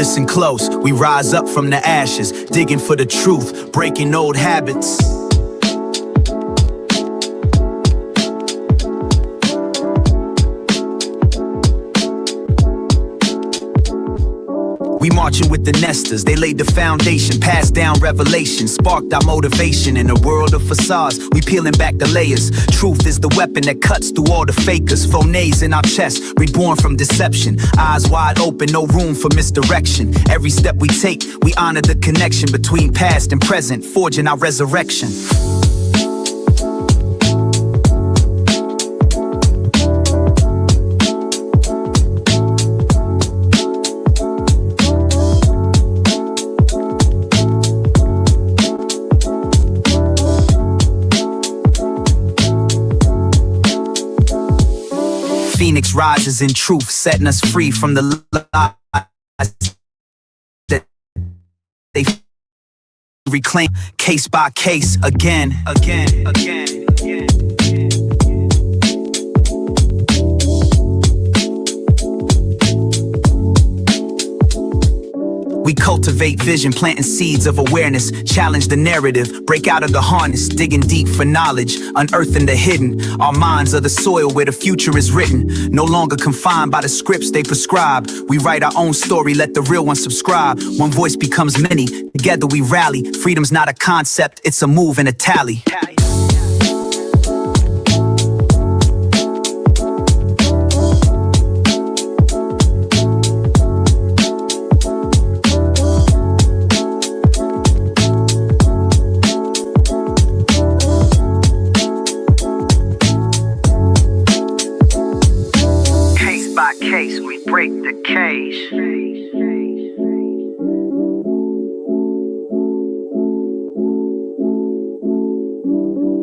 Listen close, we rise up from the ashes, digging for the truth, breaking old habits. We marching with the nesters, they laid the foundation, passed down revelation, sparked our motivation. In a world of facades, we peeling back the layers. Truth is the weapon that cuts through all the fakers. Phonets in our chest, reborn from deception. Eyes wide open, no room for misdirection. Every step we take, we honor the connection between past and present, forging our resurrection. Phoenix rises in truth, setting us free from the lies that they reclaim, case by case, again. We cultivate vision, planting seeds of awareness, challenge the narrative, break out of the harness, digging deep for knowledge, unearthing the hidden. Our minds are the soil where the future is written, no longer confined by the scripts they prescribe. We write our own story, let the real one subscribe. One voice becomes many, together we rally. Freedom's not a concept, it's a move and a tally. Case, we break the cage.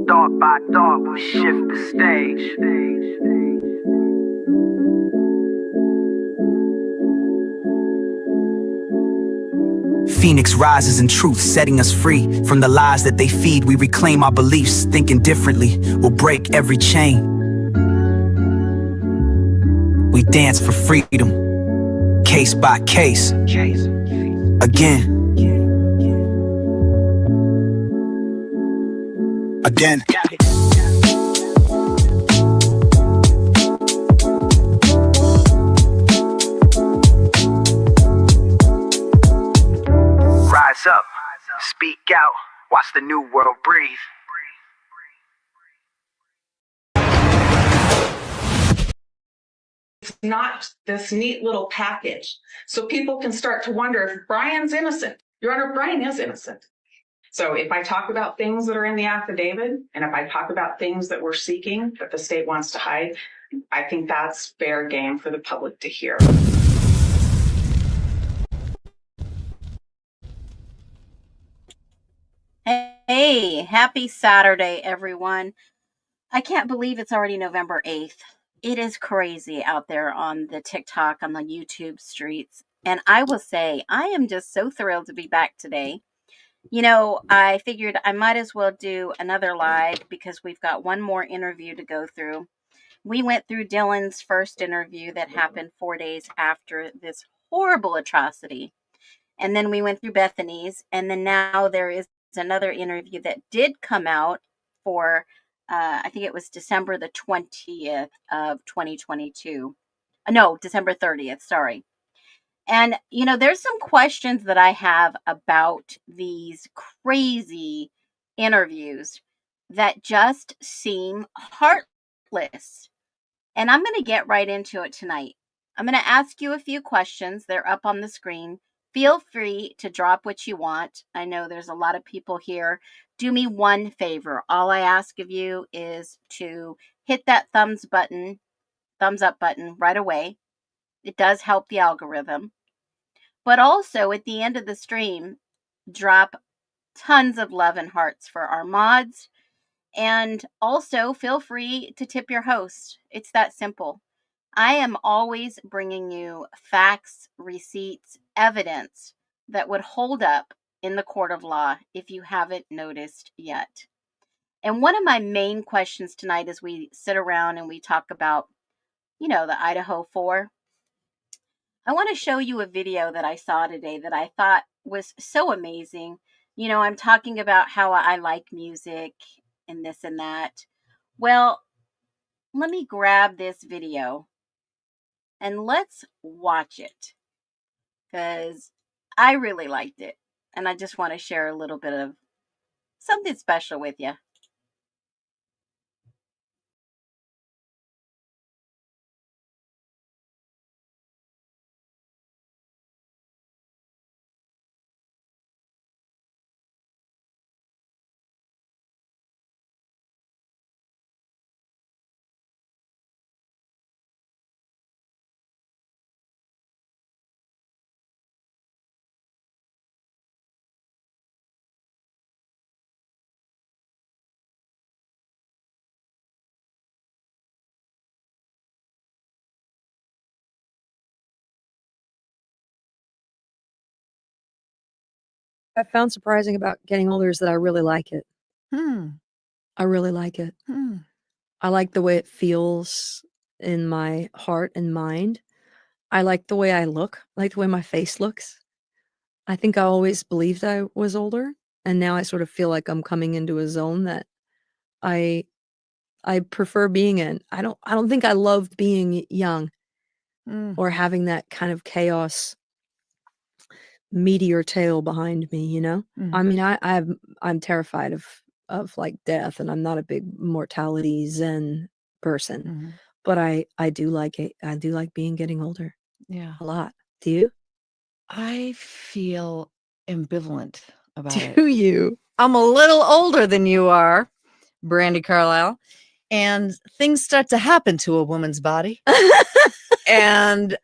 Dog by dog, we shift the stage. Phoenix rises in truth, setting us free from the lies that they feed. We reclaim our beliefs, thinking differently. We'll break every chain. We dance for freedom, case by case, again. Rise up, speak out, watch the new world breathe. It's not this neat little package. So people can start to wonder if Brian's innocent. Your Honor, Brian is innocent. So if I talk about things that are in the affidavit, and if I talk about things that we're seeking that the state wants to hide, I think that's fair game for the public to hear. Hey, happy Saturday, everyone. I can't believe it's already November 8th. It is crazy out there on the TikTok, on the YouTube streets. And I will say, I am just so thrilled to be back today. You know, I figured I might as well do another live because we've got one more interview to go through. We went through Dylan's first interview that happened 4 days after this horrible atrocity. And then we went through Bethany's. And then now there is another interview that did come out for I think it was December the 20th of 2022. No, December 30th, sorry. And, you know, there's some questions that I have about these crazy interviews that just seem heartless. And I'm going to get right into it tonight. I'm going to ask you a few questions. They're up on the screen. Feel free to drop what you want. I know there's a lot of people here. Do me one favor. All I ask of you is to hit that thumbs up button right away. It does help the algorithm. But also at the end of the stream, drop tons of love and hearts for our mods. And also feel free to tip your host. It's that simple. I am always bringing you facts, receipts, evidence that would hold up in the court of law if you haven't noticed yet. And one of my main questions tonight as we sit around and we talk about, you know, the Idaho 4, I want to show you a video that I saw today that I thought was so amazing. I'm talking about how I like music and this and that. Well, let me grab this video and let's watch it because I really liked it. And I just want to share a little bit of something special with you. I found surprising about getting older is that I really like it. I really like it. I like the way it feels in my heart and mind. I like the way I look, I like the way my face looks. I think I always believed I was older, and now I sort of feel like I'm coming into a zone that I I prefer being in. I don't think I love being young or having that kind of chaos meteor tail behind me, you know? I mean, I'm terrified of like death, and I'm not a big mortality zen person, but I do like it. I do like getting older Yeah. a lot. Do you? I feel ambivalent about it. Do you? I'm a little older than you are, Brandy Carlisle, and things start to happen to a woman's body. And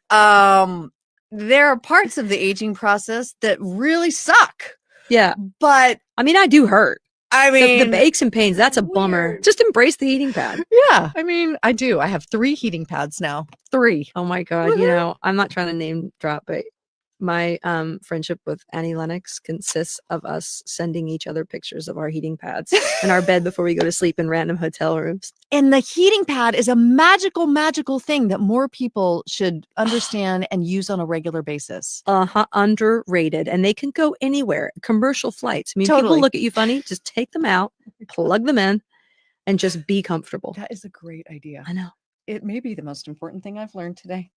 there are parts of the aging process that really suck. Yeah. But I mean, I do hurt. I mean, The aches and pains, that's a bummer. weird. Just embrace the heating pad. Yeah, I mean, I do. I have 3 heating pads now. 3. Oh my God. You know, I'm not trying to name drop, but my friendship with Annie Lennox consists of us sending each other pictures of our heating pads in our bed before we go to sleep in random hotel rooms. And the heating pad is a magical, magical thing that more people should understand and use on a regular basis. Underrated. And they can go anywhere. Commercial flights. I mean, Totally. people look at you funny. Just take them out, plug them in, and just be comfortable. That is a great idea. I know. It may be the most important thing I've learned today.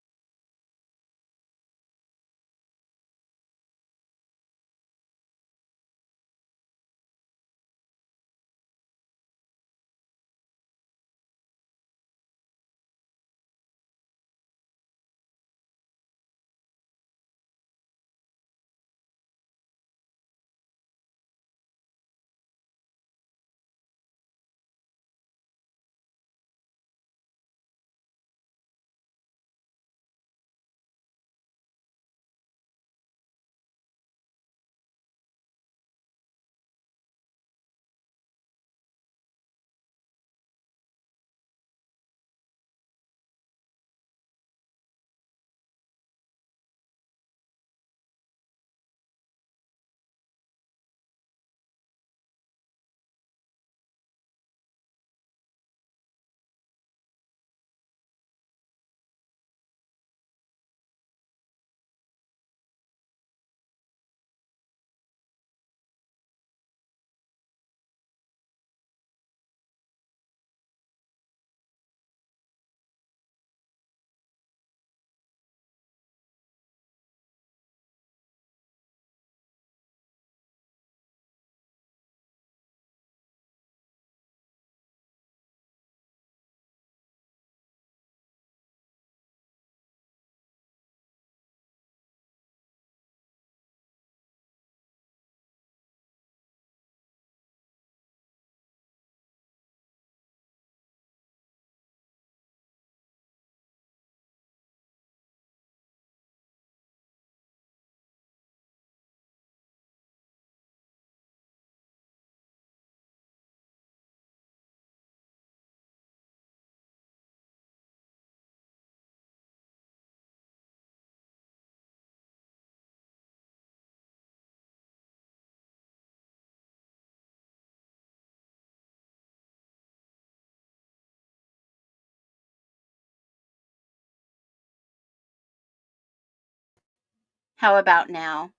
How about now?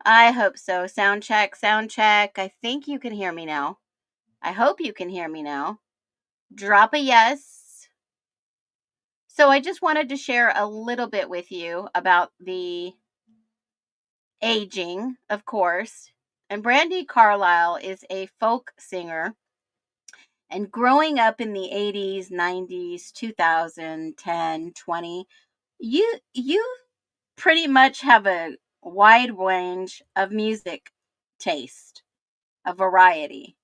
I hope so. Sound check, sound check. I think you can hear me now. I hope you can hear me now. Drop a yes. So I just wanted to share a little bit with you about the aging, of course. And Brandi Carlile is a folk singer. And growing up in the 80s, 90s, 2010, 20, you pretty much have a wide range of music taste, a variety.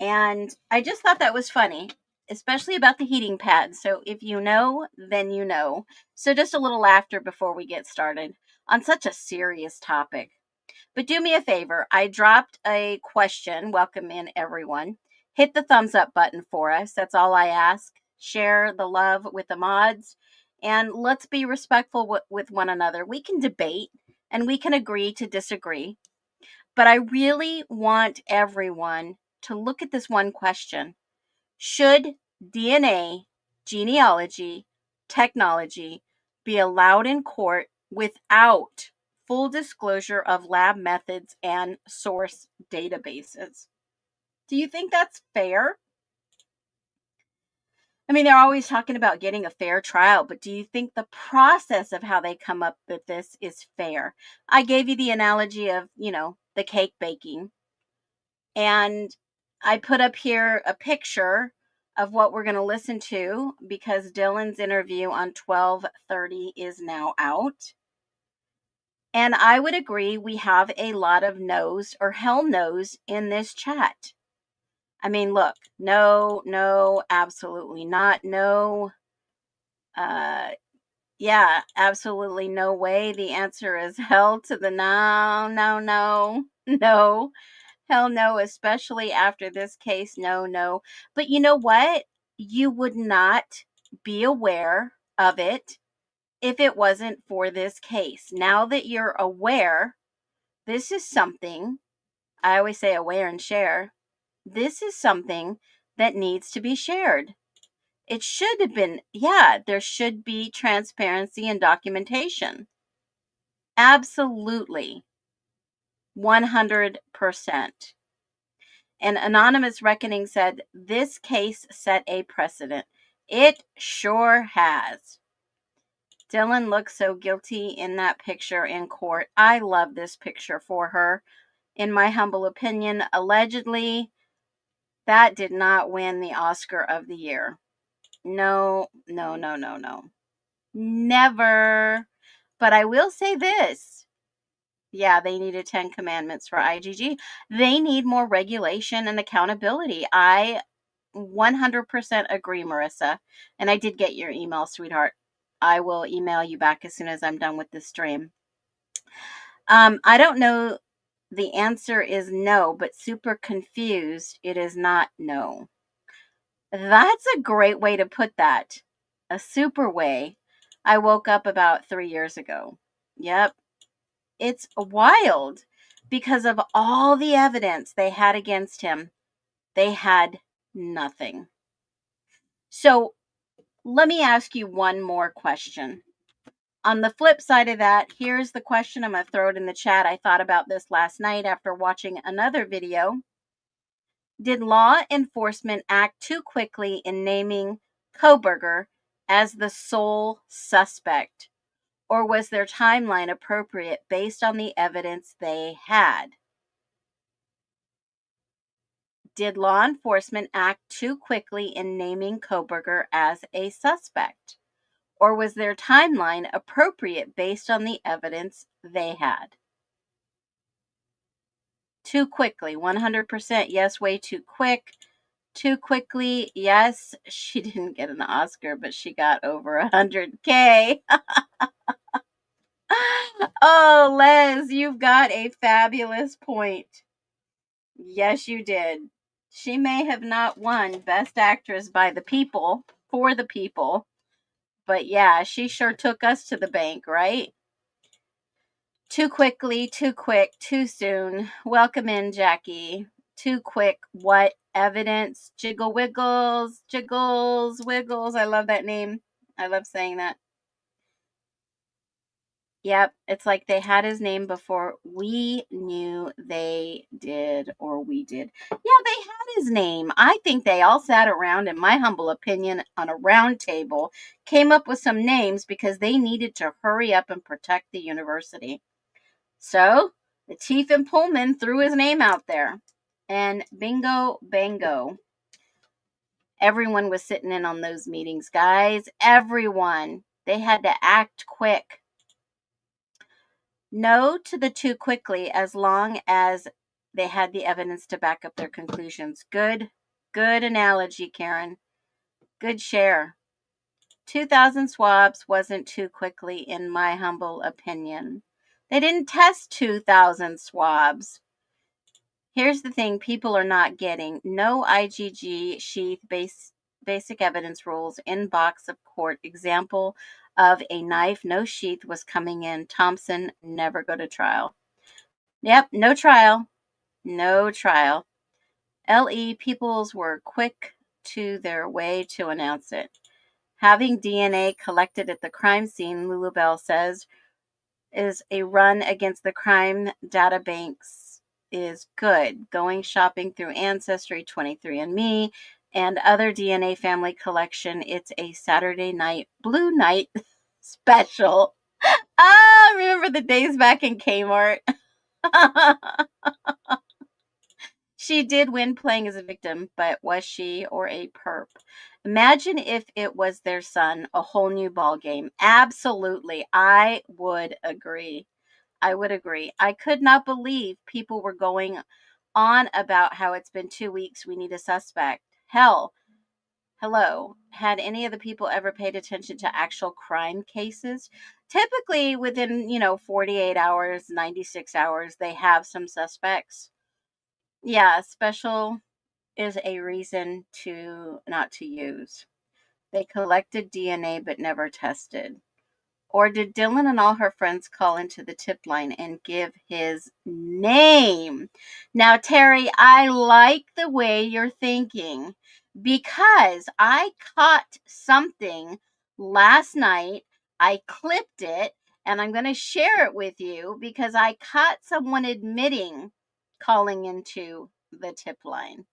And I just thought that was funny, especially about the heating pad. So if you know, then you know. So just a little laughter before we get started on such a serious topic. But do me a favor. I dropped a question. Welcome in, everyone. Hit the thumbs up button for us. That's all I ask. Share the love with the mods. And let's be respectful with one another. We can debate and we can agree to disagree. But I really want everyone to look at this one question. Should DNA, genealogy, technology be allowed in court without full disclosure of lab methods and source databases? Do you think that's fair? I mean, they're always talking about getting a fair trial, but do you think the process of how they come up with this is fair? I gave you the analogy of, the cake baking. And I put up here a picture of what we're going to listen to because Dylan's interview on 12:30 is now out. And I would agree we have a lot of no's or hell no's in this chat. I mean, look, no, absolutely not. No, yeah, absolutely no way. The answer is hell to the no. Hell no, especially after this case. No. But you know what? You would not be aware of it if it wasn't for this case. Now that you're aware, this is something, I always say aware and share. This is something that needs to be shared. It should have been, there should be transparency and documentation. Absolutely. 100%. And Anonymous Reckoning said, this case set a precedent. It sure has. Dylan looks so guilty in that picture in court. I love this picture for her. In my humble opinion, allegedly, that did not win the Oscar of the year. No. Never. But I will say this. Yeah, they needed 10 commandments for IGG. They need more regulation and accountability. I 100% agree, Marissa. And I did get your email, sweetheart. I will email you back as soon as I'm done with this stream. I don't know. The answer is no, but super confused. It is not no. That's a great way to put that. A super way. I woke up about 3 years ago. Yep. It's wild because of all the evidence they had against him. They had nothing. So let me ask you one more question. On the flip side of that, here's the question. I'm going to throw it in the chat. I thought about this last night after watching another video. Did law enforcement act too quickly in naming Kohberger as the sole suspect? Or was their timeline appropriate based on the evidence they had? Did law enforcement act too quickly in naming Kohberger as a suspect? Or was their timeline appropriate based on the evidence they had? Too quickly, 100% yes, way too quick. Too quickly, yes, she didn't get an Oscar, but she got over 100K. Oh, Les, you've got a fabulous point. Yes, you did. She may have not won Best Actress by the people, for the people, but yeah, she sure took us to the bank, right? Too quickly, too quick, too soon. Welcome in, Jackie. Too quick, what evidence? Jiggle Wiggles, Jiggles, Wiggles. I love that name. I love saying that. Yep, it's like they had his name before we knew they did, or we did. Yeah, they had his name. I think they all sat around, in my humble opinion, on a round table, came up with some names because they needed to hurry up and protect the university. So the chief in Pullman threw his name out there, and bingo, bango. Everyone was sitting in on those meetings, guys. Everyone. They had to act quick. No to the too quickly, as long as they had the evidence to back up their conclusions. Good analogy, Karen. Good share. 2,000 swabs wasn't too quickly, in my humble opinion. They didn't test 2,000 swabs. Here's the thing people are not getting. No IgG sheath basic evidence rules in box of court. Example of a knife, no sheath was coming in. Thompson, never go to trial. Yep, no trial. No trial. LE peoples were quick to their way to announce it. Having DNA collected at the crime scene, Lulubelle says, is a run against the crime data banks is good. Going shopping through Ancestry, 23andMe, and other DNA family collection, it's a Saturday night blue night special. Remember the days back in Kmart? She did win playing as a victim, but was she or a perp? Imagine if it was their son, a whole new ball game. Absolutely. I would agree. I could not believe people were going on about how it's been 2 weeks. We need a suspect. Hello. Had any of the people ever paid attention to actual crime cases? Typically within, 48 hours, 96 hours, they have some suspects. Yeah, special is a reason to not to use. They collected DNA but never tested. Or did Dylan and all her friends call into the tip line and give his name? Now, Terry, I like the way you're thinking because I caught something last night. I clipped it and I'm going to share it with you because I caught someone admitting calling into the tip line,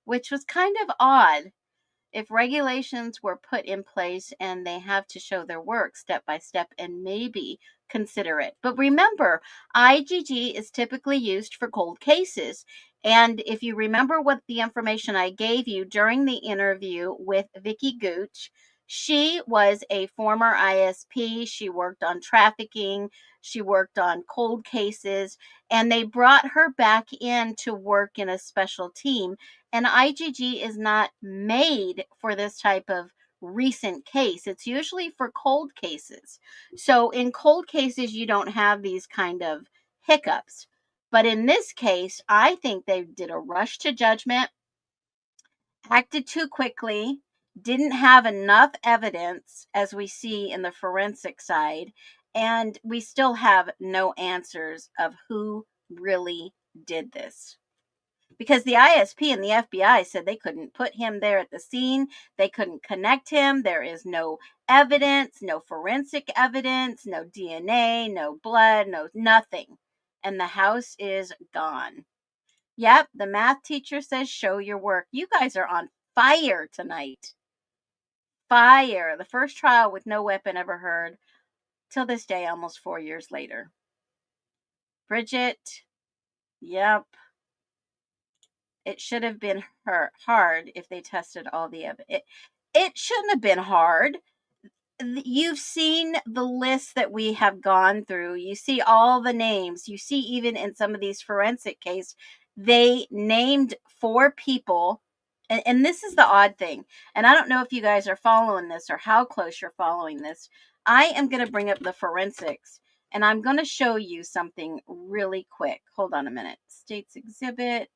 which was kind of odd. If regulations were put in place and they have to show their work step by step and maybe consider it. But remember, IgG is typically used for cold cases. And if you remember what the information I gave you during the interview with Vicki Gooch, she was a former ISP. She worked on trafficking. She worked on cold cases. And they brought her back in to work in a special team. And IgG is not made for this type of recent case. It's usually for cold cases. So in cold cases, you don't have these kind of hiccups. But in this case, I think they did a rush to judgment, acted too quickly, didn't have enough evidence, as we see in the forensic side, and we still have no answers of who really did this. Because the ISP and the FBI said they couldn't put him there at the scene. They couldn't connect him. There is no evidence, no forensic evidence, no DNA, no blood, no nothing. And the house is gone. Yep, the math teacher says show your work. You guys are on fire tonight. Fire. The first trial with no weapon ever heard. Till this day, almost 4 years later. Bridget. Yep. It should have been hard if they tested all the evidence. It shouldn't have been hard. You've seen the list that we have gone through. You see all the names. You see even in some of these forensic cases, they named 4 people. And this is the odd thing. And I don't know if you guys are following this or how close you're following this. I am going to bring up the forensics. And I'm going to show you something really quick. Hold on a minute. State's Exhibit.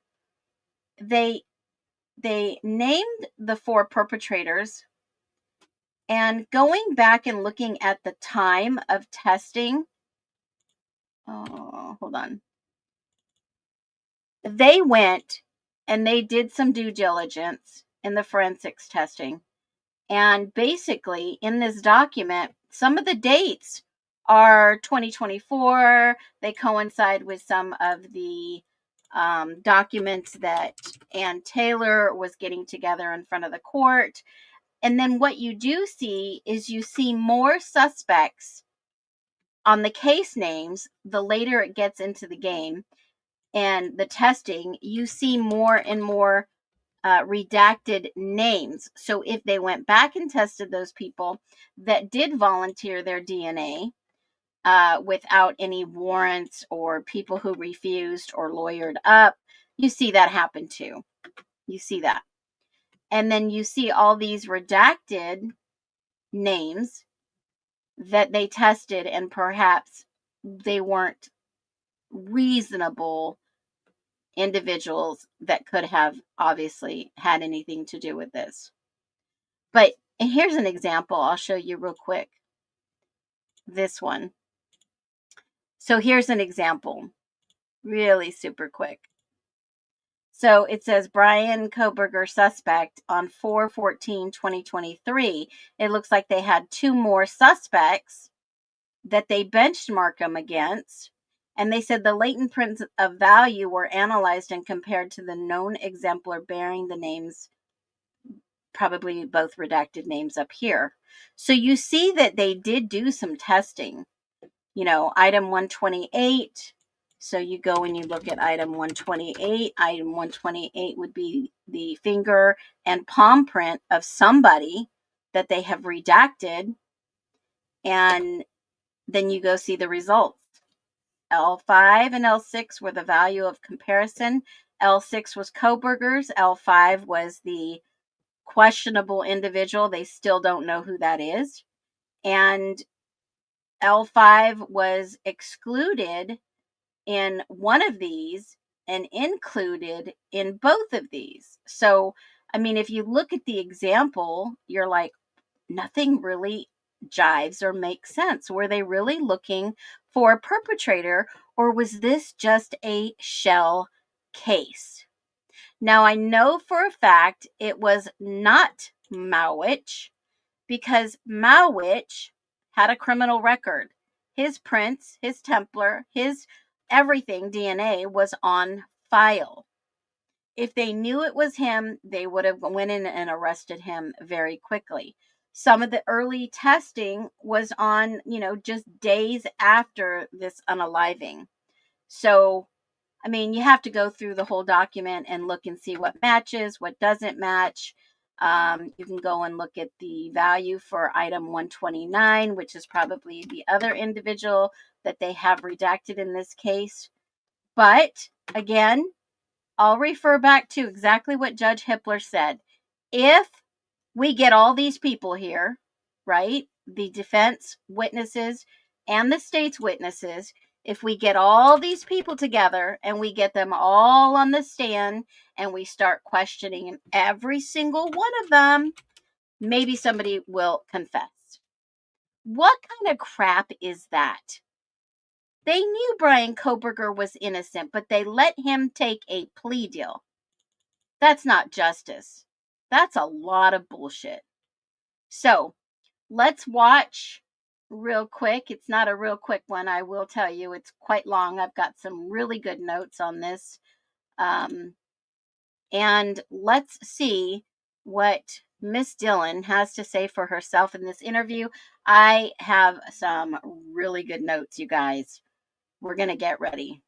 They named the 4 perpetrators, and going back and looking at the time of testing, hold on. They went and they did some due diligence in the forensics testing. And basically in this document, some of the dates are 2024. They coincide with some of the documents that Ann Taylor was getting together in front of the court. And then what you do see is you see more suspects on the case names the later it gets into the game and the testing. You see more and more redacted names. So if they went back and tested those people that did volunteer their DNA without any warrants, or people who refused or lawyered up, you see that happen too. You see that. And then you see all these redacted names that they tested, and perhaps they weren't reasonable individuals that could have obviously had anything to do with this. But here's an example I'll show you real quick. This one. So here's an example, really super quick. So it says Brian Kohberger suspect on 4/14/2023. It looks like they had two more suspects that they benchmark them against. And they said the latent prints of value were analyzed and compared to the known exemplar bearing the names, probably both redacted names up here. So you see that they did do some testing. You know, item 128. So you go and you look at item 128. Item 128 would be the finger and palm print of somebody that they have redacted. And then you go see the results. L5 and L6 were the value of comparison. L6 was Kohberger's. L5 was the questionable individual. They still don't know who that is. And L5 was excluded in one of these and included in both of these. So, I mean, if you look at the example, you're like, nothing really jives or makes sense. Were they really looking for a perpetrator, or was this just a shell case? Now, I know for a fact it was not Mowich, because Mowich had a criminal record. His prints, his Templar, his everything DNA was on file. If they knew it was him, they would have went in and arrested him very quickly. Some of the early testing was on, just days after this unaliving. So, I mean, you have to go through the whole document and look and see what matches, what doesn't match. You can go and look at the value for item 129, which is probably the other individual that they have redacted in this case. But again, I'll refer back to exactly what Judge Hippler said. If we get all these people here, right, the defense witnesses and the state's witnesses, if we get all these people together and we get them all on the stand and we start questioning every single one of them, maybe somebody will confess. What kind of crap is that? They knew Brian Kohberger was innocent, but they let him take a plea deal. That's not justice. That's a lot of bullshit. So let's watch real quick. It's not a real quick one, I will tell you. It's quite long. I've got some really good notes on this. And let's see what Miss Dillon has to say for herself in this interview. I have some really good notes, you guys. We're going to get ready.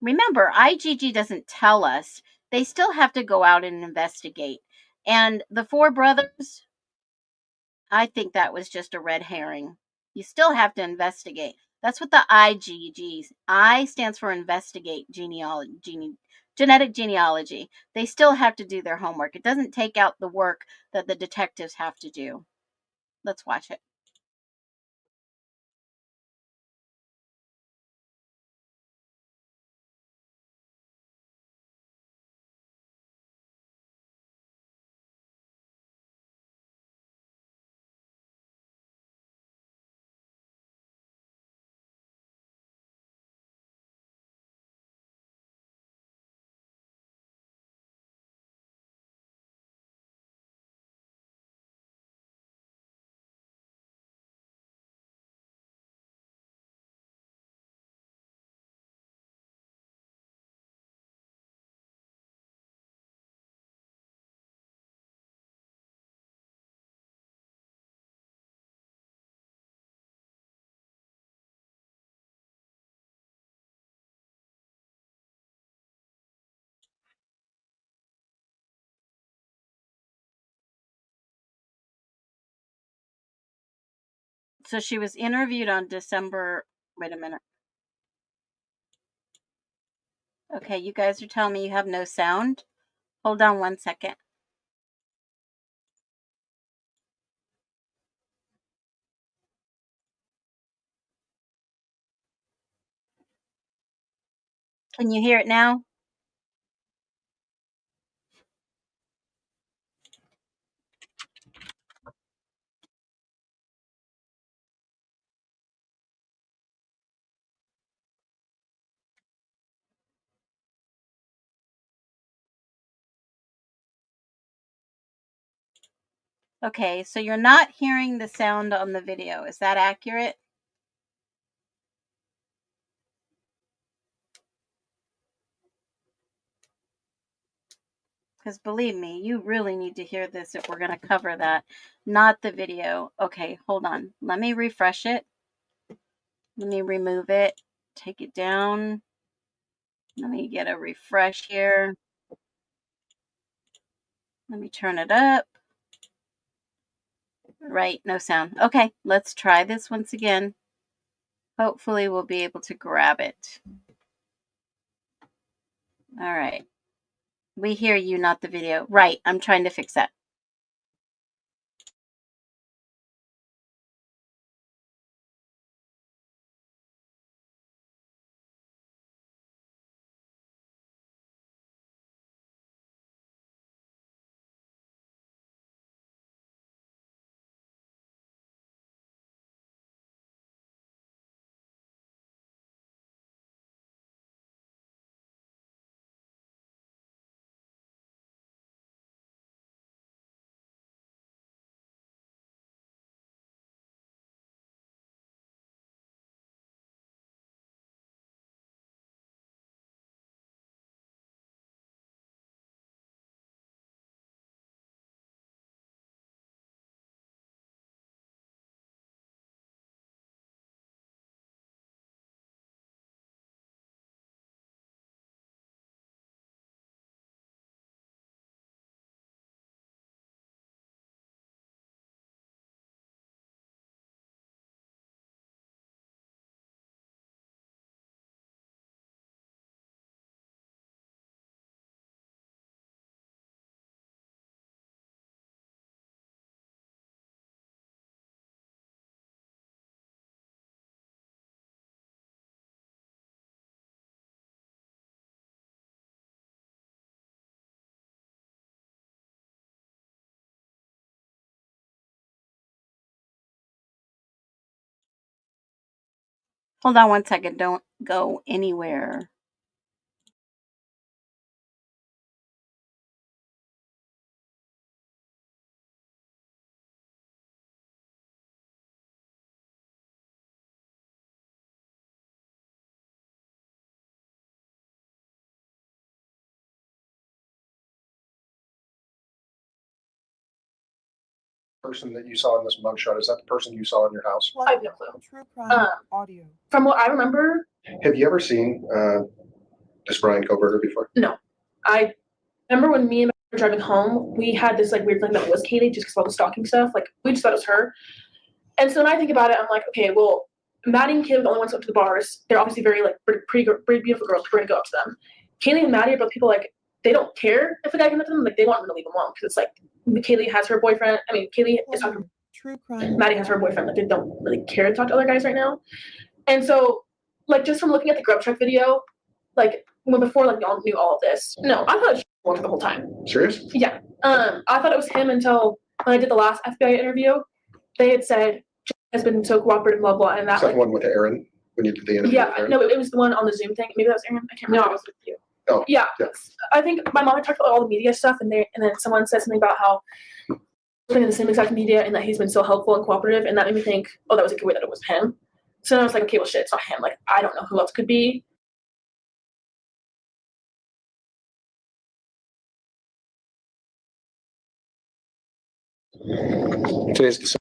Remember, IGG doesn't tell us. They still have to go out and investigate. And the four brothers, I think that was just a red herring. You still have to investigate. That's what the IGGs. I stands for investigate genetic genealogy. They still have to do their homework. It doesn't take out the work that the detectives have to do. Let's watch it. So she was interviewed on December. Wait a minute. Okay, you guys are telling me you have no sound. Hold on 1 second. Can you hear it now? Okay, so you're not hearing the sound on the video. Is that accurate? Because believe me, you really need to hear this if we're going to cover that, not the video. Okay, hold on. Let me refresh it. Let me remove it. Take it down. Let me get a refresh here. Let me turn it up. Right, no sound. Okay, let's try this once again. Hopefully we'll be able to grab it. All right. We hear you, not the video. Right, I'm trying to fix that. Hold on 1 second. Don't go anywhere. Person that you saw in this mugshot, is that the person you saw in your house? I have no clue. True crime audio. From what I remember, Have you ever seen this Brian Kohberger before? no. I remember when me and my were driving home, we had this like weird thing that was Kaylee just because of all the stalking stuff. Like we just thought it was her. And so when I think about it, I'm like, okay, well, Maddie and Kaylee are the only ones up to the bars. They're obviously very like pretty beautiful girls. We're gonna go up to them. Kaylee and Maddie are both people like they don't care if a guy comes up to them. Like they want them to leave them alone because it's like Kaylee has her boyfriend. I mean, Kaylee is talking. True crime. Maddie has her boyfriend. Like they don't really care to talk to other guys right now. And so, like just from looking at the Grub Truck video, like when before like y'all knew all of this. No, I thought it was the whole time. Serious? Yeah. I thought it was him until when I did the last FBI interview. They had said has been so cooperative, blah blah, and that Is that like, the one with Aaron when you did the interview? yeah, with Aaron? no, it was the one on the Zoom thing. Maybe that was Aaron. I can't remember. No, it was with you. Oh, Yeah. yeah. I think my mom had talked about all the media stuff, and then someone said something about how in the same exact media and that he's been so helpful and cooperative, and that made me think, oh, that was a good way that it was him. So then I was like, okay, well, shit, it's not him. Like, I don't know who else could be. Today's December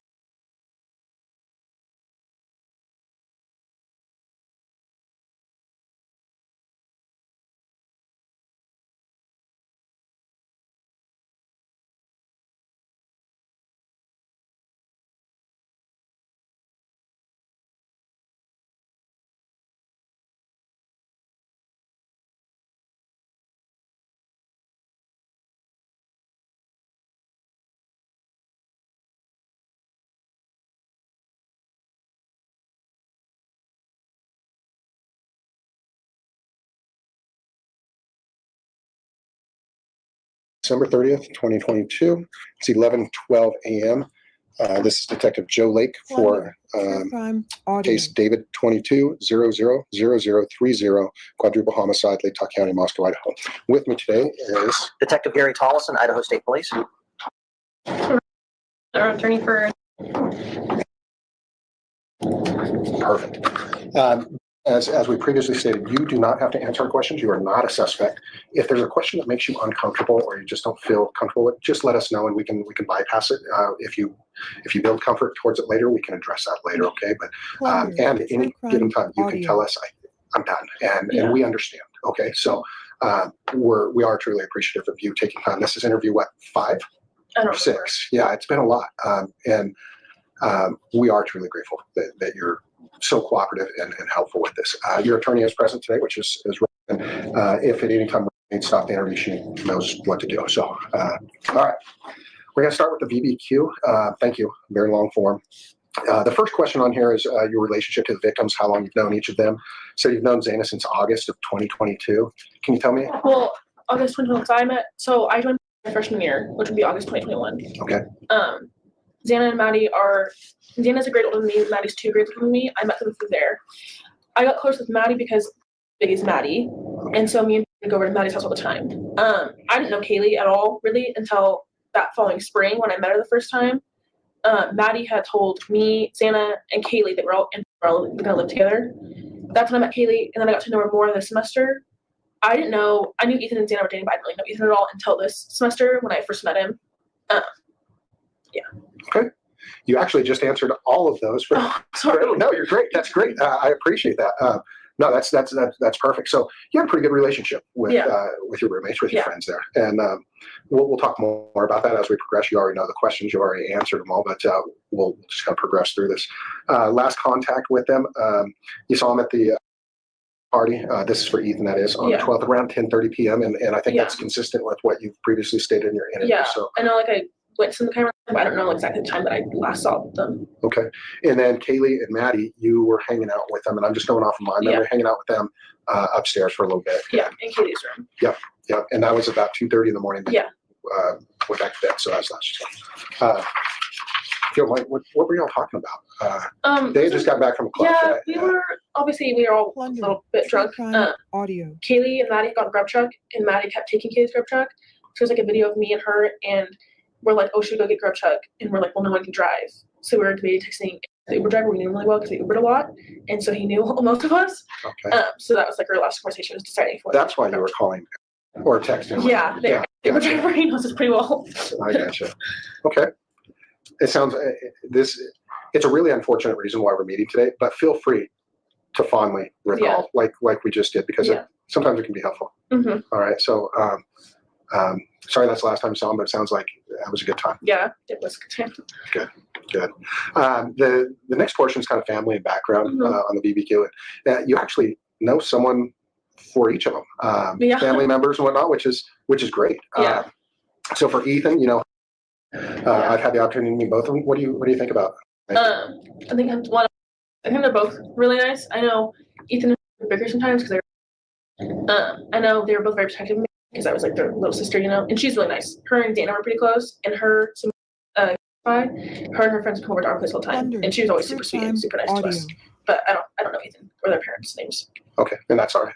December 30th, 2022. It's 11:12 a.m. This is Detective Joe Lake for case David 22-000030, quadruple homicide, Lake Talk County, Moscow, Idaho. With me today is Detective Gary Tollison, Idaho State Police. Our attorney for. perfect. As we previously stated, you do not have to answer our questions. You are not a suspect. If there's a question that makes you uncomfortable or you just don't feel comfortable with, just let us know and we can bypass it. If you build comfort towards it later, we can address that later. Okay, but and at any given time, you can tell us, I'm done, and we understand. Okay, so we are truly appreciative of you taking time. This is interview what, 5 or 6? Yeah, it's been a lot, and we are truly grateful that you're so cooperative and helpful with this. Your attorney is present today, which is if at any time we need to stop the interview, she knows what to do. So, all right, we're going to start with the VBQ. Thank you. Very long form. The first question on here is your relationship to the victims, how long you've known each of them. So you've known Zana since August of 2022. Can you tell me? Well, August 2021. I joined my freshman year, which would be August 2021. Okay. Zana and Maddie Zana's a grade older than me. Maddie's 2 grades older than me. I met them through there. I got close with Maddie because big is Maddie, and so me and go over to Maddie's house all the time. I didn't know Kaylee at all really until that following spring when I met her the first time. Maddie had told me, Zana, and Kaylee that we're all gonna live together. That's when I met Kaylee, and then I got to know her more this semester. I didn't know. I knew Ethan and Zana were dating, but I didn't really know Ethan at all until this semester when I first met him. Yeah. Okay. You actually just answered all of those. Sorry. No, you're great. That's great. I appreciate that. No, that's perfect. So you have a pretty good relationship with your roommates, with your friends there, and we'll talk more about that as we progress. You already know the questions. You already answered them all, but we'll just kind of progress through this. Last contact with them, you saw them at the party. This is for Ethan, that is, on the 12th around 10:30 p.m. And I think that's consistent with what you've previously stated in your interview. Yeah, so I know, I went to the camera, but I don't know exactly the time that I last saw them. Okay. And then Kaylee and Maddie, you were hanging out with them, and I'm just going off of my memory, hanging out with them upstairs for a little bit. Yeah, in Kaylee's room. Yeah. And that was about 2:30 in the morning. Yeah. Went back to bed, so that's last time. What were y'all talking about? They just got back from a club. Yeah, we were all a little bit drunk. Kaylee and Maddie got a grub truck, and Maddie kept taking Kaylee's grub truck. So there's a video of me and her, and we're like, oh, should we go get grub truck? And we're like, well, no one can drive. So we were debating texting the Uber driver. We knew him really well because we Ubered a lot, and so he knew most of us. Okay. So that was our last conversation, was deciding for. That's why you were calling or texting. Yeah, the Uber driver, he knows us pretty well. I gotcha. Okay. It sounds it's a really unfortunate reason why we're meeting today, but feel free to fondly recall like we just did, because sometimes it can be helpful. Mm-hmm. All right. So sorry that's the last time you saw him, but it sounds like that was a good time. Yeah, it was a good time. Good. The next portion is kind of family and background on the BBQ. And you actually know someone for each of them, family members and whatnot, which is great. So for Ethan, I've had the opportunity to meet both of them. What do you think about them? I think they're both really nice. I know Ethan is bigger sometimes because I know they were both very protective of me because I was like their little sister, and she's really nice. Her and Dana were pretty close, and her and her friends come over to our place all the time, and she was always super sweet and super nice to us. But I don't know Ethan or their parents' names. Okay, and that's all right.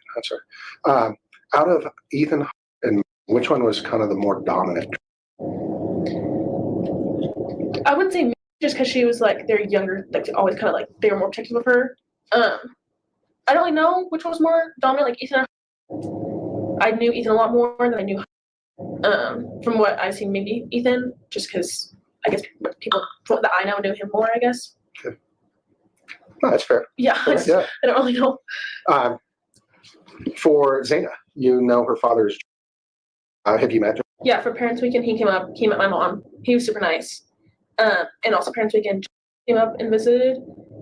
Out of Ethan and which one was kind of the more dominant? I wouldn't say me, just because she was they're younger, always kind of they were more protective of her. I don't really know which one was more dominant, Ethan. I knew Ethan a lot more than I knew from what I've seen, maybe Ethan, just because I guess people that I know knew him more, I guess. Okay. No, that's fair. Yeah, I don't really know. For Zana, you know her father's. Have you met him? Yeah, for Parents Weekend, he met my mom. He was super nice. And also Parents Weekend came up and visited.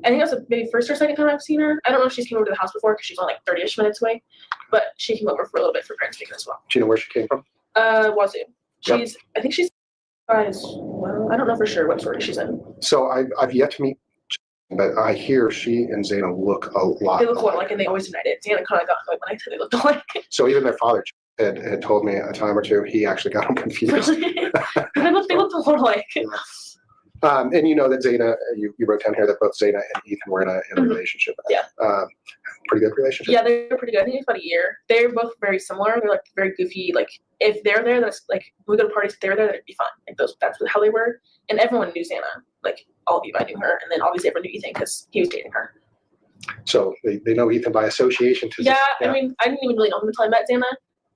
I think that was maybe first or second time I've seen her. I don't know if she's came over to the house before because she's only 30-ish minutes away, but she came over for a little bit for Parents Weekend as well. Do you know where she came from? Wazoo. I think she's well, I don't know for sure what sorority she's in. So I've yet to meet, but I hear she and Zana look a lot. They look a lot alike, and they always denied it. Zana kind of got annoyed when I said they looked alike. So even their father had told me a time or two, he actually got them confused. Really? they look a lot alike. And you know that Zayna, you wrote down here that both Zayna and Ethan were in a relationship. Yeah. Pretty good relationship. Yeah, they're pretty good. I think it's about a year. They're both very similar. They're like very goofy. Like if they're there, that's like when we go to parties. If they were there, that'd be fun. Like that's how they were. And everyone knew Zayna. Like all of you, I knew her, and then obviously everyone knew Ethan because he was dating her. So they know Ethan by association. Yeah, I mean, I didn't even really know him until I met Zayna,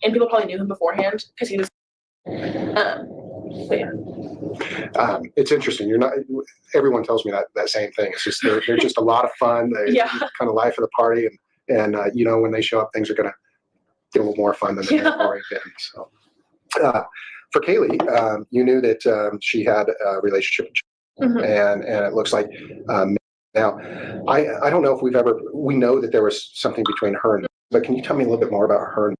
and people probably knew him beforehand because he was. But yeah. It's interesting. You're not. Everyone tells me that same thing. It's just they're just a lot of fun. They kind of life of the party, and you know when they show up, things are gonna get a little more fun than they've already been. So, for Kaylee, you knew that she had a relationship, and it looks like now I don't know if we know that there was something between her and. But can you tell me a little bit more about her and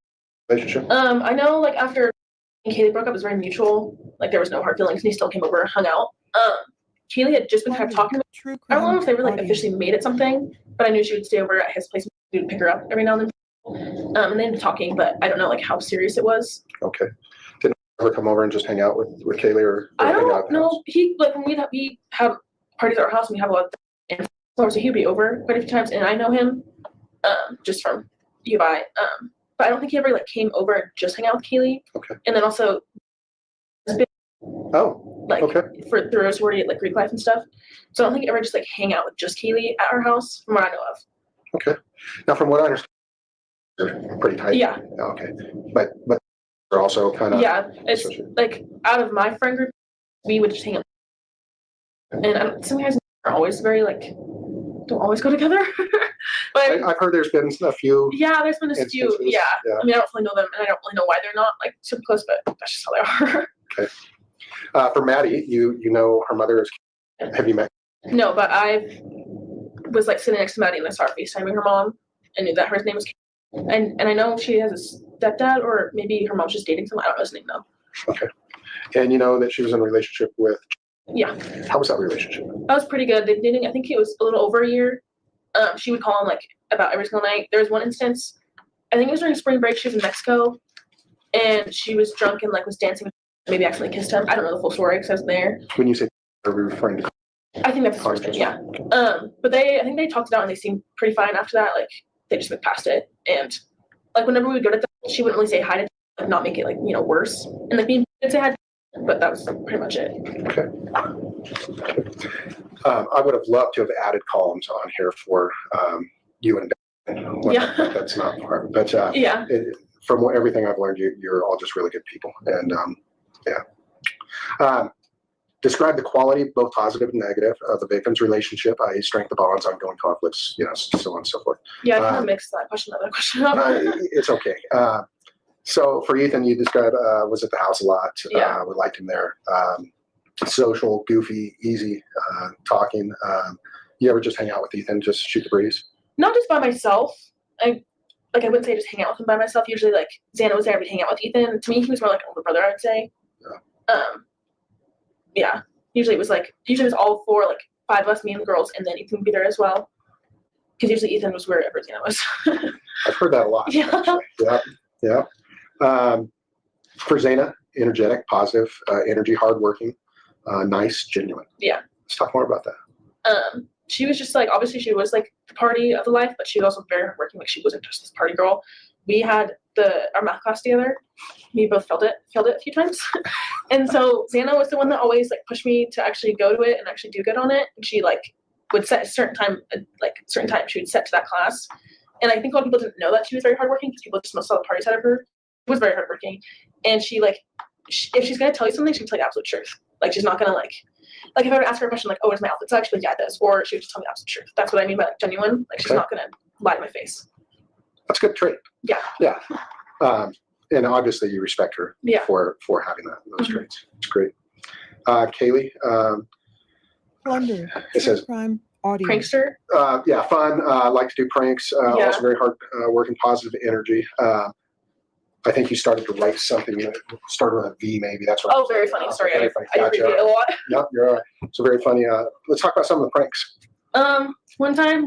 relationship? I know like after Kaylee broke up, it was very mutual. Like there was no hard feelings, and he still came over and hung out. Kaylee had just been kind of talking to me. I don't know if they were like officially made it something, but I knew she would stay over at his place and pick her up every now and then. And they ended up talking, but I don't know like how serious it was. Okay. Didn't ever come over and just hang out with Kaylee or I hang out don't at the know. house? He like when we have parties at our house and we have a lot of so he'd be over quite a few times, and I know him just from U of I. But I don't think he ever like came over and just hang out with Kaylee. Okay. And then also like for through a sorority like Greek life and stuff. So I don't think he ever just like hang out with just Kaylee at our house from what I know of. Okay. Now from what I understand, they're pretty tight. Yeah. Okay. But they're also kind of it's like out of my friend group, we would just hang out. And some guys are always very like don't always go together. But I've heard there's been a few. Yeah, there's been a few. Yeah. I mean, I don't really know them, and I don't really know why they're not like super close, but that's just how they are. Okay. For Maddie, you know her mother is. Have you met? No, but I was like sitting next to Maddie and I saw her FaceTiming her mom and knew that her name was. And I know she has a stepdad, or maybe her mom's just dating someone. I don't know his name though. Okay. And you know that she was in a relationship with. Yeah. How was that relationship? That was pretty good. They've been dating, I think it was a little over a year. She would call him like about every single night. There was one instance, I think it was during spring break. She was in Mexico, and she was drunk and like was dancing. Maybe accidentally kissed him. I don't know the full story because I was there. When you say, are we referring to? I think that's the first thing. Yeah. But I think they talked it out and they seemed pretty fine after that. Like they just went past it, and like whenever we would go to them, she wouldn't really say hi to them, like not make it like worse. And like me would say hi, but that was pretty much it. Okay. I would have loved to have added columns on here for you and Ben. That's not part. But from everything I've learned, you're all just really good people. And describe the quality, both positive and negative, of the victim's relationship, i.e. strength of bonds, ongoing conflicts, so on and so forth. Yeah, I kind of mixed that question, another question up. It's okay. So for Ethan, you described was at the house a lot. We liked him there. Social, goofy, easy, talking. You ever just hang out with Ethan, just shoot the breeze? Not just by myself. I wouldn't say just hang out with him by myself. Usually, like Xana was there, we'd hang out with Ethan. To me, he was more like an older brother, I'd say. Usually it was all four, like 5 of us, me and the girls, and then Ethan would be there as well. Because usually Ethan was wherever Xana was. I've heard that a lot. Yeah. For Xana, energetic, positive, energy, hardworking, nice, genuine. Yeah. Let's talk more about that. She was just like, obviously she was like the party of the life, but she was also very hardworking. Like she wasn't just this party girl. We had our math class together. We both failed it a few times. And so Xana was the one that always like pushed me to actually go to it and actually do good on it. And she like would set a certain time she would set to that class. And I think a lot of people didn't know that she was very hardworking because people just saw the party side of her. She was very hardworking. And she like, if she's going to tell you something, she'll tell you the absolute truth. Like she's not going to like if I were to ask her a question like, oh, what is my outfit size? She'd be like, yeah, this. Or she would just tell me the absolute truth. That's what I mean by like genuine. Like she's not going to lie to my face. That's a good trait. Yeah. Yeah. And obviously you respect her for having those traits. It's great. Kaylee. Wonder. It says crime audio. Prankster. Fun. Like to do pranks. Also very hard working, positive energy. I think you started to write something that started with a V, maybe. That's what. Oh, very funny. Sorry, I gotcha. read it a lot. Yep, you're all right. So very funny. Let's talk about some of the pranks. One time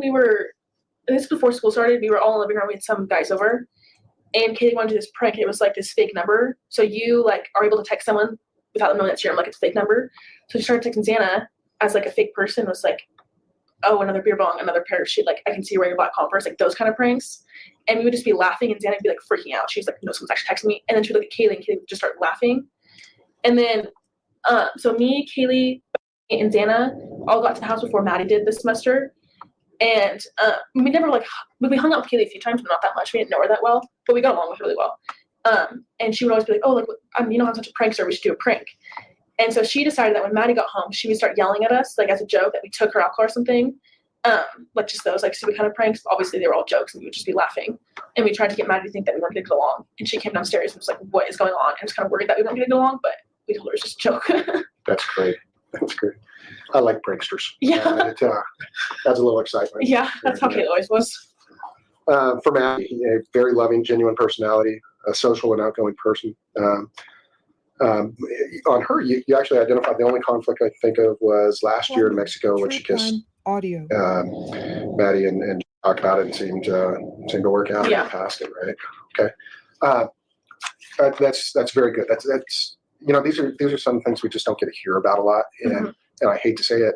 this was before school started. We were all in the living room. We had some guys over, and Kaylee wanted to do this prank. It was like this fake number. So you like are able to text someone without them knowing that's your like it's a fake number. So she started texting Xana as like a fake person, was like, oh, another beer bong, another pair of shit. Like, I can see you wearing a black Converse, like those kind of pranks. And we would just be laughing, and Xana would be like freaking out. She's like, no, someone's actually texting me. And then she would look at Kaylee, and Kaylee would just start laughing. And then, so me, Kaylee, and Xana all got to the house before Maddie did this semester. And we never like, we hung out with Kaylee a few times, but not that much. We didn't know her that well, but we got along with her really well. And she would always be like, oh, like, you know, I'm such a prankster, we should do a prank. And so she decided that when Maddie got home, she would start yelling at us, like as a joke, that we took her alcohol or something. Like just those like stupid kind of pranks. Obviously they were all jokes and we would just be laughing. And we tried to get Maddie to think that we weren't gonna get along. And she came downstairs and was like, what is going on? And I was kind of worried that we weren't gonna get along, but we told her it's just a joke. That's great. That's great. I like pranksters. Yeah. It adds a little excitement. Yeah, that's how Kayla always was. For Maddie, a very loving, genuine personality, a social and outgoing person. On her, you actually identified the only conflict I think of was last year in Mexico when she kissed audio. Maddie and talked about it and seemed to work out. Yeah. And passed it, right? Okay. That's very good. That's you know, these are some things we just don't get to hear about a lot, and I hate to say it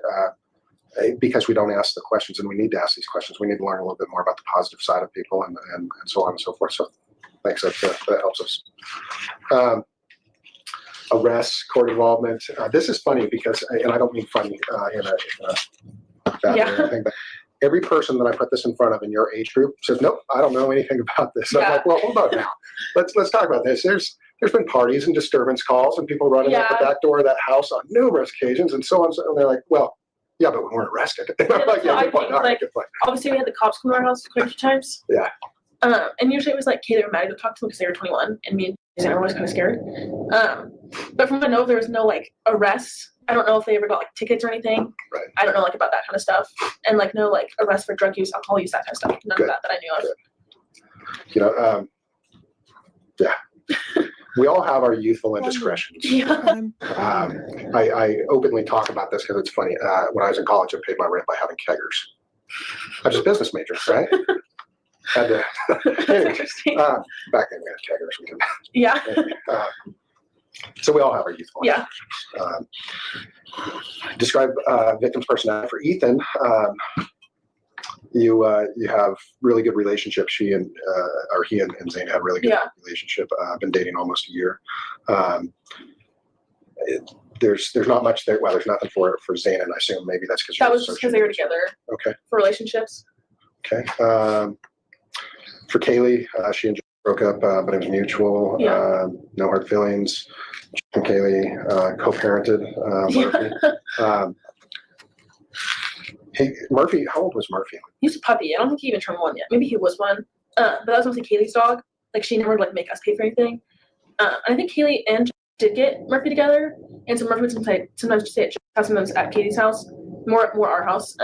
because we don't ask the questions, and we need to ask these questions. We need to learn a little bit more about the positive side of people and so on and so forth. So thanks, that helps us. Arrests, court involvement. This is funny because, and I don't mean funny in a bad way or anything, but every person that I put this in front of in your age group says, nope, I don't know anything about this. So I'm like, well, hold on now. Let's talk about this. There's been parties and disturbance calls and people running out the back door of that house on numerous occasions and so on. And they're like, well, yeah, but we weren't arrested. And I'm like, yeah, good point. All right, good point. Obviously we had the cops come to our house quite a few times. Yeah. And usually it was like Kaylee or Maddie would talk to them because they were 21, and me and Xana were always kind of scared. But from what I know, there was no like arrests. I don't know if they ever got like tickets or anything. Right. I don't know like about that kind of stuff, and like no like arrests for drug use, alcohol use, that kind of stuff. None of that I knew of. Good. You know, yeah. We all have our youthful indiscretions. Yeah. I openly talk about this because it's funny. When I was in college, I paid my rent by having keggers. I was a business major, right? Had to, anyway, Interesting. back then we had keggers. Yeah. So we all have our youthful Yeah. Describe victim's personality. For Ethan, you have really good relationship. He and Xana have really good relationship. Been dating almost a year. There's not much there. Well, there's nothing for Xana, and I assume maybe that's because that was just because they were together. Okay. For relationships. Okay. For Kaylee, she and Joe broke up, but it was mutual. Yeah. No hard feelings. And Kaylee co-parented Murphy. Hey, Murphy, how old was Murphy? He was a puppy. I don't think he even turned one yet. Maybe he was one. But that was mostly Kaylee's dog. Like she never like make us pay for anything. And I think Kaylee and Joe did get Murphy together, and so Murphy would sometimes just stay at Joe's house, sometimes at Katie's house, more our house.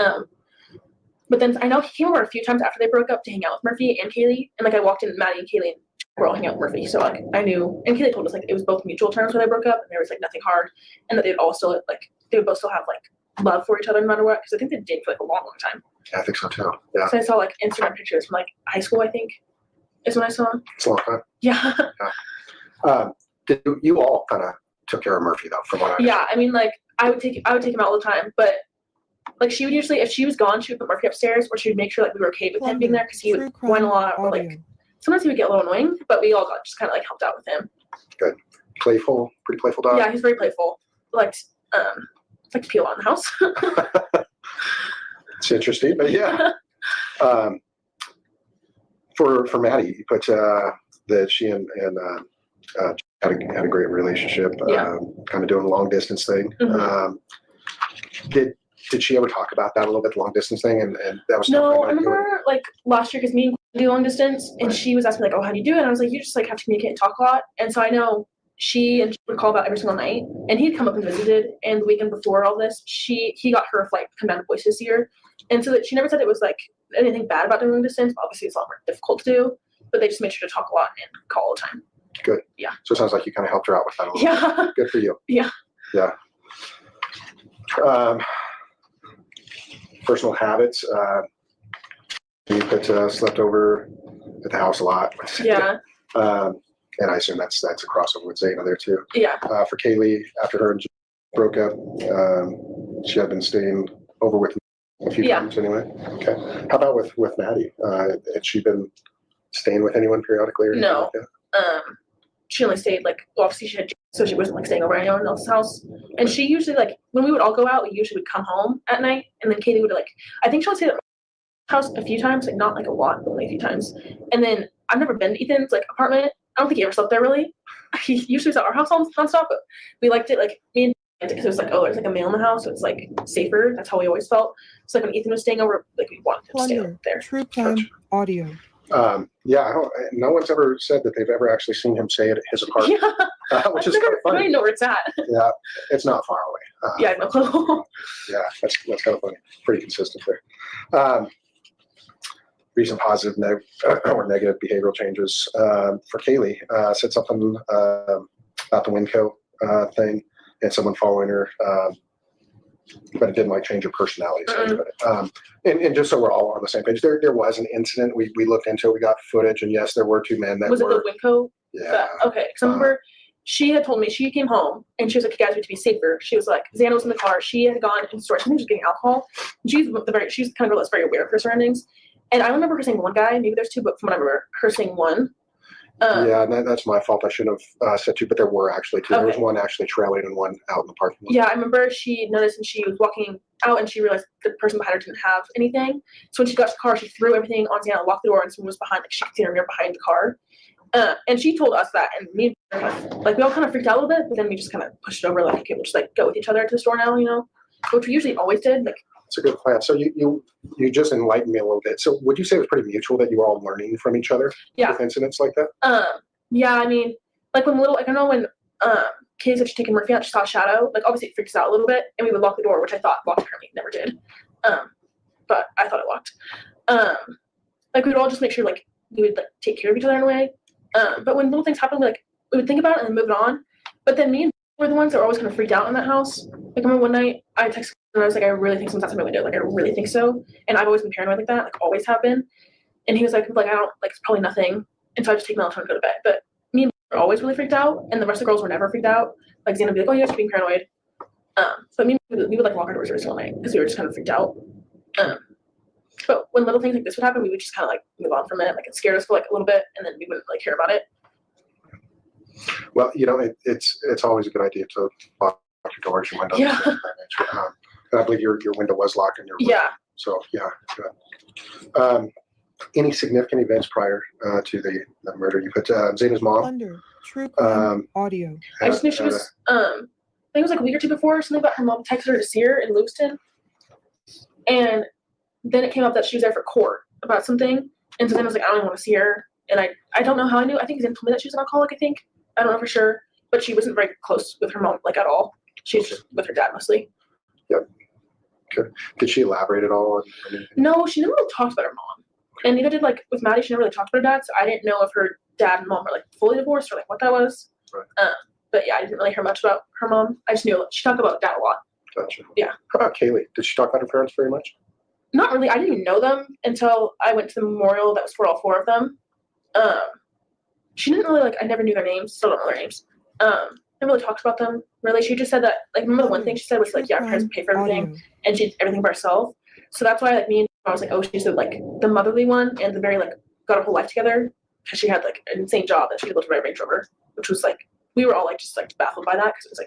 But then I know he came over a few times after they broke up to hang out with Murphy and Kaylee. And like I walked in, Maddie and Kaylee were all hanging out with Murphy. So like I knew, and Kaylee told us like it was both mutual terms when they broke up, and there was like nothing hard, and that they'd all still like they would both still have like love for each other no matter what. Because I think they did for like a long time. Yeah, I think so too. Yeah. So I saw like Instagram pictures from like high school. I think is when I saw him. It's a long time. Yeah. Did you all kind of took care of Murphy though? From what I yeah, I mean like I would take him out all the time, but. Like she would usually, if she was gone, she would put Murphy upstairs, or she would make sure like we were okay with him being there because he would whine a lot, or like sometimes he would get a little annoying, but we all got just kind of like helped out with him. Good, playful, pretty playful dog. Yeah, he's very playful. Like, it's like peel out in the house. It's interesting, but yeah. For Maddie, you put that she and had a great relationship. Kind of doing a long distance thing. Did she ever talk about that a little bit, the long distance thing? And that was no. I remember like last year because me and Quinn do long distance, and she was asking like, "Oh, how do you do it?" And I was like, "You just like have to communicate and talk a lot." And so I know she would call about every single night, and he'd come up and visited. And the weekend before all this, he got her a flight to come down to Boise this year, and so that she never said it was like anything bad about doing long distance. But obviously, it's a lot more difficult to do. But they just made sure to talk a lot and call all the time. Good. Yeah. So it sounds like you kind of helped her out with that a little bit. Good for you. Yeah. Yeah. Personal habits. You put slept over at the house a lot. Yeah. And I assume that's a crossover with Zayna there too. Yeah. For Kaylee, after her and Jim broke up, she had been staying over with me a few times anyway. Okay. How about with Maddie? Had she been staying with anyone periodically or anything No. like that? She only stayed obviously she had, so she wasn't staying over at anyone else's house. And she usually when we would all go out, we usually would come home at night, and then Katie would I think she only stayed at my house a few times, not a lot, but only a few times. And then I've never been to Ethan's apartment. I don't think he ever slept there really. He usually was at our house nonstop, but we liked it. Me and because it was there's a male in the house, so it's safer. That's how we always felt. So when Ethan was staying over, we wanted to stay over there. True Crime Audio. Yeah, no one's ever said that they've ever actually seen him stay at his apartment, which is kind of funny. I don't even know where it's at. Yeah, it's not far away. Yeah, no clue. Yeah, that's kind of funny. Pretty consistent there. Recent positive or negative behavioral changes. For Kaylee, said something about the Winco thing and someone following her, but it didn't change her personality. And just so we're all on the same page, there was an incident. We looked into it. We got footage, and yes, there were two men that was were. Was it the Winco? Yeah. Okay, because I remember she had told me she came home and she was like, "You guys need to be safer." She was like, Xana was in the car. She had gone in the store. I think she was getting alcohol. And she's the kind of girl that's very aware of her surroundings. And I remember her saying one guy. Maybe there's two, but from what I remember, her saying one. Yeah, that's my fault. I shouldn't have said two, but there were actually two. Okay. There was one actually trailing and one out in the parking lot. Yeah, I remember she noticed, and she was walking out, and she realized the person behind her didn't have anything. So when she got to the car, she threw everything on Xana, locked the door, and someone was behind. She could see her mirror behind the car. And she told us that, and me and her, we all kind of freaked out a little bit, but then we just kind of pushed it over, okay, we'll just go with each other to the store now, which we usually always did. That's a good plan. So you just enlightened me a little bit. So would you say it was pretty mutual that you were all learning from each other? Yeah. With incidents like that? Yeah, I mean, when I know when Katie said she'd taken Murphy out, she saw a shadow. Obviously it freaks us out a little bit, and we would lock the door, which I thought locked. Apparently never did. But I thought it locked. We would all just make sure we would take care of each other in a way. But when little things happen, we would think about it and then move it on. But then me and were the ones that were always kind of freaked out in that house. I remember one night I texted and I was like, I really think someone's outside my window. I really think so. And I've always been paranoid like that, always have been. And he was like, I don't, it's probably nothing. And so I just take melatonin and go to bed. But me and were always really freaked out, and the rest of the girls were never freaked out. Xana would be like, "Oh, you guys are being paranoid." But we would lock our doors every single night because we were just kind of freaked out. But when little things like this would happen, we would just kind of move on from it. It scared us for a little bit, and then we wouldn't care about it. Well, it's always a good idea to lock your doors, your windows. Yeah. And I believe your window was locked in your room. Yeah. So yeah, good. Any significant events prior to the murder? You put Xana's mom. Thunder. True Crime Audio. I just knew she was. I think it was a week or two before. Something about her mom texted her to see her in Lewiston, and then it came up that she was there for court about something. And so then I was like, I don't even want to see her. And I don't know how I knew. I think Xana told me that she was an alcoholic. I don't know for sure, but she wasn't very close with her mom at all. She was just with her dad mostly. Yep. Okay. Did she elaborate at all? No, she never really talked about her mom. And neither did with Maddie, she never really talked about her dad, so I didn't know if her dad and mom were fully divorced or what that was. Right. But yeah, I didn't really hear much about her mom. I just knew she talked about dad a lot. Gotcha. Yeah. How about Kaylee? Did she talk about her parents very much? Not really. I didn't even know them until I went to the memorial that was for all four of them. She didn't really I never knew their names. Still don't know their names. Never really talked about them. Really, she just said that remember the one thing she said was yeah, her parents pay for everything, and she did everything by herself. So that's why me and I was oh, she's the motherly one and the very got her whole life together, because she had an insane job that she was able to ride a Range Rover, which was we were all just baffled by that, because it was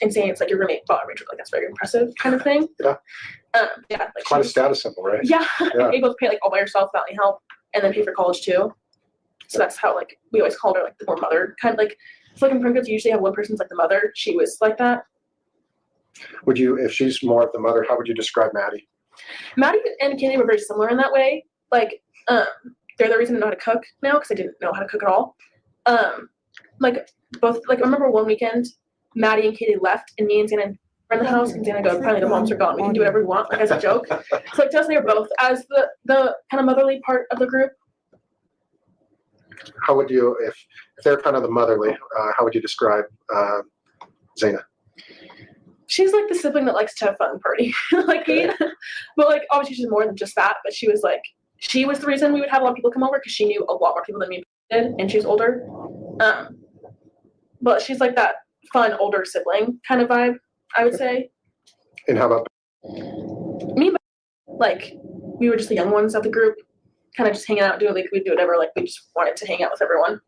insane. It's your roommate bought a Range Rover, that's very impressive kind of thing. Yeah. Yeah. Quite a status symbol, right? Yeah. Able to pay all by herself without any help, and then pay for college too. So that's how we always called her the more mother kind of it's in Pringles you usually have one person's the mother. She was like that. Would you, if she's more of the mother, how would you describe Maddie? Maddie and Kaylee were very similar in that way. They're the reason I know how to cook now, because I didn't know how to cook at all. Both I remember one weekend, Maddie and Katie left, and me and Xana were in the house, and Xana goes, "Apparently the moms are gone. We can do whatever we want," as a joke. So to us, they were both as the kind of motherly part of the group. How would you, if they're kind of the motherly, how would you describe Xana? She's the sibling that likes to have fun and party, me. But obviously she's more than just that. But she was the reason we would have a lot of people come over, because she knew a lot more people than me and she's older. But she's like that fun older sibling kind of vibe, I would say. And how about Me, like, we were just the young ones of the group, kind of just hanging out, doing, like, we'd do whatever, like, we just wanted to hang out with everyone.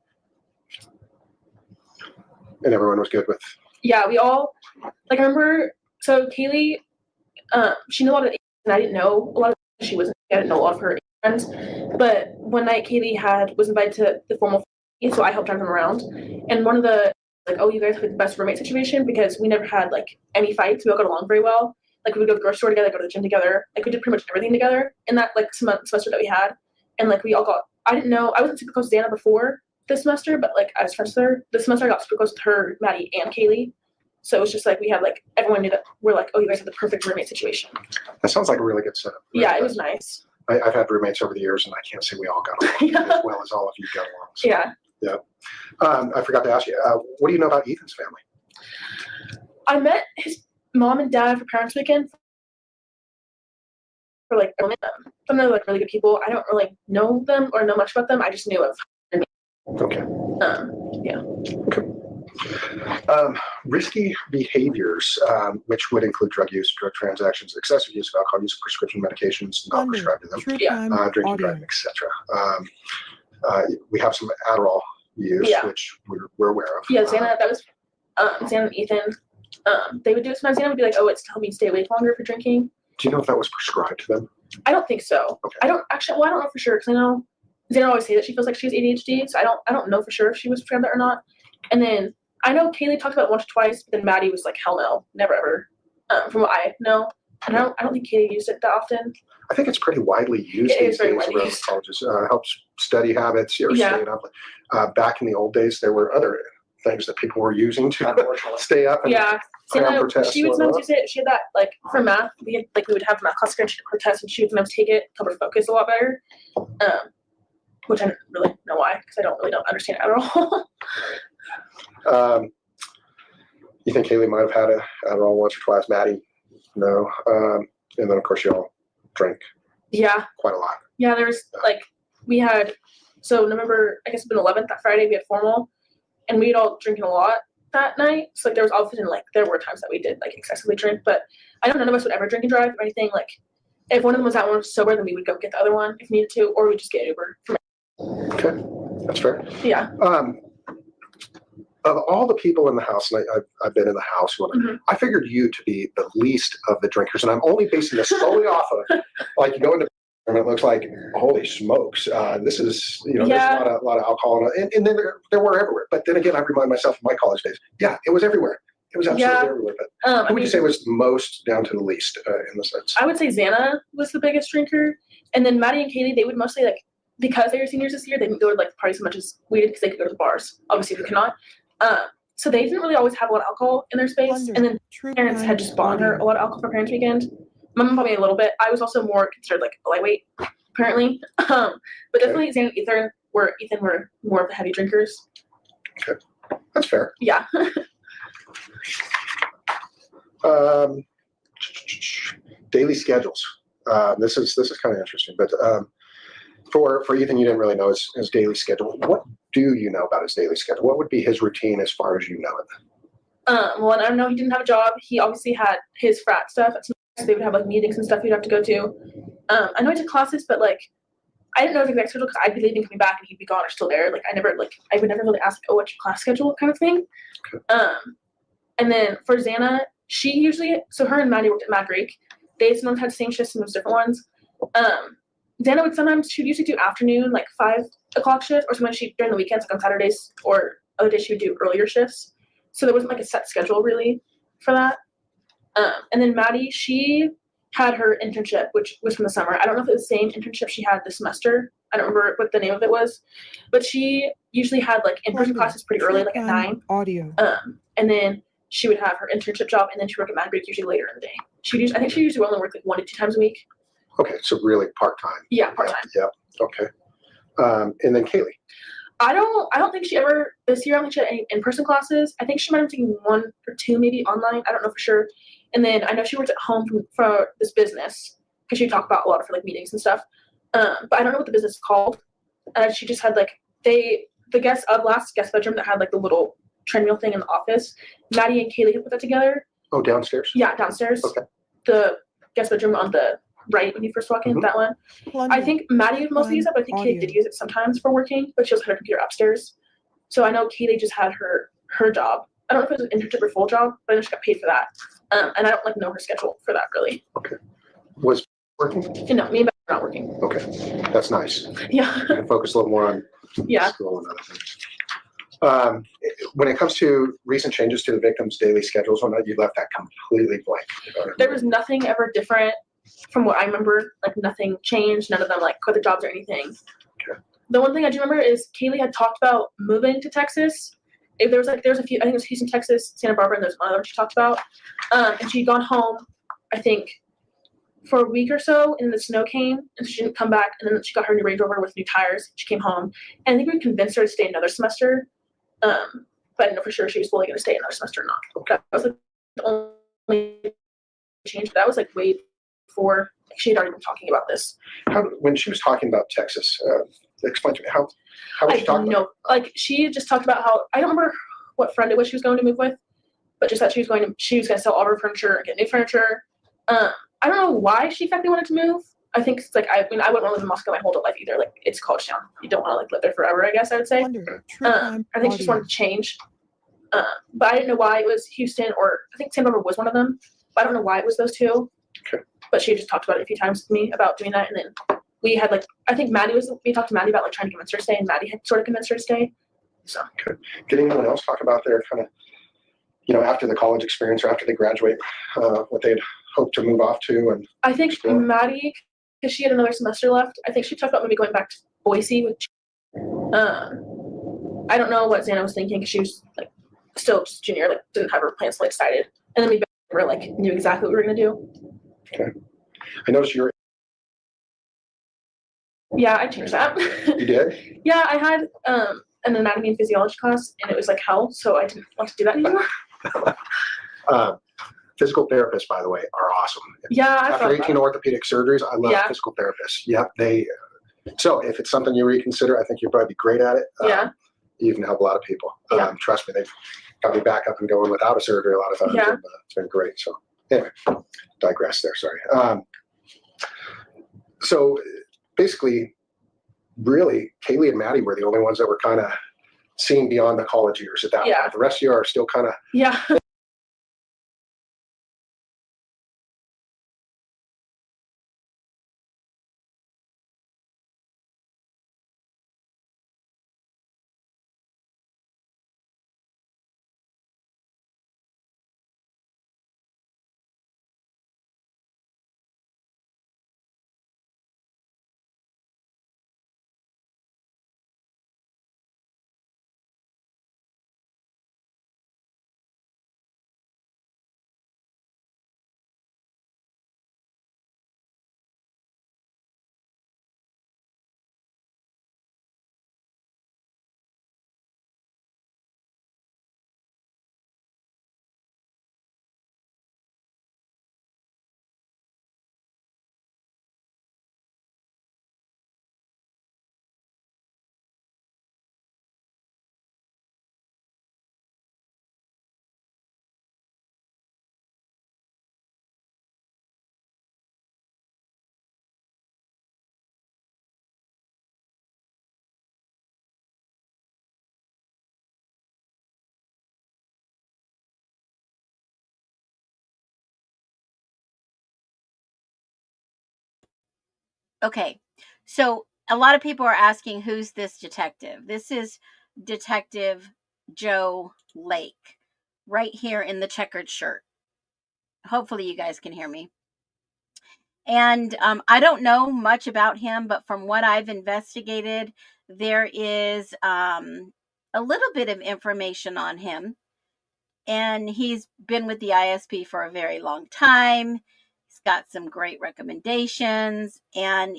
and everyone was good with? Yeah, we all, like, I remember, so Kaylee, she knew a lot of the and I didn't know a lot of she wasn't, I didn't know a lot of her friends, but one night Kaylee was invited to the formal, so I helped drive them around, and one of the, like, oh, you guys have the best roommate situation, because we never had, like, any fights, we all got along very well. Like, we would go to the grocery store together, go to the gym together. Like, we did pretty much everything together in that, like, semester that we had. And, like, we all got, I didn't know, I wasn't super close to Dana before this semester, but, like, as friends with her, this semester I got super close with her, Maddie, and Kaylee. So it was just, like, we had, like, everyone knew that we're, like, oh, you guys have the perfect roommate situation. That sounds like a really good setup. Yeah, it was nice. I've had roommates over the years, and I can't say we all got along Yeah. as well as all of you got along. So, Yeah. yeah. I forgot to ask you, what do you know about Ethan's family? I met his mom and dad for Parents Weekend. For, like, I met them. Some of them are, like, really good people. I don't really know them or know much about them. I just knew of them. Okay. Yeah. Risky behaviors, which would include drug use, drug transactions, excessive use of alcohol, use of prescription medications not Thunder, prescribed to them, true Yeah. crime, drinking, audio. driving, etc. We have some Adderall use, Yeah. which we're aware of. Yeah, Xana, that was Xana and Ethan. They would do it sometimes. Xana would be like, oh, it's to help me stay awake longer for drinking. Do you know if that was prescribed to them? I don't think so. Okay. I don't know for sure, because I know Xana always say that she feels like she has ADHD, so I don't know for sure if she was prescribed that or not. And then I know Kaylee talked about it once or twice, but then Maddie was like, hell no, never ever. From what I know. And I don't think Kaylee used it that often. I think it's pretty widely used It is these very days widely around used. colleges. Helps study habits or Yeah. staying up. Back in the old days, there were other things that people were using to stay up and Yeah. cram for Xana, tests. she would and sometimes whatnot. use it. She had that, like, for math, we would have math class and she'd have her test, and she would sometimes take it to help her focus a lot better. Which I don't really know why, because I don't understand it at all. You think Kaylee might have had a Adderall once or twice? Maddie, no. And then of course y'all drink Yeah. quite a lot. Yeah, there was, like, we had, so November, I guess it's been 11th, that Friday, we had formal, and we had all drinking a lot that night. So, like, there was often, like, there were times that we did, like, excessively drink, but I know none of us would ever drink and drive or anything. Like, if one of them was that one was sober, then we would go get the other one if needed to, or we'd just get Uber. Okay, that's fair. Yeah. Of all the people in the house, and I've been in the house, Mhm. I figured you to be the least of the drinkers, and I'm only basing this solely off of, like, you go into and it looks like, holy smokes, this is, Yeah. there's a lot of alcohol, and then there were everywhere. But then again, I remind myself of my college days. Yeah, it was everywhere. It was absolutely Yeah. everywhere. But I who would mean, you say was most down to the least in the sense? I would say Xana was the biggest drinker, and then Maddie and Kaylee, they would mostly, like, because they were seniors this year, they didn't go to, like, the parties as much as we did because they could go to the bars. Obviously, we cannot. So they didn't really always have a lot of alcohol in their space, Thunder, and then true parents crime, had just bought her audio. a lot of alcohol for Parents Weekend. My mom bought me a little bit. I was also more considered, like, a lightweight, apparently. But definitely Xana and Ethan were more of the heavy drinkers. Okay, that's fair. Yeah. Daily schedules. This is kind of interesting, but for Ethan, you didn't really know his daily schedule. What do you know about his daily schedule? What would be his routine as far as you know it? Well, and I know he didn't have a job. He obviously had his frat stuff. So they would have, like, meetings and stuff he'd have to go to. I know he took classes, but, like, I didn't know his exact schedule because I'd be leaving, coming back, and he'd be gone or still there. Like, I would never really ask, oh, what's your class schedule kind of thing. Okay. And then for Xana, she usually, so her and Maddie worked at Mad Greek. They sometimes had the same shifts and those different ones. Xana she'd usually do afternoon, like 5 o'clock shift, or sometimes during the weekends, like on Saturdays, or other days she would do earlier shifts. So there wasn't, like, a set schedule really for that. And then Maddie, she had her internship, which was from the summer. I don't know if it was the same internship she had this semester. I don't remember what the name of it was, but she usually had, like, in-person Thunder, classes pretty early, like at true 9. crime, audio. And then she would have her internship job, and then she'd work at Mad Greek usually later in the day. I think she usually only worked, like, 1 to 2 times a week. Okay, so really part-time. Yeah, part-time. Yeah, okay. And then Kaylee. I don't think she ever, this year, I don't think she had any in-person classes. I think she might have taken 1 or 2 maybe online. I don't know for sure. And then I know she worked at home for this business, because she talked about a lot of her, like, meetings and stuff. But I don't know what the business is called. She just had, like, the last guest bedroom that had like the little treadmill thing in the office. Maddie and Kaylee had put that together. Oh, downstairs? Yeah, downstairs. Okay. The guest bedroom on the right when you first walk in, that one. I think Maddie would mostly use it, but I think Kaylee did use it sometimes for working, but she also had her computer upstairs. So I know Kaylee just had her job. I don't know if it was an internship or full job, but I know she got paid for that. And I don't like know her schedule for that really. Okay. Was working? No, me and Beth are not working. Okay. That's nice. Yeah. You can focus a little more on school and other things. When it comes to recent changes to the victims' daily schedules, you left that completely blank. There was nothing ever different from what I remember. Like nothing changed. None of them like quit their jobs or anything. Okay. The one thing I do remember is Kaylee had talked about moving to Texas. If there was a few, I think it was Houston, Texas, Santa Barbara, and there's one other she talked about. And she'd gone home, I think, for a week or so, and then the snow came, and she didn't come back. And then she got her new Range Rover with new tires. She came home, and I think we convinced her to stay another semester. But I didn't know for sure she was fully going to stay another semester or not. That was like the only change. That was like way before she had already been talking about this. When she was talking about Texas, explain to me how was she talking about it? Like she just talked about how, I don't remember what friend it was she was going to move with, but just that she was going to sell all of her furniture and get new furniture. I don't know why she exactly wanted to move. I think it's like I wouldn't want to live in Moscow my whole life either. Like it's college town. You don't want to like live there forever, I guess I would say. I think she just wanted to change. But I didn't know why it was Houston or I think Santa Barbara was one of them. But I don't know why it was those two. Okay. But she just talked about it a few times with me about doing that, and then we had like I think we talked to Maddie about like trying to convince her to stay, and Maddie had sort of convinced her to stay. So okay. Did anyone else talk about their kind of after the college experience or after they graduate, what they'd hope to move off to? And I think Maddie, because she had another semester left, I think she talked about maybe going back to Boise. Which I don't know what Xana was thinking because she was like still just junior, like didn't have her plans like decided, and then we were like knew exactly what we were gonna do. Okay. I noticed you're. Yeah, I changed that. You did? Yeah, I had an anatomy and physiology class, and it was like hell, so I didn't want to do that anymore. Physical therapists, by the way, are awesome. Yeah, after 18 orthopedic surgeries, I love physical therapists. Yep, so if it's something you reconsider, I think you'll probably be great at it. You can help a lot of people. Trust me, they've got me back up and going without a surgery a lot of times. Yeah. And, it's been great. So anyway, digress there. Sorry. So basically, really, Kaylee and Maddie were the only ones that were kind of seeing beyond the college years at that point. The rest of you are still kind of Okay, so a lot of people are asking, who's this detective? This is Detective Joe Lake, right here in the checkered shirt. Hopefully you guys can hear me. And I don't know much about him, but from what I've investigated, there is a little bit of information on him. And he's been with the ISP for a very long time. He's got some great recommendations. And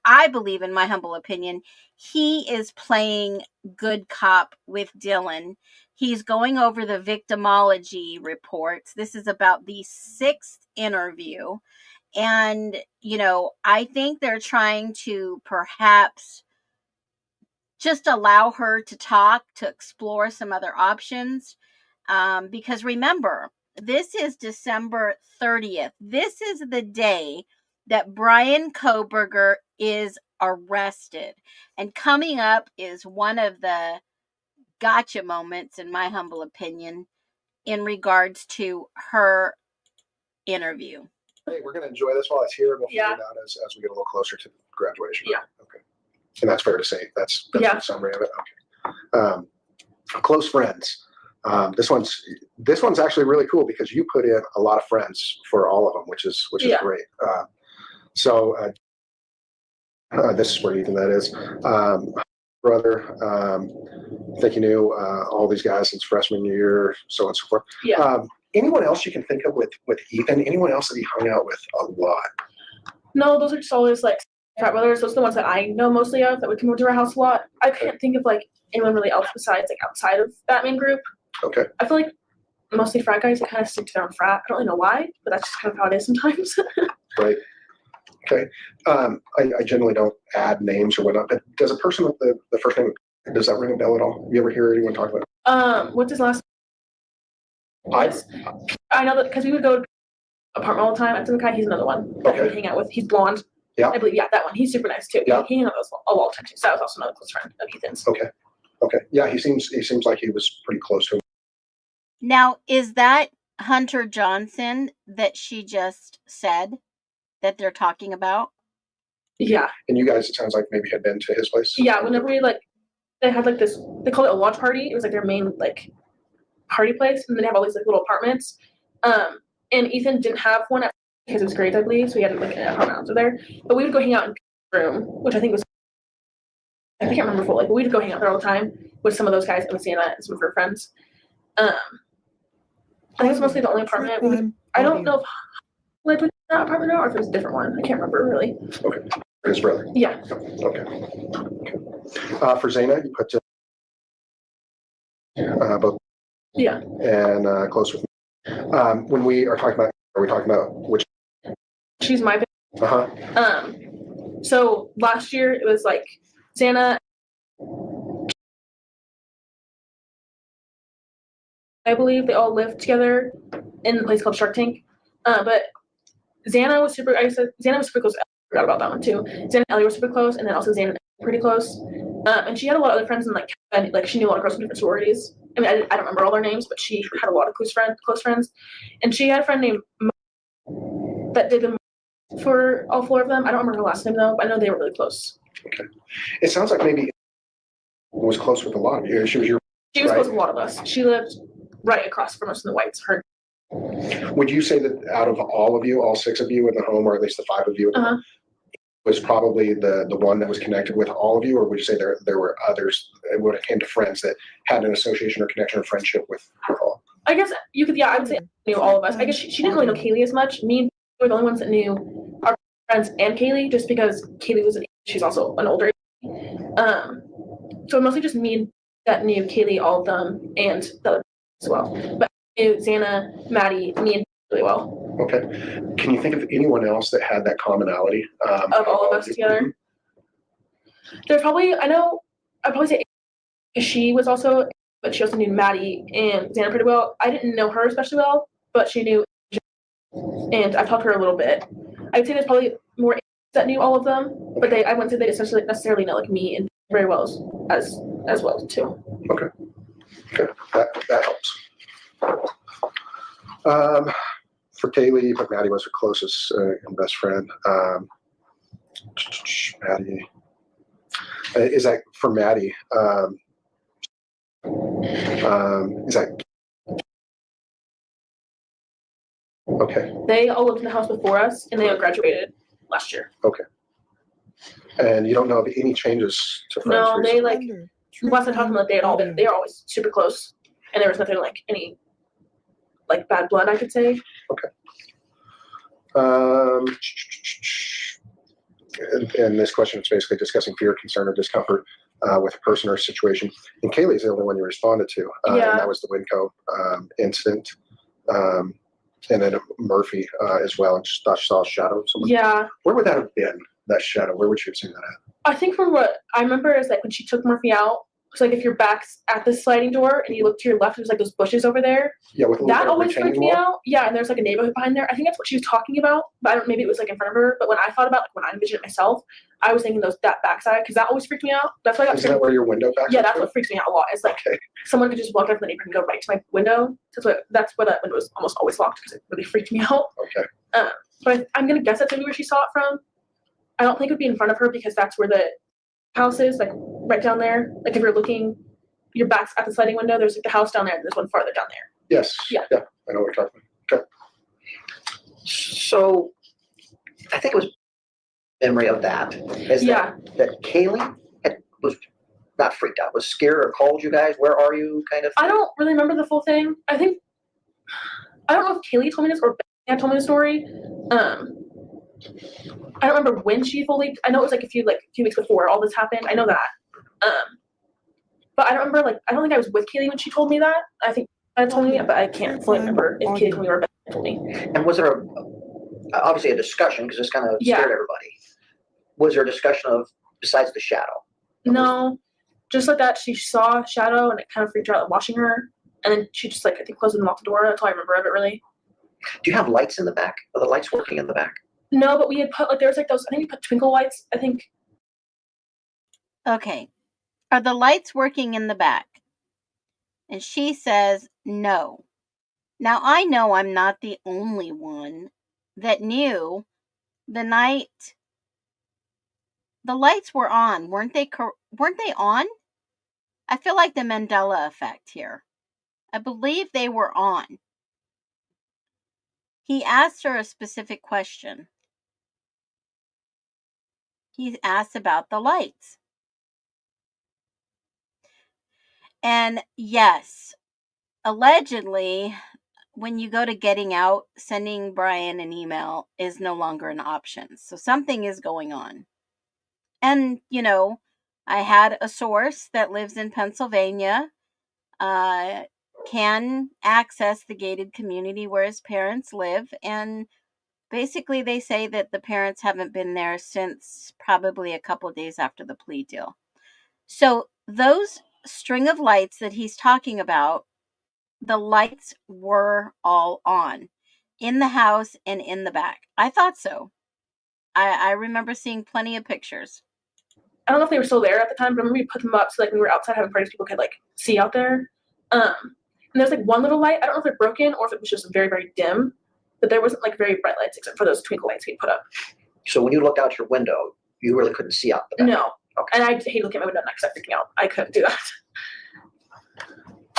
I believe, in my humble opinion, he is playing good cop with Dylan. He's going over the victimology reports. This is about the 6th interview. And, I think they're trying to perhaps just allow her to talk, to explore some other options. Because remember, this is December 30th. This is the day that Brian Kohberger is arrested. And coming up is one of the gotcha moments, in my humble opinion, in regards to her interview. Hey, we're going to enjoy this while it's here, and we'll figure Yeah. it out as we get a little closer to graduation. Yeah. Okay. And that's fair to say. That's Yeah. the summary of it. Okay. Close friends. This one's actually really cool because you put in a lot of friends for all of them, which is Yeah. great. This is where Ethan that is. Brother, I think you knew all these guys since freshman year, so on and so forth. Yeah. Anyone else you can think of with Ethan? Anyone else that he hung out with a lot? No, those are just always like frat brothers. Those are the ones that I know mostly of that would come over to our house a lot. I can't think of like anyone really else besides like outside of that main group. Okay. I feel like mostly frat guys that kind of stick to their own frat. I don't really know why, but that's just kind of how it is sometimes. Right. Okay. I generally don't add names or whatnot, but does a person with the first name, does that ring a bell at all? You ever hear anyone talk about it? What's his last name? I know that because we would go to apartment all the time. At Simkai, he's another one that we hang out with. He's blonde. Yeah. I believe, yeah, that one. He's super nice too. Yeah. He hung out with us a lot of times. So that was also another close friend of Ethan's. Okay. Okay. Yeah, he seems like he was pretty close to him. Now, is that Hunter Johnson that she just said that they're talking about? Yeah. And you guys, it sounds like maybe had been to his place. Yeah. Whenever we they had like this, they called it a watch party. It was like their main like party place, and then they have all these like little apartments. And Ethan didn't have one because it was grades, I believe, so he had like an apartment out there. But we would go hang out in the room, which I think was, I can't remember fully, but we'd go hang out there all the time with some of those guys and with Sienna and some of her friends. I think it's mostly the only apartment. I don't know if I put in that apartment or if it was a different one. I can't remember really. Okay. His brother. Yeah. Okay. For Zaina, you put both. Yeah. And close with me. When we are talking about which? She's my so last year it was like Xana, I believe they all lived together in a place called Shark Tank. But Xana was super close. I forgot about that one too. Xana and Ellie were super close, and then also Xana were pretty close. And she had a lot of other friends, and like she knew a lot of girls from different sororities. I mean, I don't remember all their names, but she had a lot of close friends. And she had a friend named that did them for all four of them. I don't remember her last name though, but I know they were really close. Okay. It sounds like maybe was close with a lot of you. She was close with a lot of us. She lived right across from us in the Whites. Would you say that out of all of you, all six of you in the home, or at least the five of you, was probably the one that was connected with all of you, or would you say there were others when it came to friends that had an association or connection or friendship with all? I guess you could. Yeah, I would say I knew all of us. I guess she didn't really know Kaylee as much. Me and we were the only ones that knew our friends and Kaylee, just because Kaylee was she's also an older. So mostly just me that knew Kaylee, all of them, and the other as well. But I knew Xana, Maddie, me, and really well. Okay. Can you think of anyone else that had that commonality? Of all of us together? There's probably, I'd probably say she was also, but she also knew Maddie and Xana pretty well. I didn't know her especially well, but she knew, and I've talked to her a little bit. I'd say there's probably more that knew all of them, but I wouldn't say they necessarily know like me and very well as well too. Okay. Okay. That helps. For Kaylee, but Maddie was her closest and best friend. Maddie, is that for Maddie? Is that okay? They all lived in the house before us, and they all graduated last year. Okay. And you don't know of any changes to friends? No, recently? they like once I talked to them, they are always super close, and there was nothing like any like bad blood, I could say. Okay. And this question is basically discussing fear, concern, or discomfort with a person or situation. And Kaylee's the only one you responded to. And that was the Winco incident. And then Murphy as well. And just thought she saw a shadow of someone. Yeah. Where would that have been, that shadow? Where would you have seen that at? I think from what I remember is like when she took Murphy out, it's like if your back's at the sliding door and you look to your left, there's like those bushes over there. Yeah, with a little That bit of always freaked retaining me wall. out. Yeah, and there's like a neighborhood behind there. I think that's what she was talking about, but I don't. Maybe it was like in front of her. But when I thought about like when I envisioned it myself, I was thinking that backside because that always freaked me out. That's why I got Isn't that where your window back? Yeah, that's what freaks me out a lot. It's like Okay. someone could just walk up the neighborhood and go right to my window. That's why that window was almost always locked because it really freaked me out. Okay. But I'm gonna guess that's maybe where she saw it from. I don't think it would be in front of her because that's where the house is, like right down there. Like if you're looking, your back's at the sliding window. There's like the house down there, and there's one farther down there. Yes. Yeah. Yeah. I know what you're talking about. Okay. So I think it was memory of that. That Kaylee was not freaked out, was scared or called you guys. Where are you? Kind of. I don't really remember the full thing. I don't know if Kaylee told me this or Beth told me the story. I don't remember when she fully. I know it was like a few weeks before all this happened. I know that. But I don't remember. Like I don't think I was with Kaylee when she told me that. I think I told me, but I can't fully remember if Kaylee told me or Beth told me. And was there obviously a discussion because this kind of scared everybody? Was there a discussion of besides the shadow? No, just like that. She saw a shadow and it kind of freaked her out watching her. And then she just like I think closed and locked the door. That's all I remember of it really. Do you have lights in the back? Are the lights working in the back? No, but we had put there was like those. I think we put twinkle lights. I think. Okay. Are the lights working in the back? And she says no. Now I know I'm not the only one that knew the night the lights were on. Weren't they on? I feel like the Mandela effect here. I believe they were on. He asked her a specific question. He asked about the lights. And yes, allegedly, when you go to getting out, sending Brian an email is no longer an option. So something is going on. And, I had a source that lives in Pennsylvania, can access the gated community where his parents live. And basically they say that the parents haven't been there since probably a couple of days after the plea deal. So those string of lights that he's talking about, the lights were all on in the house and in the back. I thought so. I remember seeing plenty of pictures. I don't know if they were still there at the time, but I remember we put them up so like when we were outside having parties, people could like see out there. And there's like one little light. I don't know if they're broken or if it was just very, very dim, but there wasn't like very bright lights except for those twinkle lights we put up. So when you looked out your window, you really couldn't see out the back? No. Okay. And I hate looking at my window because I freaked me out. I couldn't do that.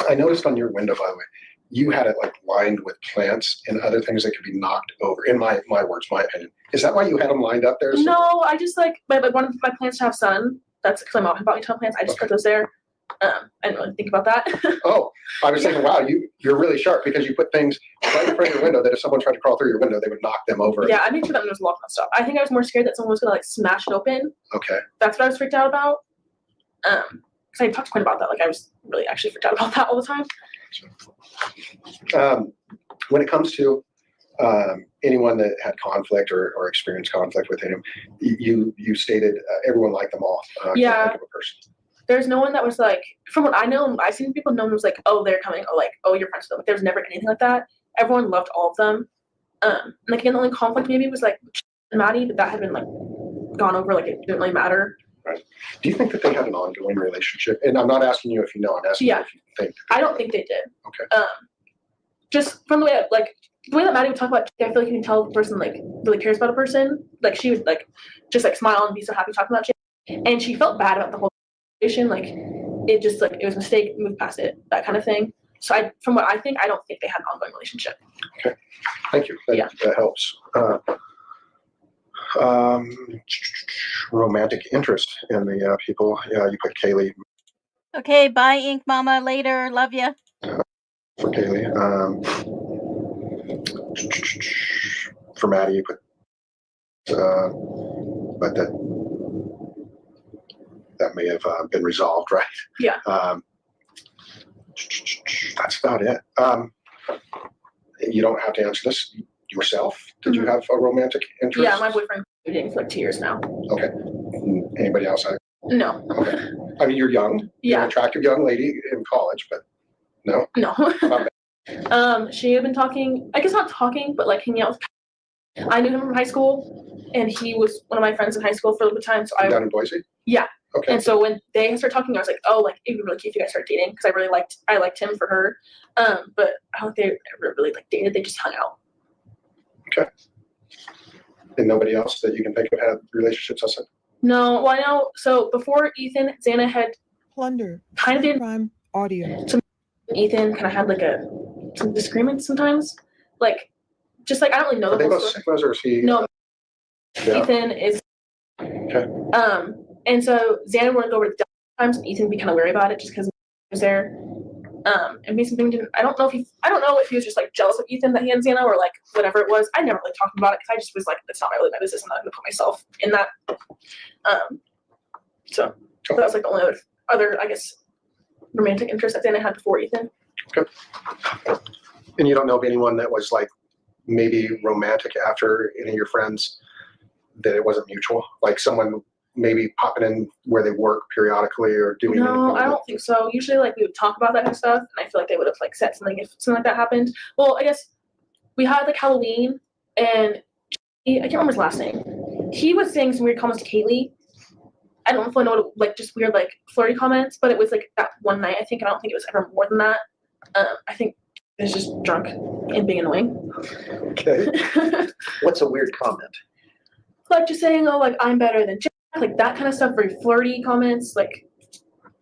I noticed on your window, by the way, you had it like lined with plants and other things that could be knocked over. In my words, my opinion. Is that why you had them lined up there? No, I just like one of my plants to have sun. That's because my mom had bought me a ton of plants. I just put those there. I didn't really think about that. Oh, I was thinking, wow, you're really sharp because you put things right in front of your window that if someone tried to crawl through your window, they would knock them over. Yeah, I made sure that window was locked and stuff. I think I was more scared that someone was gonna like smash it open. Okay. That's what I was freaked out about. Because I talked to Quinn about that. Like I was really actually freaked out about that all the time. When it comes to anyone that had conflict or experienced conflict with him, you stated everyone liked them all. Yeah. Think of a person. There's no one that was like, from what I know, I've seen people, no one was like, oh, they're coming, or like, oh, you're friends with them. Like, there was never anything like that. Everyone loved all of them. Like again, the only conflict maybe was like Maddie, but that had been like gone over. Like it didn't really matter. Right. Do you think that they had an ongoing relationship? And I'm not asking you if you know. I'm asking you if you think. I don't think they did. Okay. Just from the way the way that Maddie would talk about, I feel like you can tell the person like really cares about a person. Like she would like just like smile and be so happy talking about Jay. And she felt bad about the whole situation. Like it just like it was a mistake, move past it, that kind of thing. So from what I think, I don't think they had an ongoing relationship. Okay. Thank you. That helps. Romantic interest in the people. Yeah, you put Kaylee. Okay, bye, Ink Mama. Later. Love ya. For Kaylee. For Maddie, you put. But that may have been resolved, right? Yeah. That's about it. You don't have to answer this yourself. Did you have a romantic interest? Yeah, my boyfriend been dating for like 2 years now. Okay. Anybody else? No. Okay. I mean, you're young. You're an attractive young lady in college, but no. No. She had been talking. I guess not talking, but like hanging out with. I knew him from high school, and he was one of my friends in high school for a little bit of time. So down in Boise. Yeah. Okay. And so when they started talking, I was like, oh, like it'd be really cute if you guys start dating, because I liked him for her. But I don't think they ever really like dated. They just hung out. Okay. And nobody else that you can think of had relationships outside? No. Well, I know. So before Ethan, Xana had Plunder. kind of did. Crime audio. Ethan kind of had like some disagreements sometimes, like just like I don't really know. Are they both Sigmas or is he? No. Yeah. Ethan is. Okay. And so Xana wouldn't go over the times, and Ethan would be kind of wary about it just because he was there. And Mason didn't. I don't know if he was just like jealous of Ethan that he had Xana, or like whatever it was. I never really talked about it because I just was like, it's not really my business. I'm not going to put myself in that. So that was like the only other I guess romantic interest that Xana had before Ethan. Okay. And you don't know of anyone that was like maybe romantic after any of your friends, that it wasn't mutual, like someone maybe popping in where they work periodically or doing anything? No, I don't think so. Usually like we would talk about that kind of stuff, and I feel like they would have like said something if something like that happened. Well, I guess we had like Halloween, and I can't remember his last name. He was saying some weird comments to Kaylee. I don't fully know what like just weird like flirty comments, but it was like that one night, I think. I don't think it was ever more than that. I think he was just drunk and being annoying. Okay. What's a weird comment? Like just saying, oh, like I'm better than Jack, like that kind of stuff, very flirty comments, like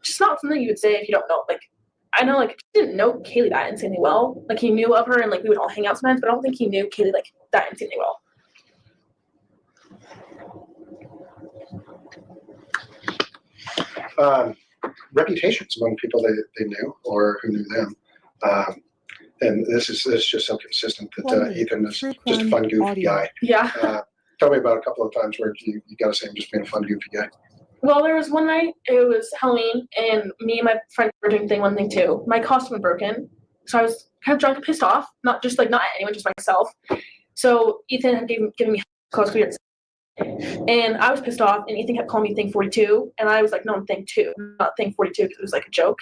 just not something you would say if you don't know. Like I know like he didn't know Kaylee that insanely well. Like he knew of her and like we would all hang out sometimes, but I don't think he knew Kaylee like that insanely well. Reputations among people they knew or who knew them. And this is just so consistent that Ethan is just a fun, goofy guy. Yeah. Tell me about a couple of times where you got to say him just being a fun, goofy guy. Well, there was one night, it was Halloween, and me and my friend were doing one thing too. My costume was broken, so I was kind of drunk and pissed off. Not at anyone, just myself. So Ethan had given me clothes, and I was pissed off, and Ethan kept calling me Thing 42, and I was like, no, I'm Thing 2, not Thing 42, because it was like a joke.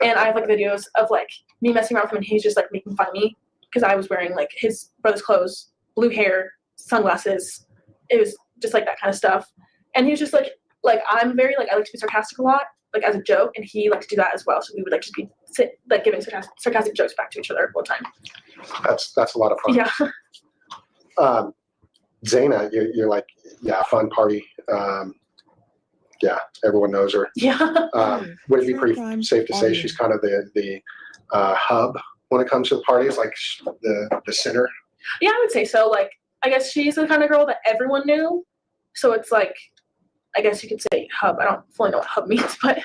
And I have like videos of like me messing around with him, and he's just like making fun of me because I was wearing like his brother's clothes, blue hair, sunglasses. It was just like that kind of stuff. And he was just like I'm very like I like to be sarcastic a lot, like as a joke, and he liked to do that as well. So we would like just be giving sarcastic jokes back to each other all the time. That's a lot of fun. Yeah. Xana, you're like, yeah, fun party. Yeah, everyone knows her. Yeah. Would it be pretty safe to say she's kind of the hub when it comes to the parties, like the center? Yeah, I would say so. Like, I guess she's the kind of girl that everyone knew. So it's like, I guess you could say hub. I don't fully know what hub means, but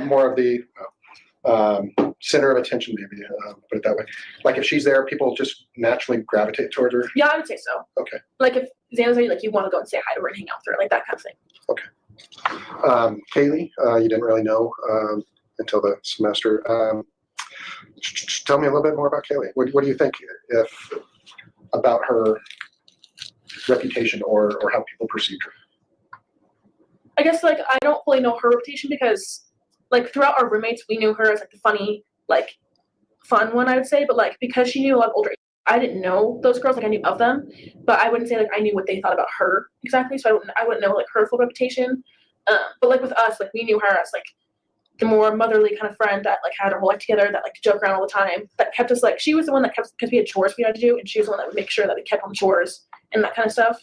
more of the center of attention, maybe, put it that way. Like if she's there, people just naturally gravitate towards her? Yeah, I would say so. Okay. Like if Xana's there, like you want to go and say hi to her and hang out with her, like that kind of thing. Okay. Kaylee, you didn't really know until the semester. Tell me a little bit more about Kaylee. What do you think about her reputation or how people perceived her? I guess like I don't fully know her reputation because like throughout our roommates we knew her as like the funny, like fun one, I would say, but like because she knew a lot older, I didn't know those girls, like I knew of them, but I wouldn't say like I knew what they thought about her exactly, so I wouldn't know like her full reputation. But like with us, like we knew her as like the more motherly kind of friend that like had her whole life together, that like to joke around all the time, that kept us like she was the one that kept, because we had chores we had to do, and she was the one that would make sure that we kept on chores and that kind of stuff.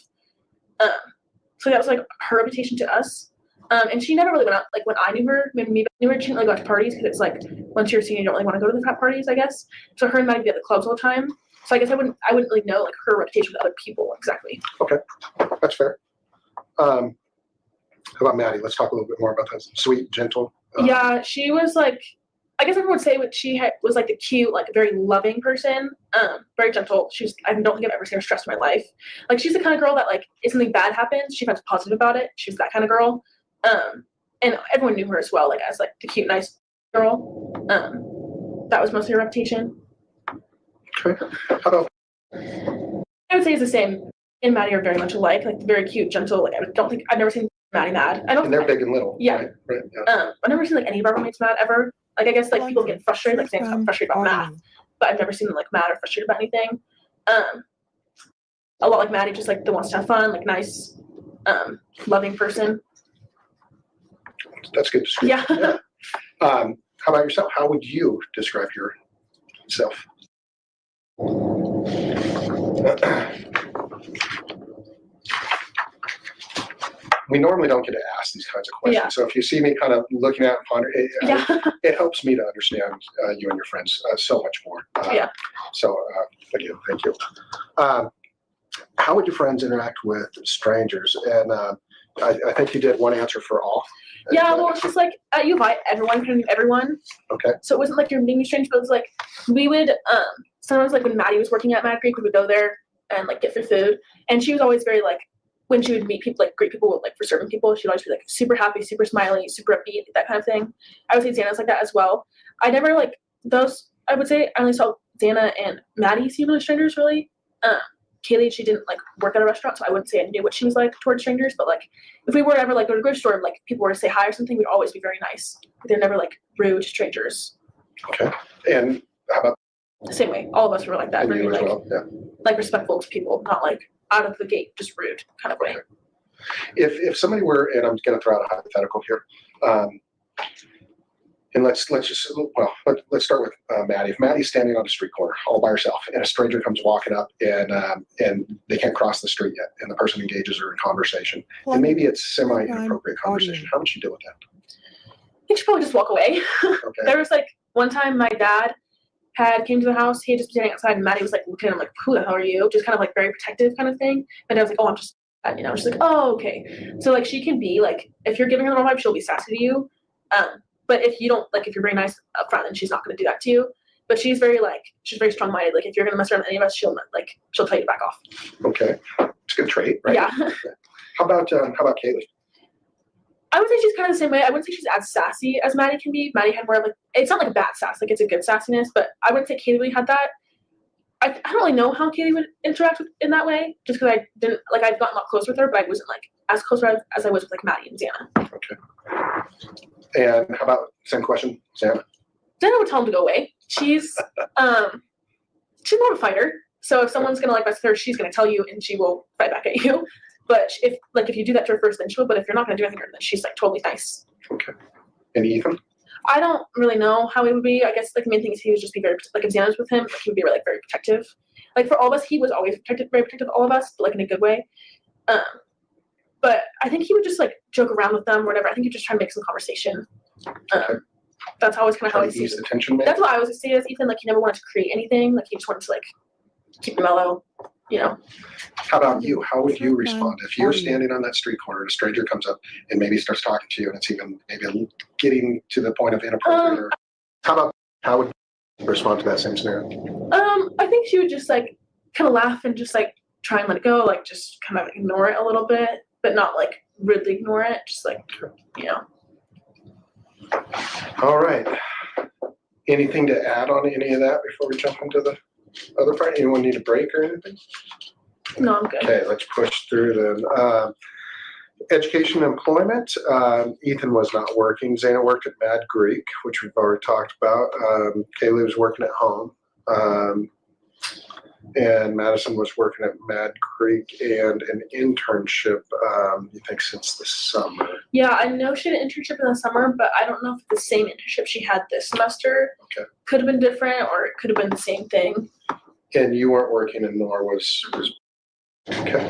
So that was like her reputation to us. And she never really went out, like when I knew her, when me knew her, she didn't really go out to parties because it's like once you're a senior, you don't really want to go to the frat parties, I guess. So her and Maddie would be at the clubs all the time. So I guess I wouldn't really know like her reputation with other people exactly. Okay, that's fair. How about Maddie? Let's talk a little bit more about that. Sweet, gentle. Yeah, she was like, I guess everyone would say what she was like the cute, like very loving person. Very gentle. I don't think I've ever seen her stressed in my life. Like she's the kind of girl that like if something bad happens, she finds positive about it. She was that kind of girl. And everyone knew her as well, like as like the cute, nice girl. That was mostly her reputation. Okay. How about? I would say it's the same. And Maddie are very much alike, like very cute, gentle. Like I've never seen Maddie mad. I don't. And they're big and little. Yeah. Right. Yeah. I've never seen like any of our roommates mad ever. Like I guess like people get frustrated, like saying frustrated about math, but I've never seen them like mad or frustrated about anything. A lot like Maddie, just like the wants to have fun, like nice, loving person. That's good description. Yeah. How about yourself? How would you describe yourself? We normally don't get to ask these kinds of questions. Yeah. So if you see me kind of looking at and pondering, it helps me to understand you and your friends so much more. Yeah. So again, thank you. How would your friends interact with strangers? And I think you did one answer for all. Yeah, well, it's just like at U of I, everyone kind of knew everyone. Okay. So it wasn't like you're meeting strangers, but it was like we would sometimes like when Maddie was working at Mad Creek, we would go there and like get free food. And she was always very like when she would meet people, like greet people, like for certain people, she'd always be like super happy, super smiley, super upbeat, that kind of thing. I would say Xana's like that as well. I never like those. I would say I only saw Xana and Maddie seem like strangers really. Kaylee, she didn't like work at a restaurant, so I wouldn't say I knew what she was like towards strangers. But like, if we were to ever like go to the grocery store and like people were to say hi or something, we'd always be very nice. They're never like rude to strangers. Okay. And how about the same way? All of us were like that, very like, like respectful to people, not like out of the gate, just rude kind of way. Okay. If somebody were, and I'm going to throw out a hypothetical here, and let's start with Maddie. If Maddie's standing on a street corner all by herself, and a stranger comes walking up, and they can't cross the street yet, and the person engages her in conversation, and maybe it's semi-inappropriate conversation, how would you deal with that? I think she'd probably just walk away. Okay. There was like one time my dad came to the house. He had just been standing outside, and Maddie was like looking at him like, "Who the hell are you?" Just kind of like very protective kind of thing. And I was like, "Oh, I'm just," she's like, "Oh, okay." So like she can be like, if you're giving her the wrong vibe, she'll be sassy to you. But if you don't like, if you're very nice up front, then she's not going to do that to you. But she's very strong-minded. Like if you're going to mess around with any of us, she'll tell you to back off. Okay, it's a good trait, right? Yeah. How about Kaylee? I would say she's kind of the same way. I wouldn't say she's as sassy as Maddie can be. Maddie had more of like, it's not like a bad sass, like it's a good sassiness, but I wouldn't say Kaylee really had that. I don't really know how Kaylee would interact in that way, just because I didn't, like I've gotten a lot closer with her, but I wasn't like as close as I was with like Maddie and Xana. Okay. And how about, same question, Xana? Xana would tell him to go away. She's more of a fighter. So if someone's going to like mess with her, she's going to tell you and she will fight back at you. But if you do that to her first, then she will. But if you're not going to do anything to her, then she's like totally nice. Okay. And Ethan? I don't really know how he would be. I guess like the main thing is he would just be very, like if Xana was with him, he would be like very protective. Like for all of us, he was always very protective of all of us, but like in a good way. But I think he would just like joke around with them or whatever. I think he'd just try to make some conversation. That's always kind of how I see it. Ease the tension, maybe? That's what I always see as Ethan. Like he never wanted to create anything. Like he just wanted to like keep it mellow, you know. How about you? How would you respond if you're standing on that street corner and a stranger comes up and maybe starts talking to you and it's even maybe getting to the point of inappropriate? Or how would you respond to that same scenario? I think she would just like kind of laugh and just like try and let it go, like just kind of ignore it a little bit, but not like rudely ignore it. Just like, you know. All right. Anything to add on any of that before we jump into the other part? Anyone need a break or anything? No, I'm good. Okay, let's push through then. Education and employment. Ethan was not working. Xana worked at Mad Greek, which we've already talked about. Kaylee was working at home. And Madison was working at Mad Creek and an internship, you think, since the summer. Yeah, I know she had an internship in the summer, but I don't know if the same internship she had this semester could have been different or it could have been the same thing. And you weren't working and nor was okay.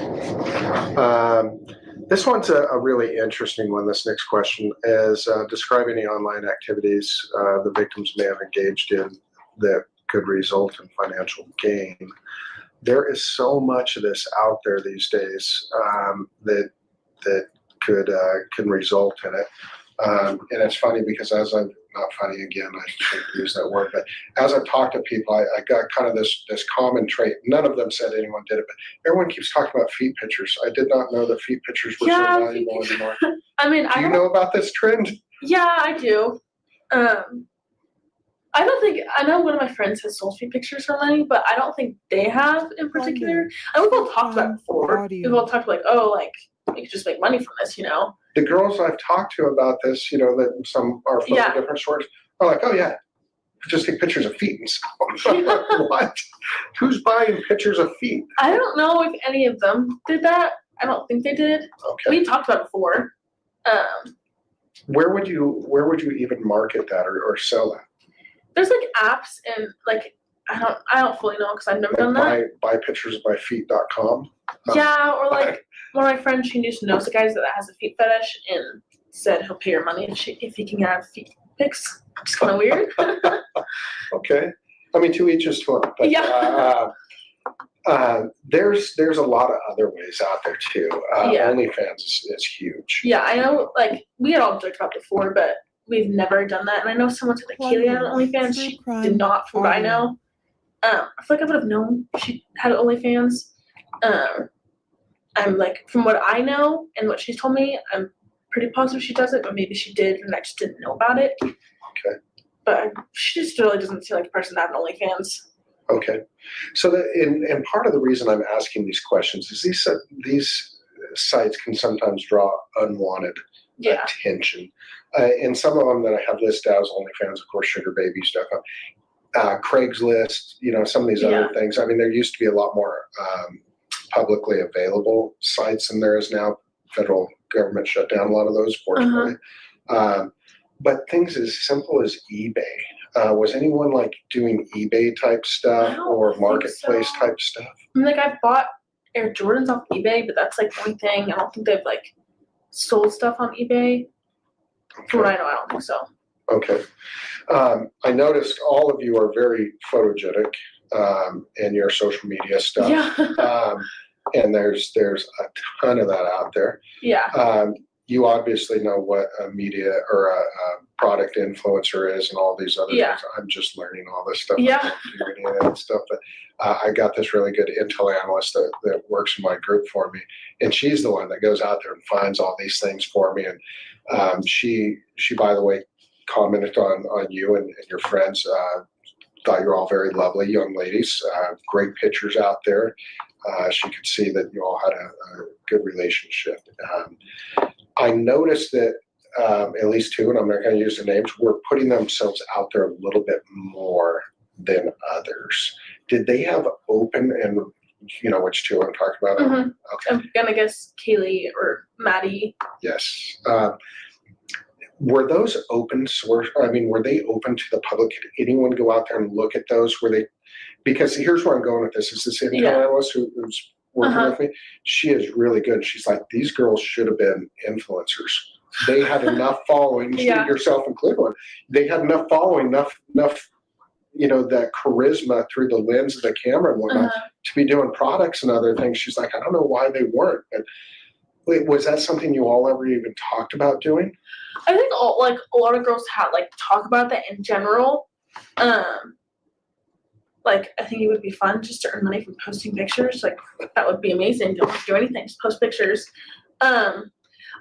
This one's a really interesting one. This next question is describe any online activities the victims may have engaged in that could result in financial gain. There is so much of this out there these days that can result in it. And it's funny because as I've not funny again, I shouldn't use that word, but as I've talked to people, I got kind of this common trait. None of them said anyone did it, but everyone keeps talking about feet pictures. I did not know that feet pictures were so valuable anymore. I mean, do you know about this trend? Yeah, I do. I know one of my friends has sold feet pictures for money, but I don't think they have in particular. I know we've all talked about it before. We've all talked like, oh, like we could just make money from this, The girls I've talked to about this, that some are from different stores, are like, oh yeah, just take pictures of feet and stuff. I'm like, what? Who's buying pictures of feet? I don't know if any of them did that. I don't think they did. Okay. We talked about it before. Where would you even market that or sell that? There's like apps and like I don't fully know because I've never done that. Buypicturesbyfeet.com. Yeah, or like one of my friends, she knows a guy that has a feet fetish and said he'll pay her money if he can have feet pics. It's kind of weird. Okay, I mean to each his own. But, yeah. There's a lot of other ways out there too. OnlyFans is huge. Yeah, I know. Like we had all joked about before, but we've never done that. And I know someone said that Kaylee had an OnlyFans. She did not, from what I know. I feel like I would have known she had an OnlyFans. I'm like, from what I know and what she's told me, I'm pretty positive she does it, but maybe she did and I just didn't know about it. Okay. But she just really doesn't seem like a person to have an OnlyFans. Okay. So and part of the reason I'm asking these questions is these sites can sometimes draw unwanted attention. And some of them that I have listed as OnlyFans, of course, Sugar Baby stuff, Craigslist, some of these other things. I mean, there used to be a lot more publicly available sites than there is now. Federal government shut down a lot of those, fortunately. But things as simple as eBay. Was anyone like doing eBay type stuff or marketplace type stuff? I mean, like I've bought Air Jordans off eBay, but that's like the only thing. I don't think they've like sold stuff on eBay. From what I know, I don't think so. Okay. I noticed all of you are very photogenic in your social media stuff. Yeah. And there's a ton of that out there. Yeah. You obviously know what a media or a product influencer is and all these other things. I'm just learning all this stuff. Yeah. I don't do any of that stuff. But I got this really good intel analyst that works in my group for me. And she's the one that goes out there and finds all these things for me. And she by the way, commented on you and your friends. Thought you were all very lovely young ladies. Great pictures out there. She could see that you all had a good relationship. I noticed that at least two, and I'm not going to use the names, were putting themselves out there a little bit more than others. Did they have open and which two I'm talking about? Mm-hmm. Okay. I'm gonna guess Kaylee or Maddie. Yes. Were those open source? I mean, were they open to the public? Could anyone go out there and look at those? Were they? Because here's where I'm going with this. Is this intel analyst who's working with me? She is really good. She's like, these girls should have been influencers. They had enough following, yourself included one. They had enough following, enough, that charisma through the lens of the camera and whatnot to be doing products and other things. She's like, I don't know why they weren't. And wait, was that something you all ever even talked about doing? I think a lot of girls talk about that in general. Like, I think it would be fun just to earn money from posting pictures. Like, that would be amazing. You don't have to do anything, just post pictures. I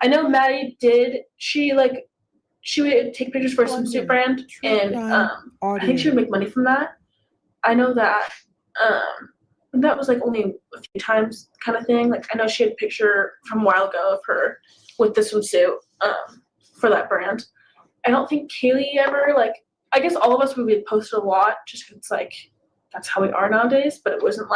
know Maddie did. She would take pictures for a swimsuit brand, and I think she would make money from that. I know that. That was only a few times kind of thing. Like, I know she had a picture from a while ago of her with the swimsuit for that brand. I don't think Kaylee ever I guess all of us we would post a lot just because that's how we are nowadays. But it wasn't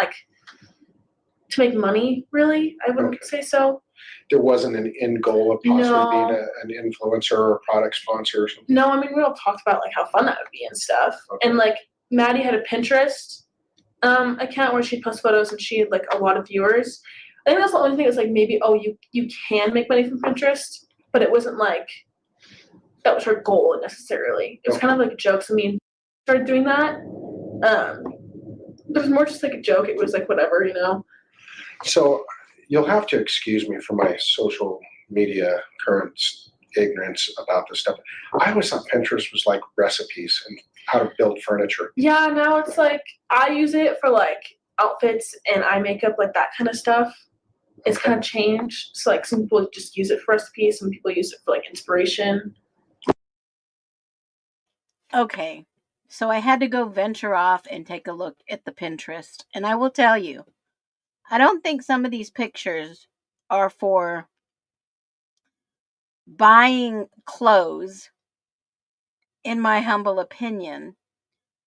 to make money really. I wouldn't say so. There wasn't an end goal of possibly being an influencer or a product sponsor or something? No, I mean, we all talked about how fun that would be and stuff. Okay. And Maddie had a Pinterest account where she'd post photos and she had a lot of viewers. I think that's the only thing that's maybe, you can make money from Pinterest, but it wasn't that was her goal necessarily. It was kind of a joke. So me and started doing that. It was more just a joke. It was whatever, So you'll have to excuse me for my social media current ignorance about this stuff. I always thought Pinterest was recipes and how to build furniture. Yeah, now it's I use it for outfits and eye makeup, that kind of stuff. It's kind of changed. So some people just use it for recipes, some people use it for inspiration. Okay, so I had to go venture off and take a look at the Pinterest, and I will tell you, I don't think some of these pictures are for buying clothes, in my humble opinion,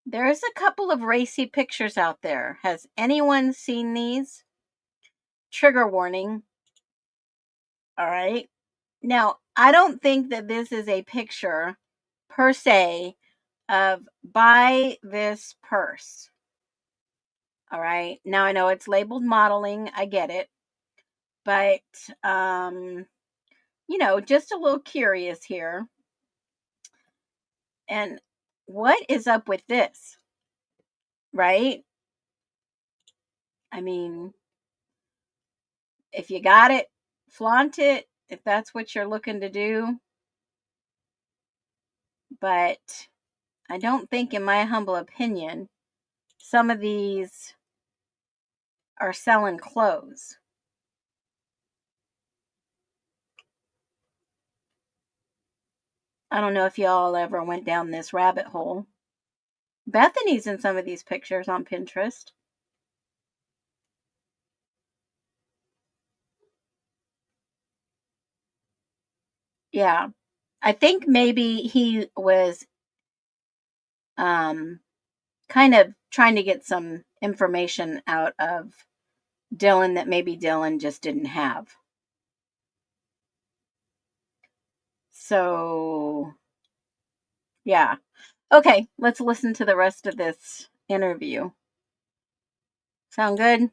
there's a couple of racy pictures out there. Has anyone seen these? Trigger warning. All right. Now, I don't think that this is a picture per se of buy this purse. All right. Now I know it's labeled modeling. I get it. But, just a little curious here. And what is up with this? Right? I mean, if you got it, flaunt it, if that's what you're looking to do. But I don't think, in my humble opinion, some of these are selling clothes. I don't know if y'all ever went down this rabbit hole. Bethany's in some of these pictures on Pinterest. Yeah. I think maybe he was kind of trying to get some information out of Dylan that maybe Dylan just didn't have. So, yeah. Okay, let's listen to the rest of this interview. Sound good?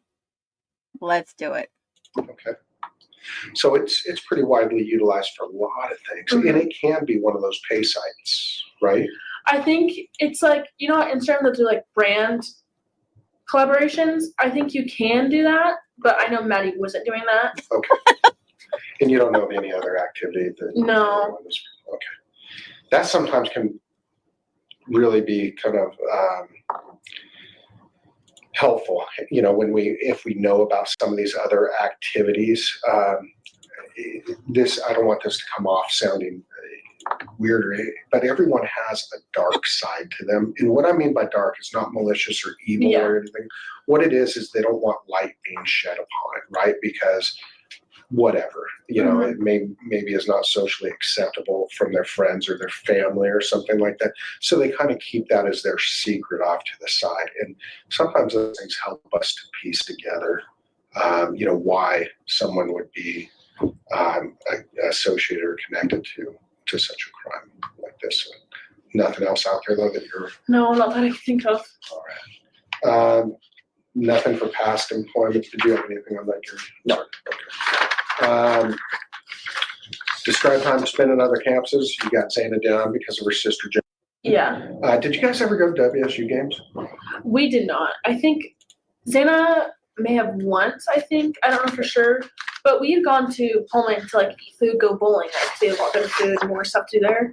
Let's do it. Okay. So it's pretty widely utilized for a lot of things, and it can be one of those pay sites, right? I think it's like, Instagram that do like brand collaborations. I think you can do that, but I know Maddie wasn't doing that. Okay. And you don't know of any other activity that? No. Okay. That sometimes can really be kind of helpful, if we know about some of these other activities. I don't want this to come off sounding weird, but everyone has a dark side to them. And what I mean by dark is not malicious or evil or anything. What it is they don't want light being shed upon it, right? Because whatever, it maybe is not socially acceptable from their friends or their family or something like that. So they kind of keep that as their secret off to the side. And sometimes those things help us to piece together, why someone would be associated or connected to such a crime like this. Nothing else out there though that you're? No, not that I can think of. All right. Nothing for past employment. Did you have anything on that? No. Okay. Describe time spent in other campuses. You got Zana down because of her sister. Yeah. Did you guys ever go to WSU games? We did not. I think Zana may have once, I don't know for sure. But we had gone to Pullman to like eat food, go bowling, because they had a lot better food and more stuff to do there.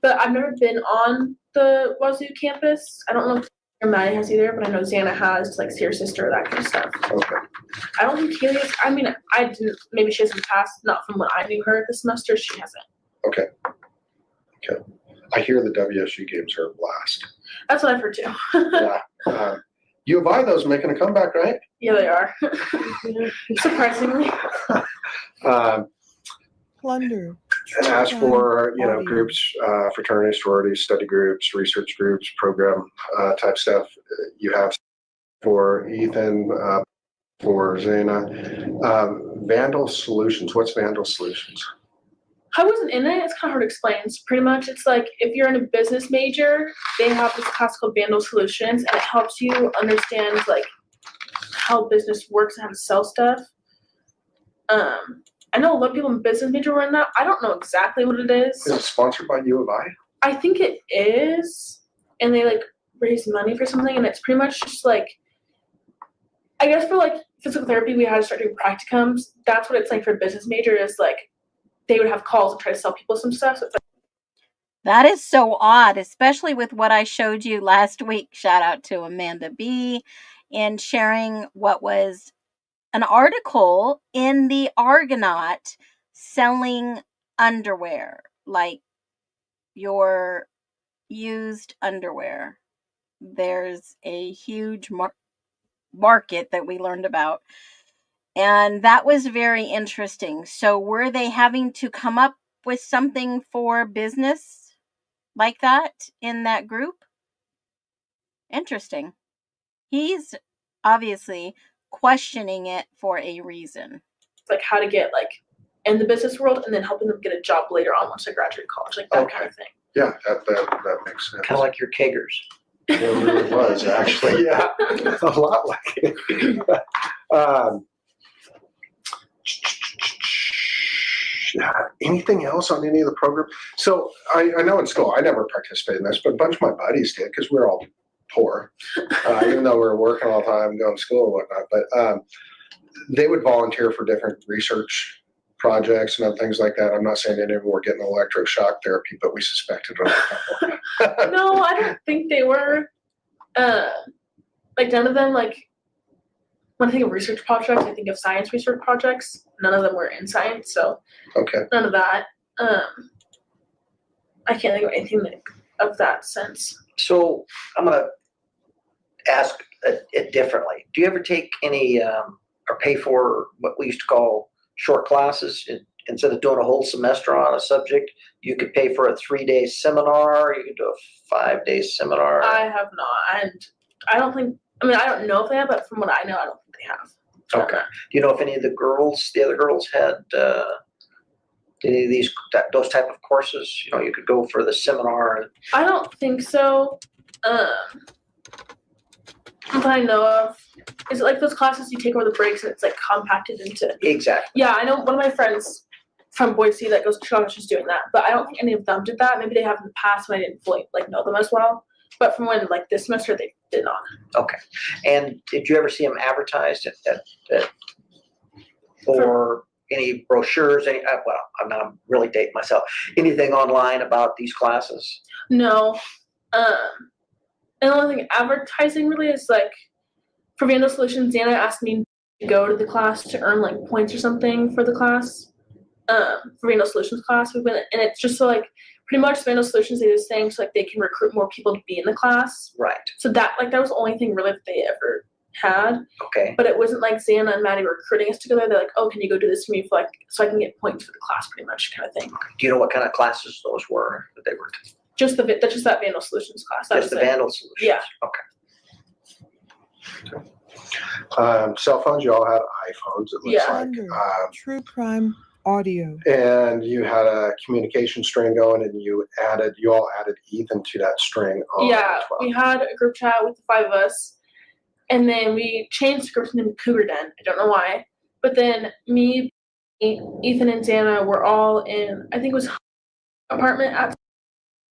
But I've never been on the Wazoo campus. I don't know if Maddie has either, but I know Zana has, like, see her sister, that kind of stuff. Okay. I don't think Kaylee has. I mean, I didn't. Maybe she has in the past, not from when I knew her this semester. She hasn't. Okay. I hear the WSU games are a blast. That's what I've heard too. Yeah. U of I, those making a comeback, right? Yeah, they are. Surprisingly. Plunder. As for Audio. groups, fraternities, sororities, study groups, research groups, program type stuff, you have for Ethan, for Zana. Vandal Solutions. What's Vandal Solutions? I wasn't in it. It's kind of hard to explain. It's pretty much, it's like if you're in a business major, they have this class called Vandal Solutions, and it helps you understand like how business works and how to sell stuff. I know a lot of people in business major were in that. I don't know exactly what it is. Is it sponsored by U of I? I think it is, and they like raise money for something, and it's pretty much just like, I guess for like physical therapy, we had to start doing practicums. That's what it's like for a business major, is like they would have calls and try to sell people some stuff. So it's like, that is so odd, especially with what I showed you last week. Shout out to Amanda B. in sharing what was an article in the Argonaut selling underwear, like your used underwear. There's a huge market that we learned about. And that was very interesting. So were they having to come up with something for business like that in that group? Interesting. He's obviously questioning it for a reason. Like how to get like in the business world and then helping them get a job later on once they graduate college, like that kind of thing. Yeah, that makes sense. Kind of like your Kagers. It really was actually, yeah, a lot like it. Yeah. Anything else on any of the program? So I know in school I never participated in this, but a bunch of my buddies did because we're all poor, even though we were working all the time, going to school and whatnot. But they would volunteer for different research projects and other things like that. I'm not saying any of them were getting electroshock therapy, but we suspected them. No, I don't think they were. Like none of them, like when I think of research projects, I think of science research projects. None of them were in science, so Okay. none of that. I can't think of anything of that sense. So I'm gonna ask it differently. Do you ever take any or pay for what we used to call short classes? Instead of doing a whole semester on a subject, you could pay for a 3-day seminar. You could do a 5-day seminar. I have not, and I don't think. I mean, I don't know if they have, but from what I know, I don't think they have. Okay. Do you know if any of the other girls had any of those type of courses? You know, you could go for the seminar. I don't think so. What I know of is it like those classes you take over the breaks and it's like compacted into. Exactly. Yeah, I know one of my friends from Boise that goes to Chicago. She's doing that, but I don't think any of them did that. Maybe they have in the past when I didn't fully like know them as well. But from when like this semester they did not. Okay. And did you ever see them advertised at or any brochures? Well, I'm not really dating myself. Anything online about these classes? No. And the only thing advertising really is like for Vandal Solutions, Dana asked me to go to the class to earn like points or something for the class. For Vandal Solutions class, we went, and it's just so like pretty much Vandal Solutions they do this thing so like they can recruit more people to be in the class. Right. So that was the only thing really that they ever had. Okay. But it wasn't like Xana and Maddie were recruiting us together. They're like, oh, can you go do this for me for like so I can get points for the class, pretty much kind of thing. Do you know what kind of classes those were that they were? Just that Vandal Solutions class. Just the Vandal Solutions. Yeah. Okay. Cell phones, you all had iPhones, it looks Yeah. like. True crime audio. And you had a communication string going, and you all added Ethan to that string. Yeah, as well. we had a group chat with the 5 of us, and then we changed the group's name to Cougar Den. I don't know why, but then me, Ethan, and Xana were all in. I think it was apartment at.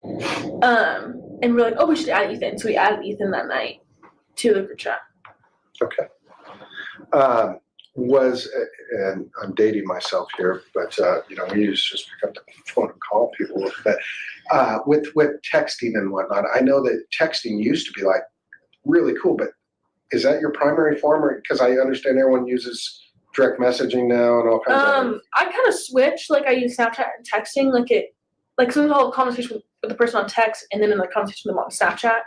And we're like, oh, we should add Ethan. So we added Ethan that night to the group chat. Okay. And I'm dating myself here, but we used to just pick up the phone and call people. But with texting and whatnot, I know that texting used to be like really cool. But is that your primary form, or because I understand everyone uses direct messaging now and all kinds of. I kind of switched. Like I use Snapchat and texting. Like sometimes I'll have a conversation with the person on text, and then in the conversation with them on Snapchat.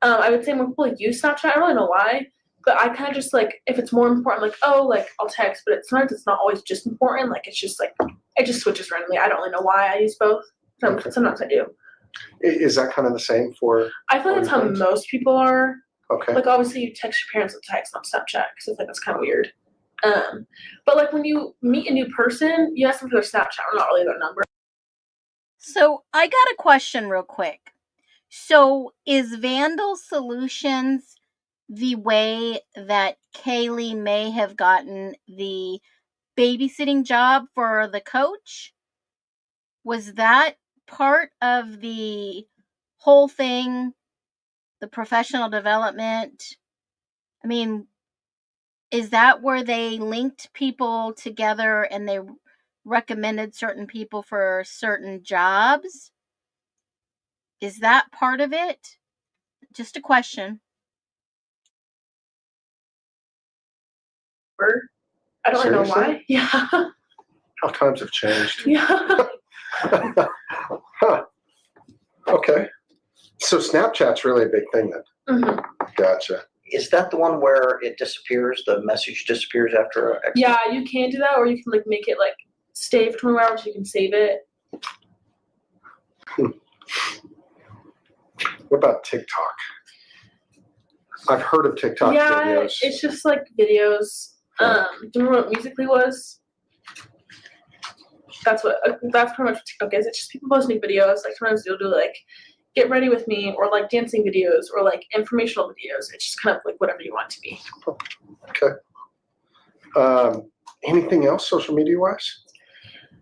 I would say more people use Snapchat. I don't really know why. But I kind of just like, if it's more important, like, oh, like, I'll text. But sometimes it's not always just important. Like, it's just like, it just switches randomly. I don't really know why I use both. Sometimes I do. Is that kind of the same for? I feel like that's how most people are. Okay. Like, obviously, you text your parents on text, not Snapchat, because I think that's kind of weird. But, like, when you meet a new person, you ask them for their Snapchat, or not really their number. So, I got a question real quick. So, is Vandal Solutions the way that Kaylee may have gotten the babysitting job for the coach? Was that part of the whole thing, the professional development? I mean, is that where they linked people together and they recommended certain people for certain jobs? Is that part of it? Just a question. I don't really know Seriously? why. Yeah. How times have changed. Yeah. Huh. Okay. So Snapchat's really a big thing then. Mm-hmm. Gotcha. Is that the one where it disappears? The message disappears after? Yeah, you can do that, or you can like make it like stay for 24 hours. You can save it. What about TikTok? I've heard of TikTok Yeah, videos. it's just like videos. Do you remember what Musical.ly was? That's pretty much what TikTok is. It's just people posting videos. Like sometimes they'll do like get ready with me, or like dancing videos, or like informational videos. It's just kind of like whatever you want it to be. Okay. Anything else social media wise?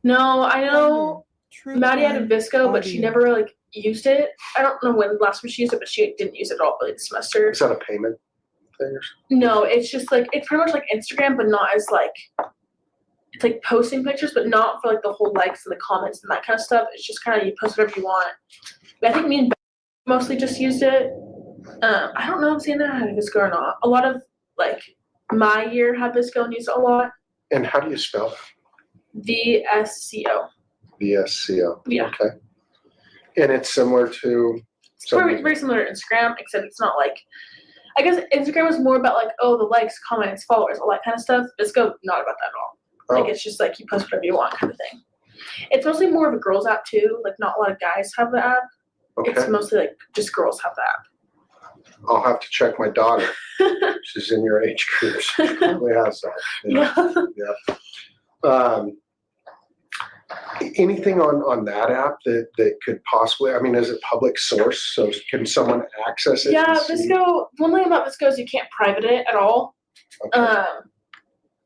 No, I know True Maddie had a crime Visco, but she audio. never like used it. I don't know when the last time she used it, but she didn't use it at all for like the semester. Is that a payment thing or something? No, it's just like it's pretty much like Instagram, but not as like it's like posting pictures, but not for like the whole likes and the comments and that kind of stuff. It's just kind of you post whatever you want. But I think me and Beth mostly just used it. I don't know if Xander had a Visco or not. A lot of like my year had Visco and used it a lot. And how do you spell that? VSCO. VSCO. Yeah. Okay. And it's similar to. It's very similar to Instagram, except it's not like. I guess Instagram is more about like, oh, the likes, comments, followers, all that kind of stuff. Visco, not about that at all. Like, it's just like you post whatever you want kind of thing. It's mostly more of a girls app too. Like, not a lot of guys have the app. Okay. It's mostly like just girls have the app. I'll have to check my daughter. She's in your age group. She probably has that. Yeah. Anything on that app that could possibly, I mean, is it public source? So can someone access it? Yeah, Visco, one thing about Visco is you can't private it at all. Okay.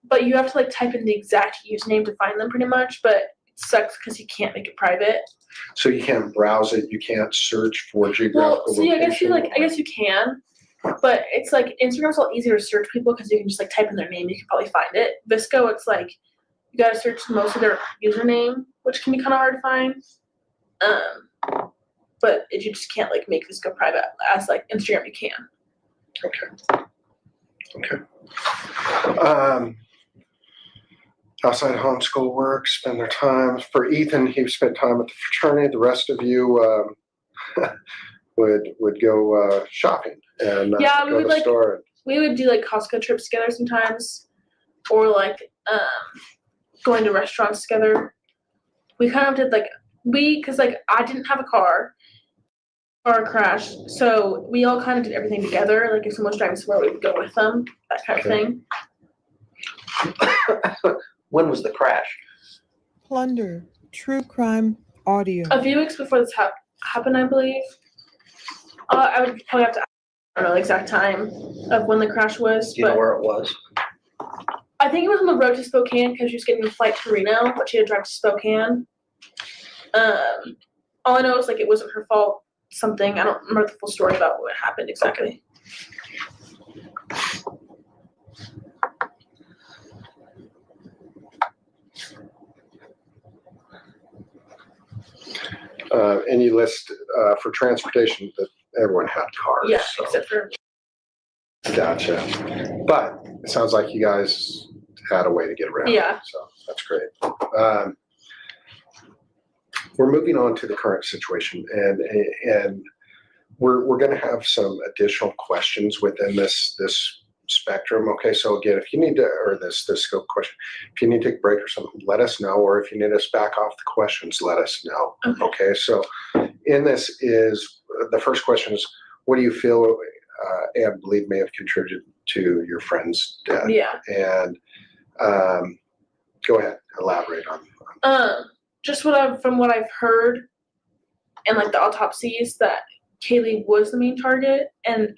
But you have to like type in the exact username to find them pretty much, but it sucks because you can't make it private. So you can't browse it, you can't search for geographical Well, see, I guess location? you can, but it's like Instagram's a lot easier to search people because you can just like type in their name, you can probably find it. Visco, it's like you gotta search most of their username, which can be kind of hard to find. But if you just can't like make Visco private as like Instagram, you can. Okay. Outside homeschool work, spend their time. For Ethan, he spent time at the fraternity. The rest of you would go shopping and Yeah, we go would to the like store. we would do like Costco trips together sometimes, or like going to restaurants together. We kind of did like because like I didn't have a car crashed, so we all kind of did everything together. Like if someone was driving somewhere, we would go with them, that kind of thing. When was the crash? Plunder. True crime audio. A few weeks before this happened, I believe. I would probably have to. I don't know the exact time of when the crash was, Do you know but where it was? I think it was on the road to Spokane because she was getting a flight to Reno, but she had to drive to Spokane. All I know is like it wasn't her fault. Something I don't remember the full story about what happened exactly. And you list for transportation that everyone had cars. Yeah, so. except for Gotcha. But it sounds like you guys had a way to get around. Yeah. So that's great. We're moving on to the current situation, and we're going to have some additional questions within this spectrum. Okay, so again, if you need to, or this scope question, if you need to take a break or something, let us know, or if you need us back off the questions, let us know. Okay, so in this is the first question is, what do you feel and believe may have contributed to your friend's death? Yeah. And go ahead, elaborate on. Just from what I've heard, and like the autopsies, that Kaylee was the main target. And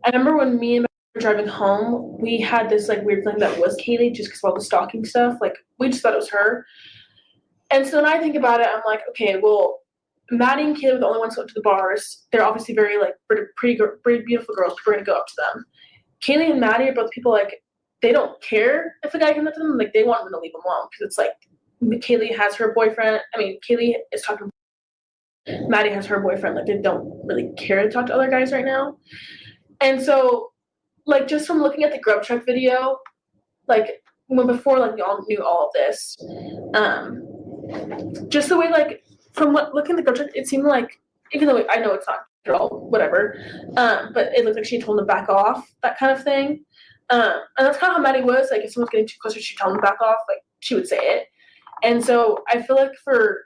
I remember when me and my were driving home, we had this like weird thing that was Kaylee just because of all the stalking stuff. Like we just thought it was her. And so when I think about it, I'm like, okay, well, Maddie and Kaylee were the only ones who went to the bars. They're obviously very like pretty beautiful girls. People are gonna go up to them. Kaylee and Maddie are both people like they don't care if a guy comes up to them. Like they want them to leave them alone because it's like Kaylee has her boyfriend. I mean, Kaylee is talking. Maddie has her boyfriend. Like they don't really care to talk to other guys right now. And so, like just from looking at the Grub Truck video, like before like y'all knew all of this, just the way like from looking at the Grub Truck, it seemed like even though I know it's not at all, whatever, but it looked like she told him to back off, that kind of thing. And that's kind of how Maddie was. Like if someone's getting too close, she'd tell him to back off. Like she would say it. And so I feel like for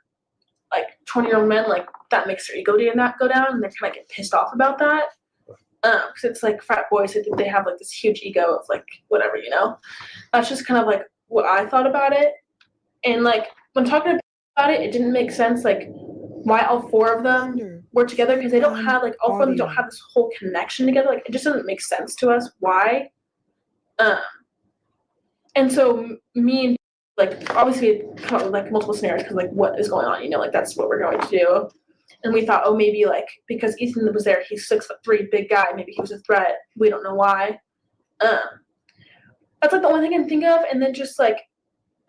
like 20-year-old men, like that makes their ego go down, and they kind of get pissed off about that. Because it's like frat boys, I think they have like this huge ego of like whatever, you know. That's just kind of like what I thought about it. And like when talking about it, it didn't make sense like why all four of them were together, because they don't have like all four of them don't have this whole connection together. Like it just doesn't make sense to us why. And so me and like obviously we come up with like multiple scenarios because like what is going on, you know, like that's what we're going to do. And we thought, oh, maybe like because Ethan was there, he's 6'3", big guy, maybe he was a threat. We don't know why. That's like the only thing I can think of. And then just like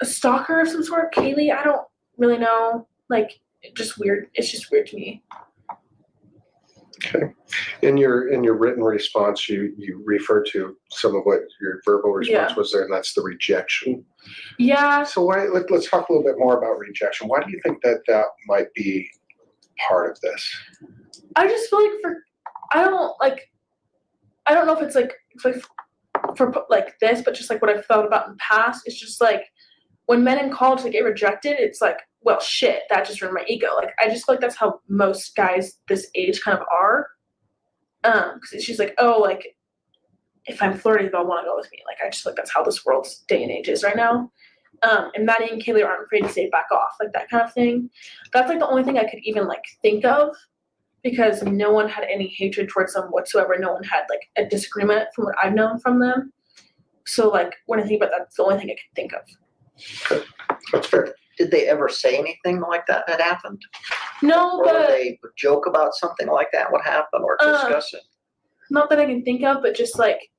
a stalker of some sort, Kaylee, I don't really know. Like just weird. It's just weird to me. Okay. In your written response, you referred to some of what your verbal response was there, and that's the rejection. Yeah. So let's talk a little bit more about rejection. Why do you think that might be part of this? I just feel like I don't know if it's like for like this, but just like what I've thought about in the past, it's just like when men in college like get rejected, it's like, well, shit, that just ruined my ego. Like I just feel like that's how most guys this age kind of are. Because she's like, oh, like if I'm flirty, they'll want to go with me. Like I just feel like that's how this world's day and age is right now. And Maddie and Kaylee aren't afraid to say back off, like that kind of thing. That's like the only thing I could even like think of, because no one had any hatred towards them whatsoever. No one had like a disagreement from what I've known from them. So like when I think about that, that's the only thing I can think of. Okay. That's fair. Did they ever say anything like that had happened? No, or but did they joke about something like that would happen or discuss it? Not that I can think of, but just like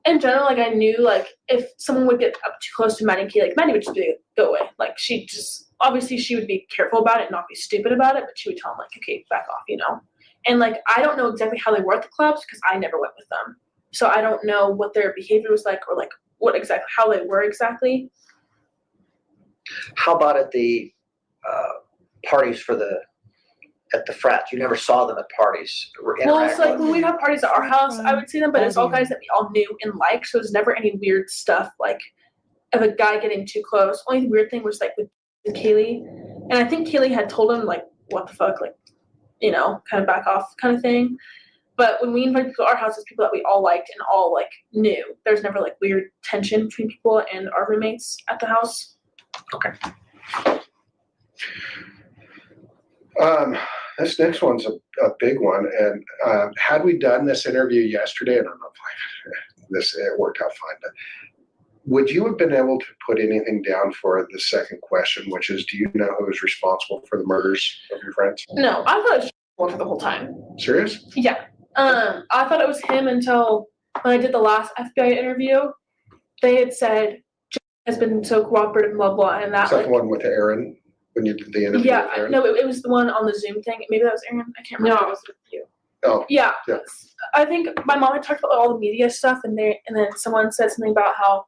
in general, like I knew like if someone would get up too close to Maddie and Kaylee, like Maddie would just be like, go away. Like she just obviously she would be careful about it and not be stupid about it, but she would tell them like, okay, back off, you know. And like I don't know exactly how they were at the clubs because I never went with them, so I don't know what their behavior was like or like what exactly how they were exactly. How about at the parties at the frats? You never saw them at parties or Well, it's like with when we'd have parties at our house, I would see them, but it's all guys that we all knew and liked, so there's never any weird stuff like of a guy getting too close. Only weird thing was like with Kaylee, and I think Kaylee had told him like, what the fuck, like, you know, kind of back off kind of thing. But when we invited people to our houses, people that we all liked and all like knew, there's never like weird tension between people and our roommates at the house. Okay. This next one's a big one, and had we done this interview yesterday, I don't know if it worked out fine, but would you have been able to put anything down for the second question, which is, do you know who is responsible for the murders of your friends? No, I thought it was one for the whole time. Serious? Yeah. I thought it was him until when I did the last FBI interview. They had said has been so cooperative and blah blah, and that Is that like the one with Aaron when you did the interview? yeah, with Aaron? no, it was the one on the Zoom thing. Maybe that was Aaron. I can't remember. No, it was with you. Oh, Yeah. yeah. I think my mom had talked about all the media stuff, and then someone said something about how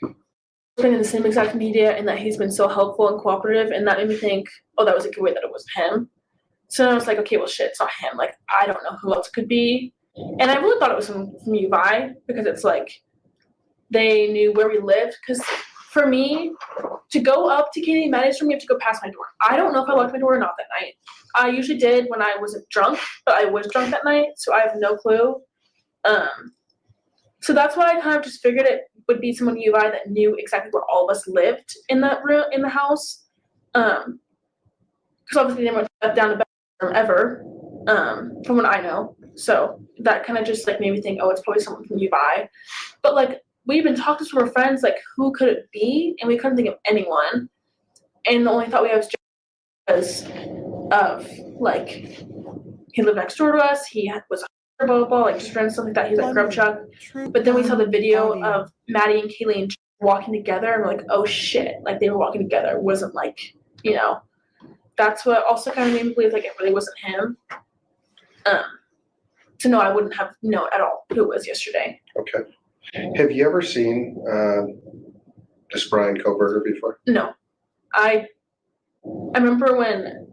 he's been in the same exact media and that he's been so helpful and cooperative, and that made me think, oh, that was a good way that it wasn't him. So I was like, okay, well, shit, it's not him. Like, I don't know who else it could be. And I really thought it was from UVI because it's like they knew where we lived. Because for me, to go up to Katie and Maddie's room, you have to go past my door. I don't know if I locked my door or not that night. I usually did when I wasn't drunk, but I was drunk that night, so I have no clue. So that's why I kind of just figured it would be someone UVI that knew exactly where all of us lived in that room, in the house. Because obviously they weren't down the bedroom ever, from what I know. So that kind of just like made me think, oh, it's probably someone from UVI. But like we've been talking to our friends, like who could it be? And we couldn't think of anyone. And the only thought we had was just because of like he lived next door to us. He was a blah blah blah, like just random stuff like that. He's like grub chuck. But then we saw the video of Maddie and Kaylee and walking together, and we're like, oh shit, like they were walking together. It wasn't like, you know. That's what also kind of made me believe like it really wasn't him. So no, I wouldn't have known at all who it was yesterday. Okay. Have you ever seen this Brian Kohberger before? No, I remember when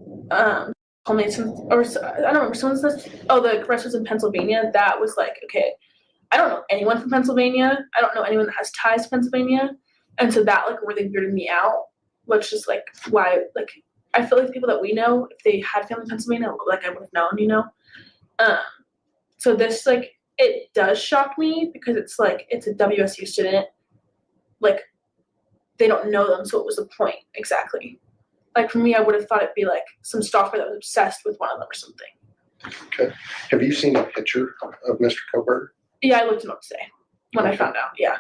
told me some, or I don't remember, someone says, oh, the arrest was in Pennsylvania. That was like, okay, I don't know anyone from Pennsylvania. I don't know anyone that has ties to Pennsylvania, and so that like really weirded me out. Which is like why like I feel like the people that we know, if they had family in Pennsylvania, like I would have known, you know. So this, like, it does shock me because it's like it's a WSU student, like they don't know them, so what was the point exactly? Like for me, I would have thought it'd be like some stalker that was obsessed with one of them or something. Okay. Have you seen a picture of Mr. Kohberger? Yeah, I looked him up today when I found out. Yeah.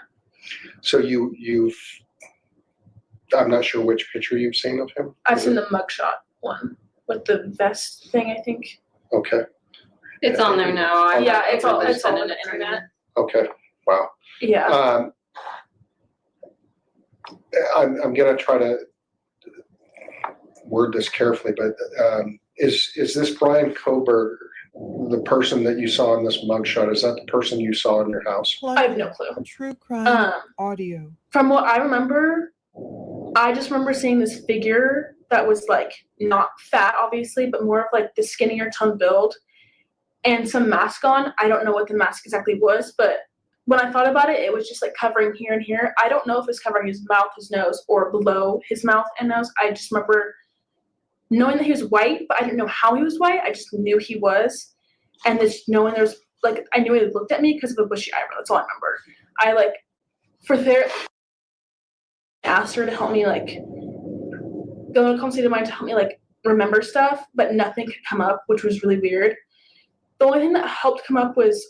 So you've, I'm not sure which picture you've seen of him. I've seen the mugshot one with the vest thing, I think. Okay. It's on there now. Yeah, it's all on it the internet. Okay. Wow. Yeah. I'm going to try to word this carefully, but is this Brian Kohberger, the person that you saw in this mugshot? Is that the person you saw in your house? I have no clue. True crime audio. From what I remember, I just remember seeing this figure that was like not fat, obviously, but more of like the skinnier toned build and some mask on. I don't know what the mask exactly was, but when I thought about it, it was just like covering here and here. I don't know if it's covering his mouth, his nose, or below his mouth and nose. I just remember knowing that he was white, but I didn't know how he was white. I just knew he was. And just knowing there's like, I knew he looked at me because of the bushy eyebrow. That's all I remember. I like, for therapy, asked her to help me like go in a conversation of mine to help me like remember stuff, but nothing could come up, which was really weird. The only thing that helped come up was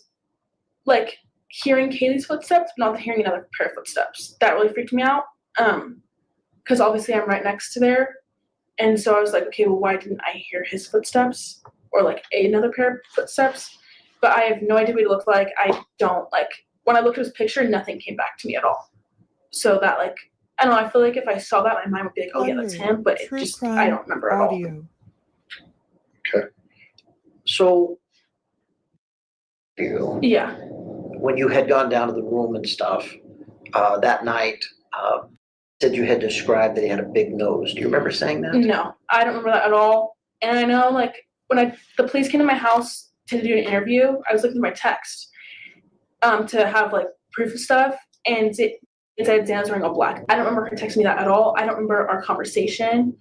like hearing Kaylee's footsteps, but not hearing another pair of footsteps. That really freaked me out. Because obviously I'm right next to there. And so I was like, okay, well, why didn't I hear his footsteps or like another pair of footsteps? But I have no idea what he looked like. I don't like, when I looked at his picture, nothing came back to me at all. So that like, I don't know, I feel like if I saw that, my mind would be like, oh yeah, that's him. But it just, I don't remember at all. Okay. So, Yeah. when you had gone down to the room and stuff that night, said you had described that he had a big nose. Do you remember saying that? No, I don't remember that at all. And I know like when the police came to my house to do an interview, I was looking at my text to have like proof of stuff, and it said Xana's wearing all black. I don't remember her texting me that at all. I don't remember our conversation.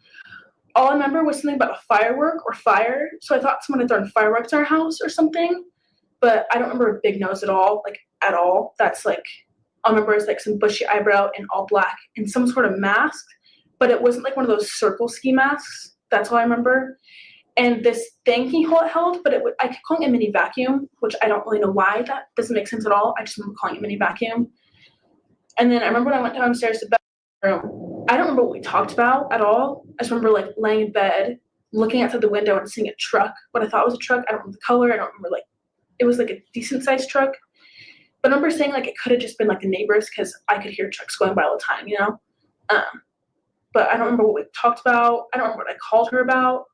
All I remember was something about a firework or fire. So I thought someone had thrown fireworks in our house or something, but I don't remember a big nose at all, like at all. That's like, I remember it's like some bushy eyebrow and all black and some sort of mask, but it wasn't like one of those circle ski masks. That's all I remember. And this thing he held, but I kept calling it a mini vacuum, which I don't really know why that doesn't make sense at all. I just remember calling it mini vacuum. And then I remember when I went downstairs to the bedroom, I don't remember what we talked about at all. I just remember like laying in bed, looking outside the window and seeing a truck, what I thought was a truck. I don't remember the color. I don't remember like, it was like a decent sized truck. But I remember saying like it could have just been like the neighbors because I could hear trucks going by all the time, you know? But I don't remember what we talked about. I don't remember what I called her about.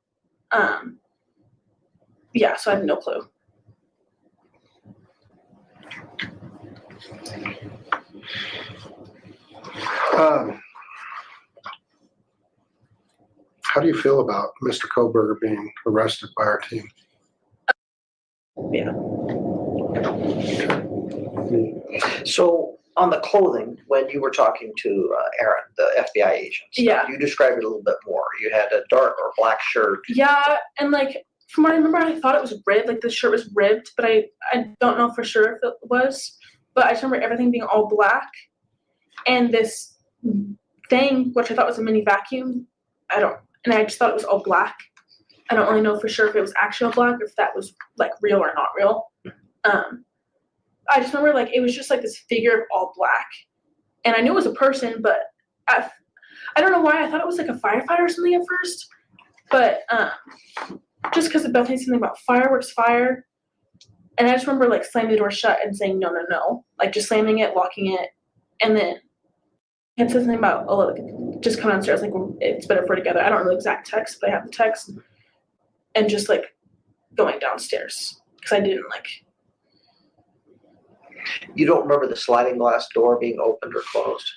Yeah, so I have no clue. How do you feel about Mr. Kohberger being arrested by our team? Yeah. So on the clothing, when you were talking to Aaron, the FBI agent, Yeah. you described it a little bit more. You had a dark or black shirt. Yeah, and like from what I remember, I thought it was ribbed, like the shirt was ribbed, but I don't know for sure if it was. But I just remember everything being all black, and this thing, which I thought was a mini vacuum, and I just thought it was all black. I don't really know for sure if it was actually all black or if that was like real or not real. I just remember like it was just like this figure of all black, and I knew it was a person, but I don't know why I thought it was like a firefighter or something at first, but just because of Bethany something about fireworks, fire, and I just remember like slamming the door shut and saying no, like just slamming it, locking it, and then it said something about just come downstairs, like it's better if we're together. I don't know the exact text, but I have the text, and just like going downstairs because I didn't like. You don't remember the sliding glass door being opened or closed?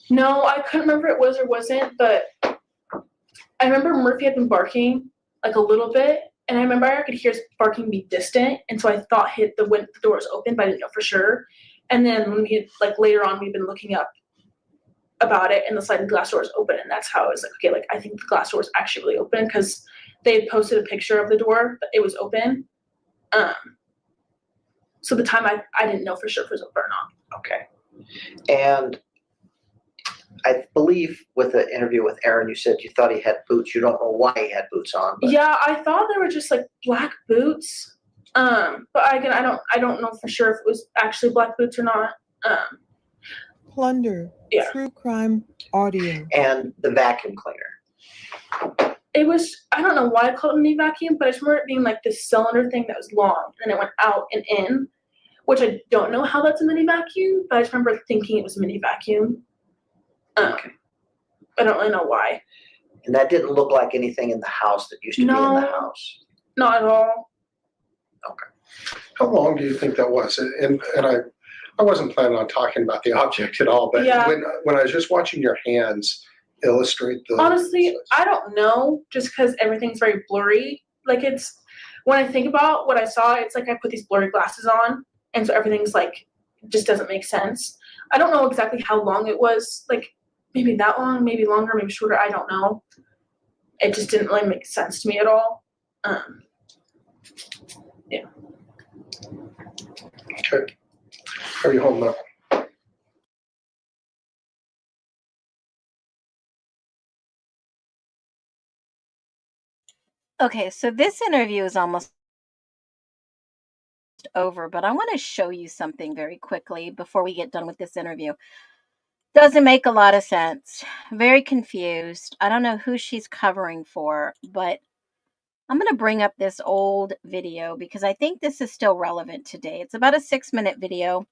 No, I couldn't remember if it was or wasn't, but I remember Murphy had been barking like a little bit, and I remember I could hear his barking be distant, and so I thought the door was open, but I didn't know for sure. And then when we had like later on, we've been looking up about it, and the sliding glass door was open, and that's how I was like, okay, like I think the glass door was actually really open because they had posted a picture of the door, but it was open. So the time I didn't know for sure if it was open or not. Okay. And I believe with the interview with Aaron, you said you thought he had boots. You don't know why he had boots on. But... Yeah, I thought they were just like black boots. But again, I don't know for sure if it was actually black boots or not. Plunder. Yeah. True crime audio. And the vacuum cleaner. It was, I don't know why I called it a mini vacuum, but I just remember it being like this cylinder thing that was long, and it went out and in, which I don't know how that's a mini vacuum, but I just remember thinking it was a mini vacuum. Okay. I don't really know why. And that didn't look like anything in the house that used to be in the house. Not at all. Okay. How long do you think that was? And I wasn't planning on talking about the object at all, but Yeah. when I was just watching your hands illustrate the... Honestly, I don't know, just because everything's very blurry. Like it's, when I think about what I saw, it's like I put these blurry glasses on, and so everything's like, just doesn't make sense. I don't know exactly how long it was, like maybe that long, maybe longer, maybe shorter, I don't know. It just didn't really make sense to me at all. Yeah. Okay. Are you home now? Okay, so this interview is almost over, but I want to show you something very quickly before we get done with this interview. Doesn't make a lot of sense. Very confused. I don't know who she's covering for, but I'm going to bring up this old video because I think this is still relevant today. It's about a 6-minute video.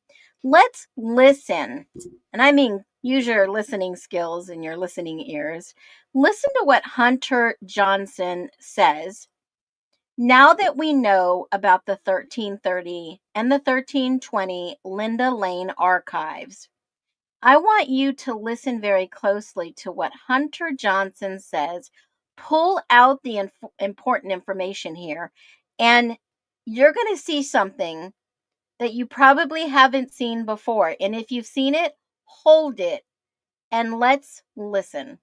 Let's listen. And I mean, use your listening skills and your listening ears. Listen to what Hunter Johnson says. Now that we know about the 1330 and the 1320 Linda Lane archives, I want you to listen very closely to what Hunter Johnson says. Pull out the important information here, and you're going to see something that you probably haven't seen before. And if you've seen it, hold it and let's listen.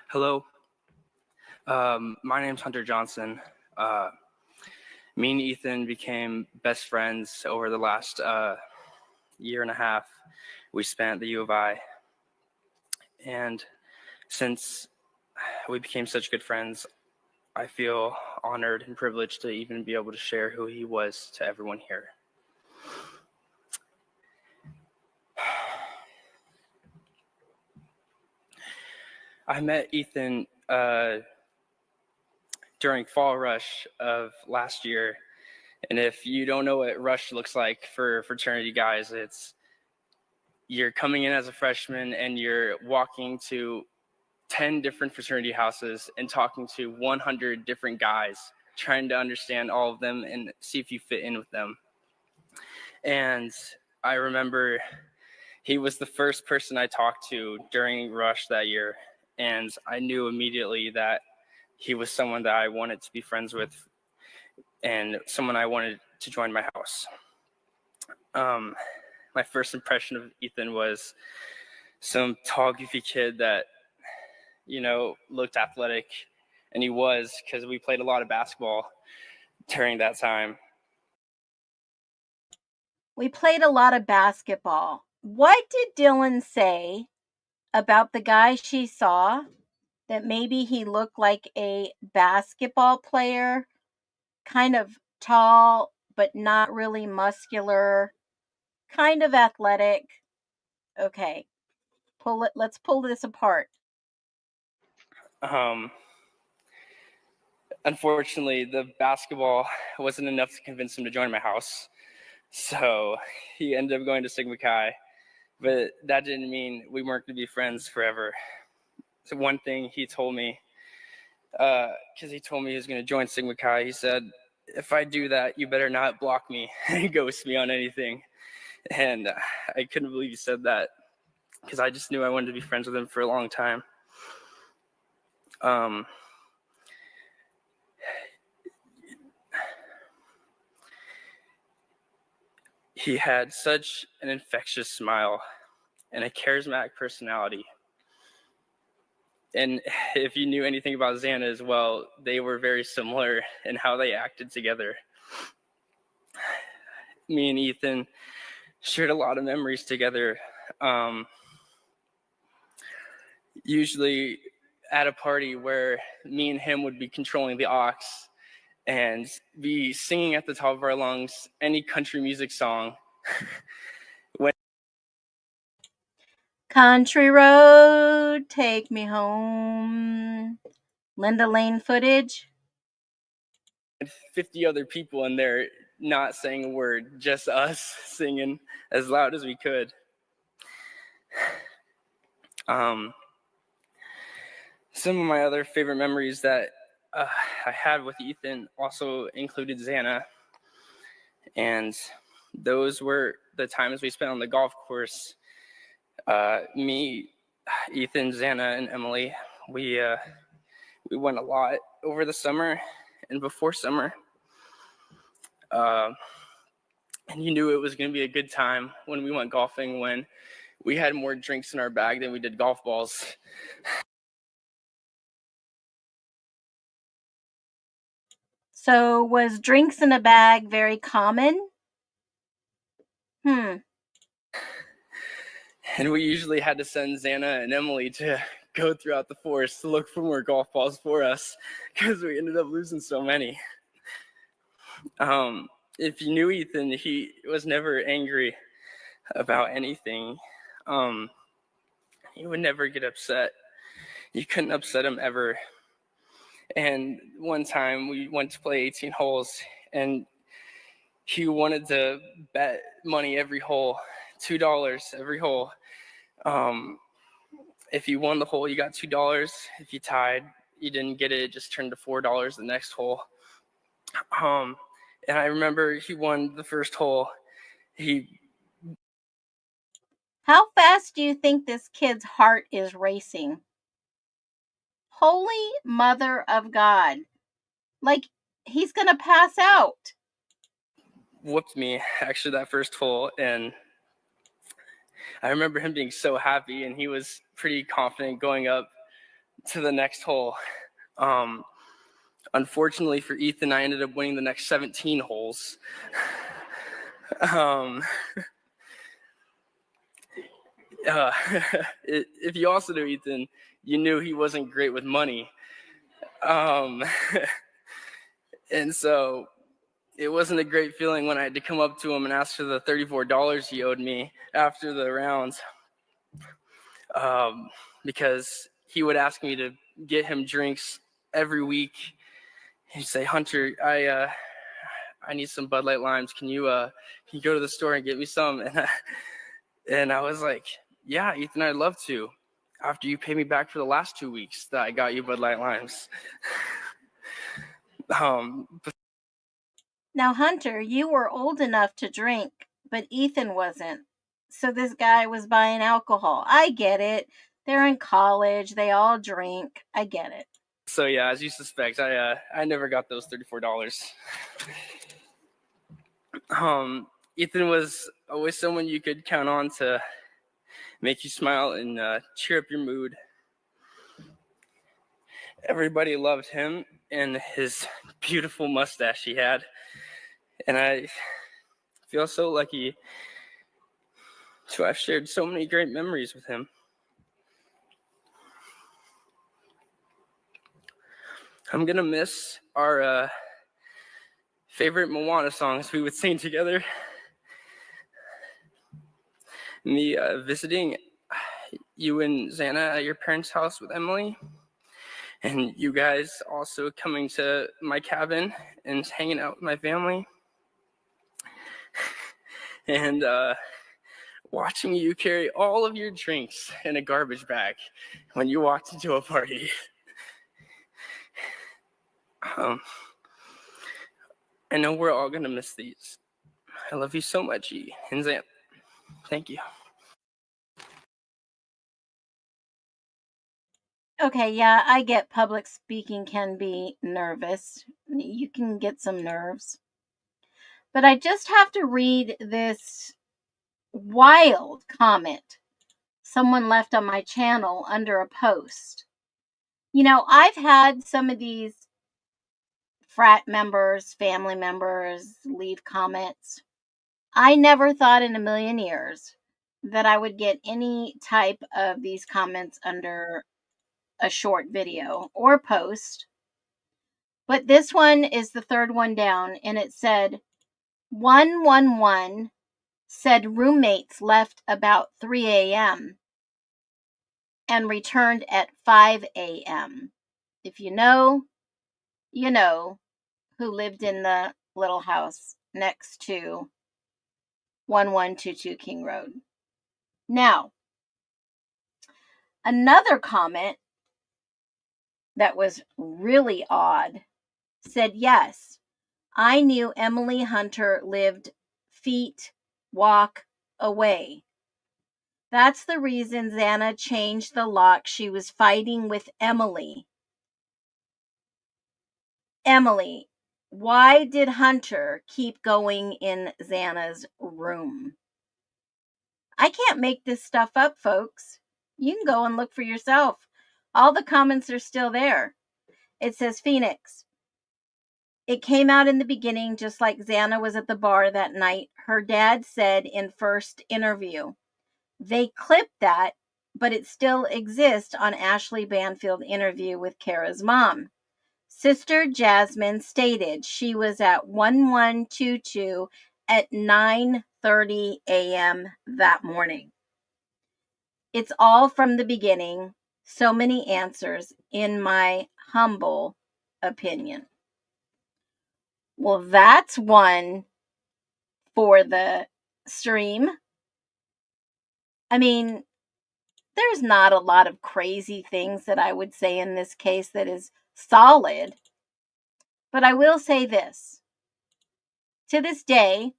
Hello. My name's Hunter Johnson. Me and Ethan became best friends over the last year and a half we spent at the U of I. And since we became such good friends, I feel honored and privileged to even be able to share who he was to everyone here. I met Ethan during Fall Rush of last year. And if you don't know what Rush looks like for fraternity guys, it's you're coming in as a freshman and you're walking to 10 different fraternity houses and talking to 100 different guys, trying to understand all of them and see if you fit in with them. And I remember he was the first person I talked to during Rush that year. And I knew immediately that he was someone that I wanted to be friends with and someone I wanted to join my house. My first impression of Ethan was some tall, goofy kid that, you know, looked athletic, and he was, because we played a lot of basketball during that time. We played a lot of basketball. What did Dylan say about the guy she saw that maybe he looked like a basketball player, kind of tall, but not really muscular, kind of athletic? Okay, let's pull this apart. Unfortunately, the basketball wasn't enough to convince him to join my house. So he ended up going to Sigma Chi, but that didn't mean we weren't going to be friends forever. So one thing he told me, because he told me he was going to join Sigma Chi, he said, if I do that, you better not block me and ghost me on anything. And I couldn't believe he said that, because I just knew I wanted to be friends with him for a long time. He had such an infectious smile and a charismatic personality. And if you knew anything about Xana as well, they were very similar in how they acted together. Me and Ethan shared a lot of memories together. Usually at a party where me and him would be controlling the aux and be singing at the top of our lungs any country music song. Country road, take me home. Linda Lane footage. 50 other people in there not saying a word, just us singing as loud as we could. Some of my other favorite memories that I had with Ethan also included Xana, and those were the times we spent on the golf course. Me, Ethan, Xana, and Emily, we went a lot over the summer and before summer. And you knew it was going to be a good time when we went golfing, when we had more drinks in our bag than we did golf balls. So was drinks in a bag very common? And we usually had to send Xana and Emily to go throughout the forest to look for more golf balls for us because we ended up losing so many. If you knew Ethan, he was never angry about anything. He would never get upset. You couldn't upset him ever. And one time we went to play 18 holes, and he wanted to bet money every hole, $2 every hole. If you won the hole, you got $2. If you tied, you didn't get it. It just turned to $4 the next hole. And I remember he won the first hole. How fast do you think this kid's heart is racing? Holy Mother of God. Like, he's going to pass out. Whooped me, actually, that first hole. And I remember him being so happy, and he was pretty confident going up to the next hole. Unfortunately for Ethan, I ended up winning the next 17 holes. If you also knew Ethan, you knew he wasn't great with money. And so it wasn't a great feeling when I had to come up to him and ask for the $34 he owed me after the rounds, because he would ask me to get him drinks every week. He'd say, "Hunter, I need some Bud Light Limes. Can you go to the store and get me some?" And I was like, "Yeah, Ethan, I'd love to, after you pay me back for the last 2 weeks that I got you Bud Light Limes." Now, Hunter, you were old enough to drink, but Ethan wasn't. So this guy was buying alcohol. I get it. They're in college. They all drink. I get it. So yeah, as you suspect, I never got those $34. Ethan was always someone you could count on to make you smile and cheer up your mood. Everybody loved him and his beautiful mustache he had. And I feel so lucky to have shared so many great memories with him. I'm going to miss our favorite Moana songs we would sing together. Me visiting you and Xana at your parents' house with Emily. And you guys also coming to my cabin and hanging out with my family. And watching you carry all of your drinks in a garbage bag when you walked into a party. I know we're all going to miss these. I love you so much, E and Xan. Thank you. Okay, yeah, I get public speaking can be nervous. You can get some nerves. But I just have to read this wild comment someone left on my channel under a post. You know, I've had some of these frat members, family members leave comments. I never thought in a million years that I would get any type of these comments under a short video or post. But this one is the third one down, and it said 111 said roommates left about 3 a.m. and returned at 5 a.m. If you know, you know who lived in the little house next to 1122 King Road. Now, another comment that was really odd said, yes, I knew Emily Hunter lived feet walk away. That's the reason Xana changed the lock. She was fighting with Emily. Emily, why did Hunter keep going in Xana's room? I can't make this stuff up, folks. You can go and look for yourself. All the comments are still there. It says Phoenix. It came out in the beginning just like Xana was at the bar that night. Her dad said in first interview. They clipped that, but it still exists on Ashley Banfield interview with Kara's mom. Sister Jasmine stated she was at 1122 at 9:30 a.m. that morning. It's all from the beginning. So many answers, in my humble opinion. Well, that's one for the stream. I mean, there's not a lot of crazy things that I would say in this case that is solid. But I will say this. To this day,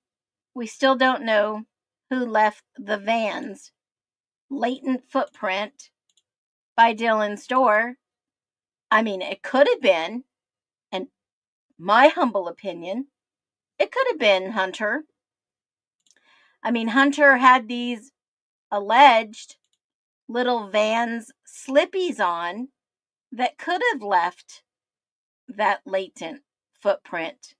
we still don't know who left the van's latent footprint by Dylan's door. I mean, it could have been, and my humble opinion, it could have been Hunter. I mean, Hunter had these alleged little Vans slippies on that could have left that latent footprint.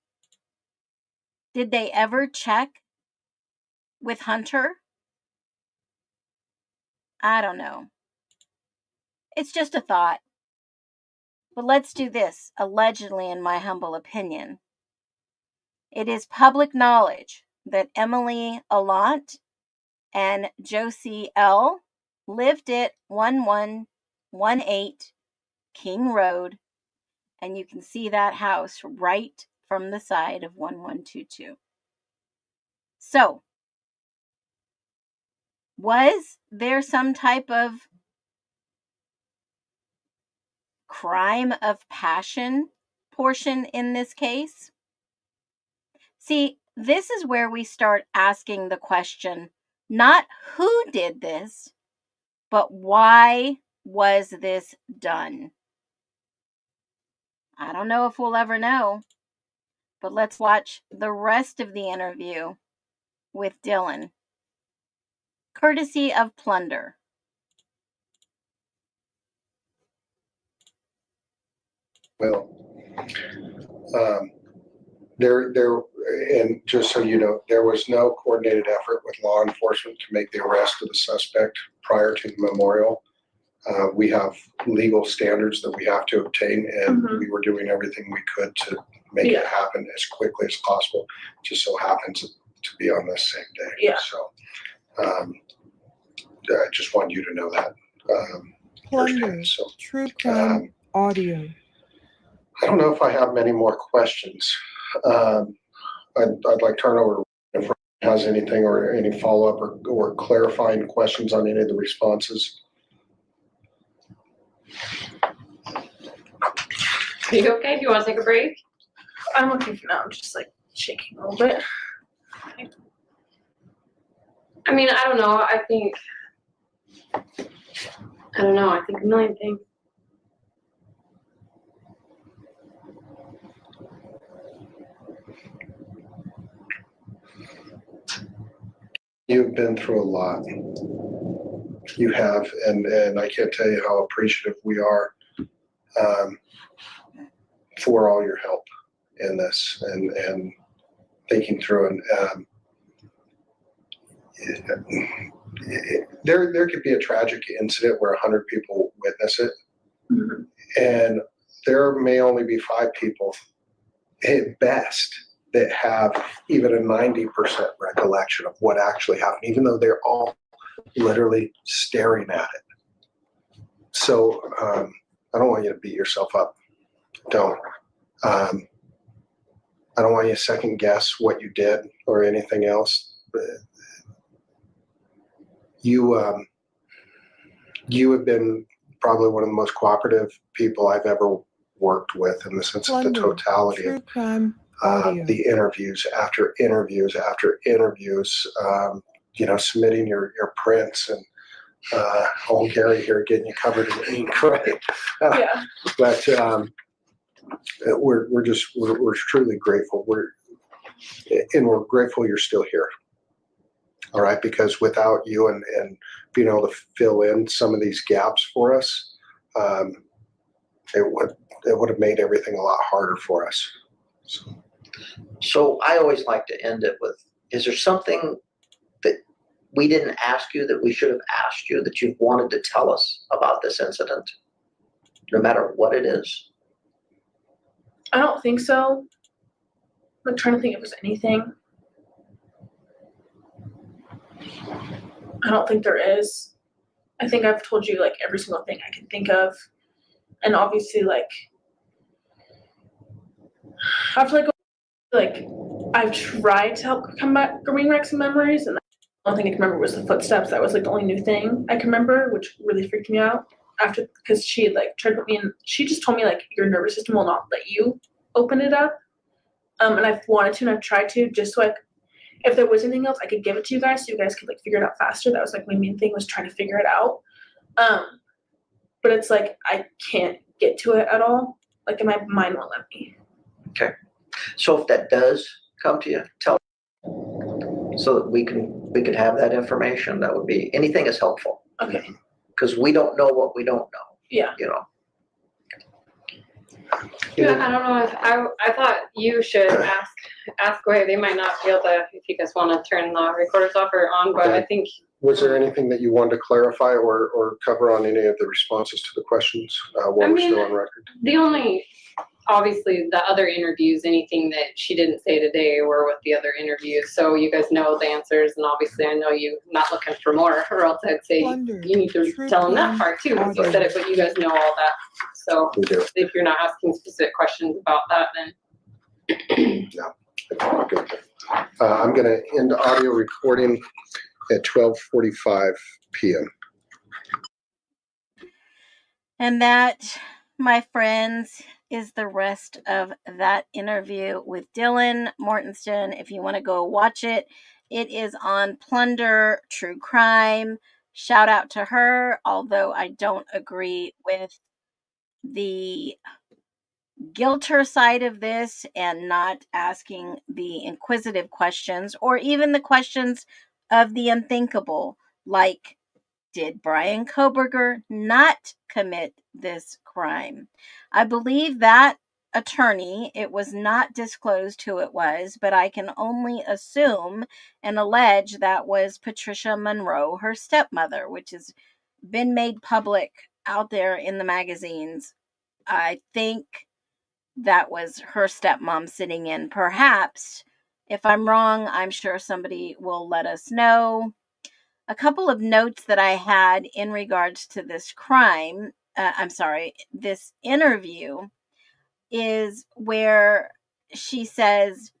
Did they ever check with Hunter? I don't know. It's just a thought. But let's do this, allegedly, in my humble opinion. It is public knowledge that Emily Allant and Josie L. lived at 1118 King Road, and you can see that house right from the side of 1122. So, was there some type of crime of passion portion in this case? See, this is where we start asking the question, not who did this, but why was this done? I don't know if we'll ever know, but let's watch the rest of the interview with Dylan, courtesy of Plunder. Well, and just so you know, there was no coordinated effort with law enforcement to make the arrest of the suspect prior to the memorial. We have legal standards that we have to obtain, and we were doing everything we could to make it happen as quickly as possible. It just so happens to be on this same day. Yeah. So I just want you to know that. Plunder, so, true crime audio. I don't know if I have many more questions. I'd like to turn over if Ryan has anything or any follow-up or clarifying questions on any of the responses. Are you okay? Do you want to take a break? I'm okay for now. I'm just like shaking a little bit. I mean, I don't know. I think a million things. You've been through a lot. You have, and I can't tell you how appreciative we are for all your help in this and thinking through. And there could be a tragic incident where 100 people witness it, Mhm. and there may only be 5 people at best that have even a 90% recollection of what actually happened, even though they're all literally staring at it. So I don't want you to beat yourself up. Don't. I don't want you to second guess what you did or anything else. You have been probably one of the most cooperative people I've ever worked with, in the sense of the Plunder, totality true of crime audio. the interviews after interviews after interviews, submitting your prints, and old Gary here getting you covered in ink, right? Yeah. But we're truly grateful. We're grateful you're still here. All right, because without you and being able to fill in some of these gaps for us, it would have made everything a lot harder for us. So I always like to end it with, is there something that we didn't ask you that we should have asked you that you've wanted to tell us about this incident, no matter what it is? I don't think so. I'm trying to think if there's anything. I don't think there is. I think I've told you like every single thing I can think of. And obviously after I've tried to help come back, bring back some memories, and the only thing I can remember was the footsteps. That was like the only new thing I can remember, which really freaked me out after, because she had like tried to put me in, she just told me like your nervous system will not let you open it up. And I've wanted to and I've tried to, just so if there was anything else, I could give it to you guys so you guys could like figure it out faster. That was like my main thing, was trying to figure it out. But it's like I can't get to it at all. Like my mind won't let me. Okay. So if that does come to you, tell us so that we can have that information. That would be, anything is helpful. Okay. Because we don't know what we don't know. Yeah. Yeah, I don't know if I thought you should ask away. They might not be able to, if you guys want to turn the recorders off or on, but I think. Was there anything that you wanted to clarify or cover on any of the responses to the questions while we're still on record? The only, obviously, the other interviews, anything that she didn't say today were with the other interviews. So you guys know the answers, and obviously I know you're not looking for more, or else I'd say Plunder, you need to tell them that part too, because you said it, but you guys know all that. So if you're not asking specific questions about that, then. No, it's good. I'm going to end audio recording at 12:45 p.m. And that, my friends, is the rest of that interview with Dylan Mortenston. If you want to go watch it, it is on Plunder True Crime. Shout out to her, although I don't agree with the guilter side of this and not asking the inquisitive questions or even the questions of the unthinkable, like, did Brian Kohberger not commit this crime? I believe that attorney, it was not disclosed who it was, but I can only assume and allege that was Patricia Monroe, her stepmother, which has been made public out there in the magazines. I think that was her stepmom sitting in. Perhaps, if I'm wrong, I'm sure somebody will let us know. A couple of notes that I had in regards to this crime, this interview, is where she says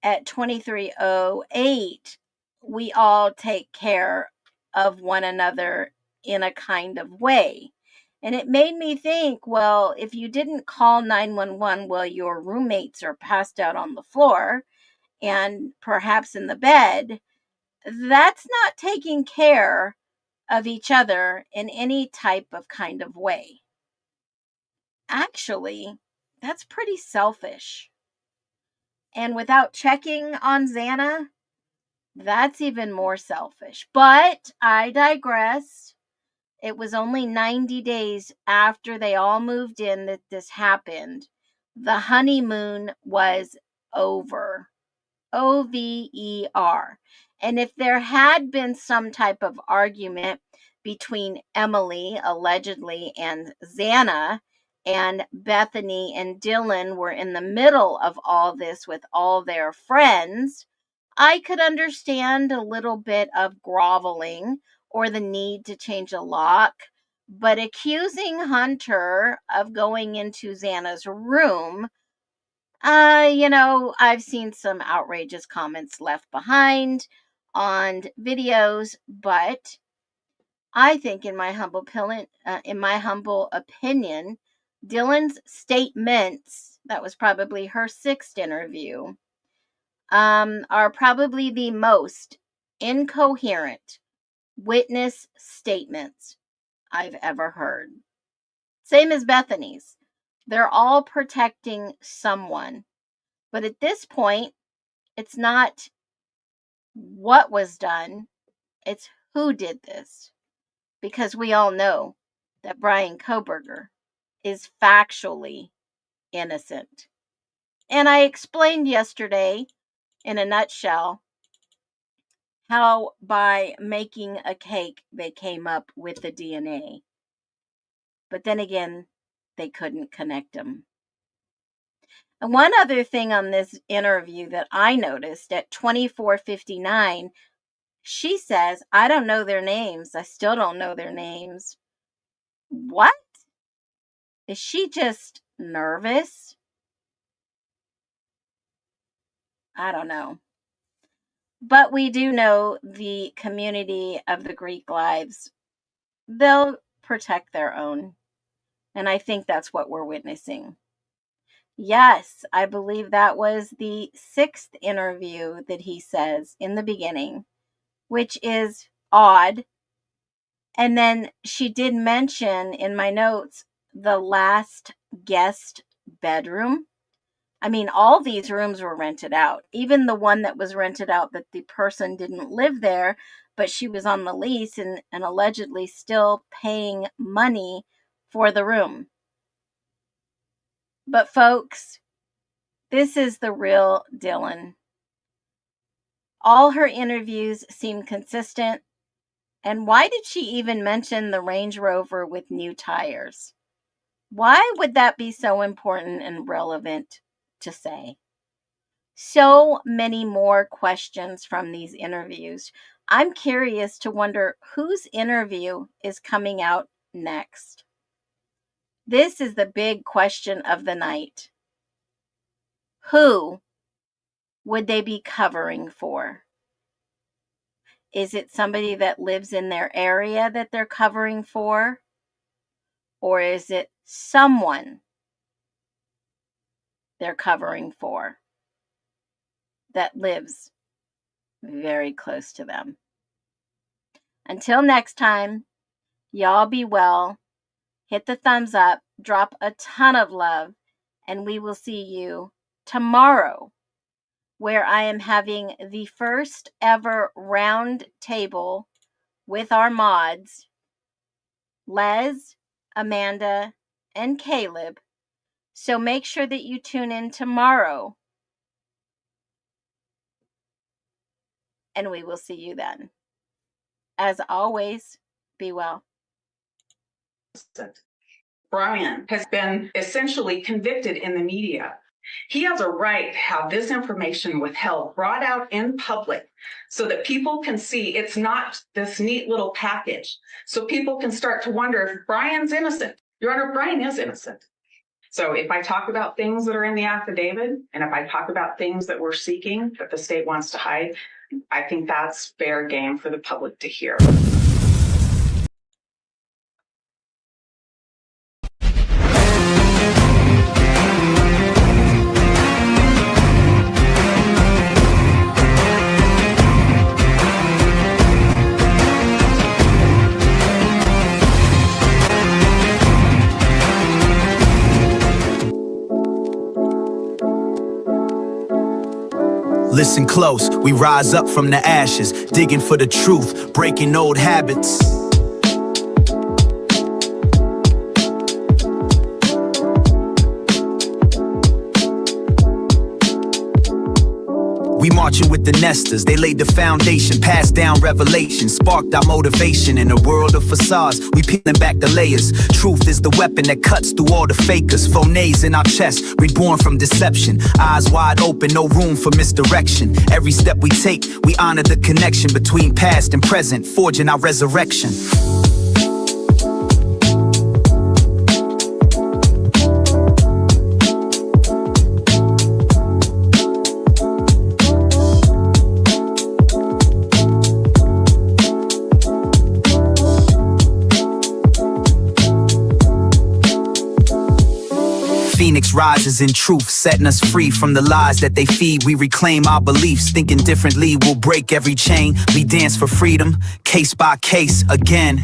at 23:08, we all take care of one another in a kind of way. And it made me think, well, if you didn't call 911 while your roommates are passed out on the floor and perhaps in the bed, that's not taking care of each other in any type of kind of way. Actually, that's pretty selfish. And without checking on Xana, That's even more selfish. But I digress. It was only 90 days after they all moved in that this happened. The honeymoon was over. OVER. And if there had been some type of argument between Emily, allegedly, and Xana, and Bethany and Dylan were in the middle of all this with all their friends, I could understand a little bit of groveling or the need to change a lock. But accusing Hunter of going into Xana's room, I've seen some outrageous comments left behind on videos, but I think, in my humble opinion, Dylan's statements, that was probably her 6th interview, are probably the most incoherent witness statements I've ever heard. Same as Bethany's. They're all protecting someone. But at this point, it's not what was done, it's who did this. Because we all know that Brian Kohberger is factually innocent. And I explained yesterday, in a nutshell, how by making a cake they came up with the DNA. But then again, they couldn't connect them. And one other thing on this interview that I noticed at 24:59, she says, I don't know their names. I still don't know their names. What? Is she just nervous? I don't know. But we do know the community of the Greek lives, they'll protect their own. And I think that's what we're witnessing. Yes, I believe that was the 6th interview that he says in the beginning, which is odd. And then she did mention in my notes the last guest bedroom. I mean, all these rooms were rented out. Even the one that was rented out that the person didn't live there, but she was on the lease and allegedly still paying money for the room. But folks, this is the real Dylan. All her interviews seem consistent. And why did she even mention the Range Rover with new tires? Why would that be so important and relevant to say? So many more questions from these interviews. I'm curious to wonder whose interview is coming out next. This is the big question of the night. Who would they be covering for? Is it somebody that lives in their area that they're covering for? Or is it someone they're covering for that lives very close to them? Until next time, y'all be well. Hit the thumbs up, drop a ton of love, and we will see you tomorrow, where I am having the first ever round table with our mods, Les, Amanda, and Caleb. So make sure that you tune in tomorrow, and we will see you then. As always, be well. Brian has been essentially convicted in the media. He has a right to have this information withheld, brought out in public, so that people can see it's not this neat little package. So people can start to wonder if Brian's innocent. Your Honor, Brian is innocent. So if I talk about things that are in the affidavit, and if I talk about things that we're seeking that the state wants to hide, I think that's fair game for the public to hear. Listen close, We rise up from the ashes, digging for the truth, breaking old habits. We marching with the nesters, they laid the foundation, passed down revelation, sparked our motivation in a world of facades. We peeling back the layers. Truth is the weapon that cuts through all the fakers. Phonets in our chest, reborn from deception. Eyes wide open, no room for misdirection. Every step we take, we honor the connection between past and present, forging our resurrection. Phoenix rises in truth, setting us free from the lies that they feed. We reclaim our beliefs, thinking differently, we'll break every chain. We dance for freedom, case by case, again.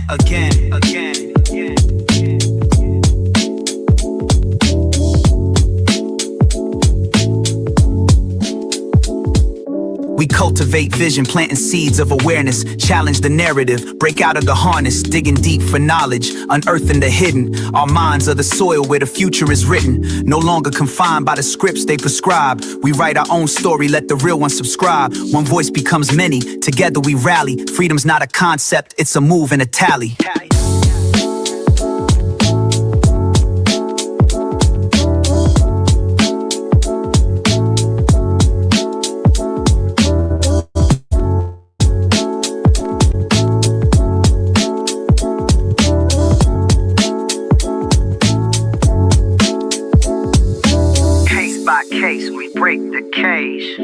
We cultivate vision, planting seeds of awareness, challenge the narrative, break out of the harness, digging deep for knowledge, unearthing the hidden. Our minds are the soil where the future is written, no longer confined by the scripts they prescribe. We write our own story, let the real one subscribe. One voice becomes many, together we rally. Freedom's not a concept, it's a move and a tally. Case, we break the cage.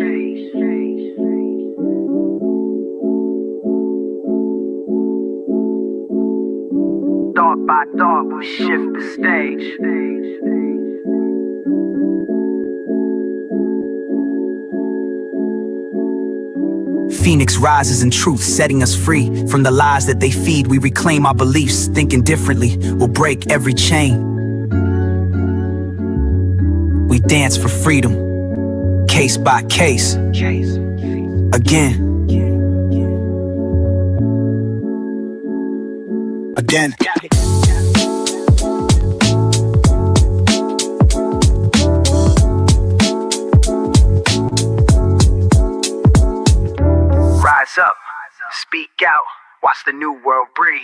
Dog by dog, we shift the stage. Phoenix rises in truth, setting us free from the lies that they feed. We reclaim our beliefs, thinking differently, we'll break every chain. We dance for freedom, case by case, again. Rise up, speak out, watch the new world breathe.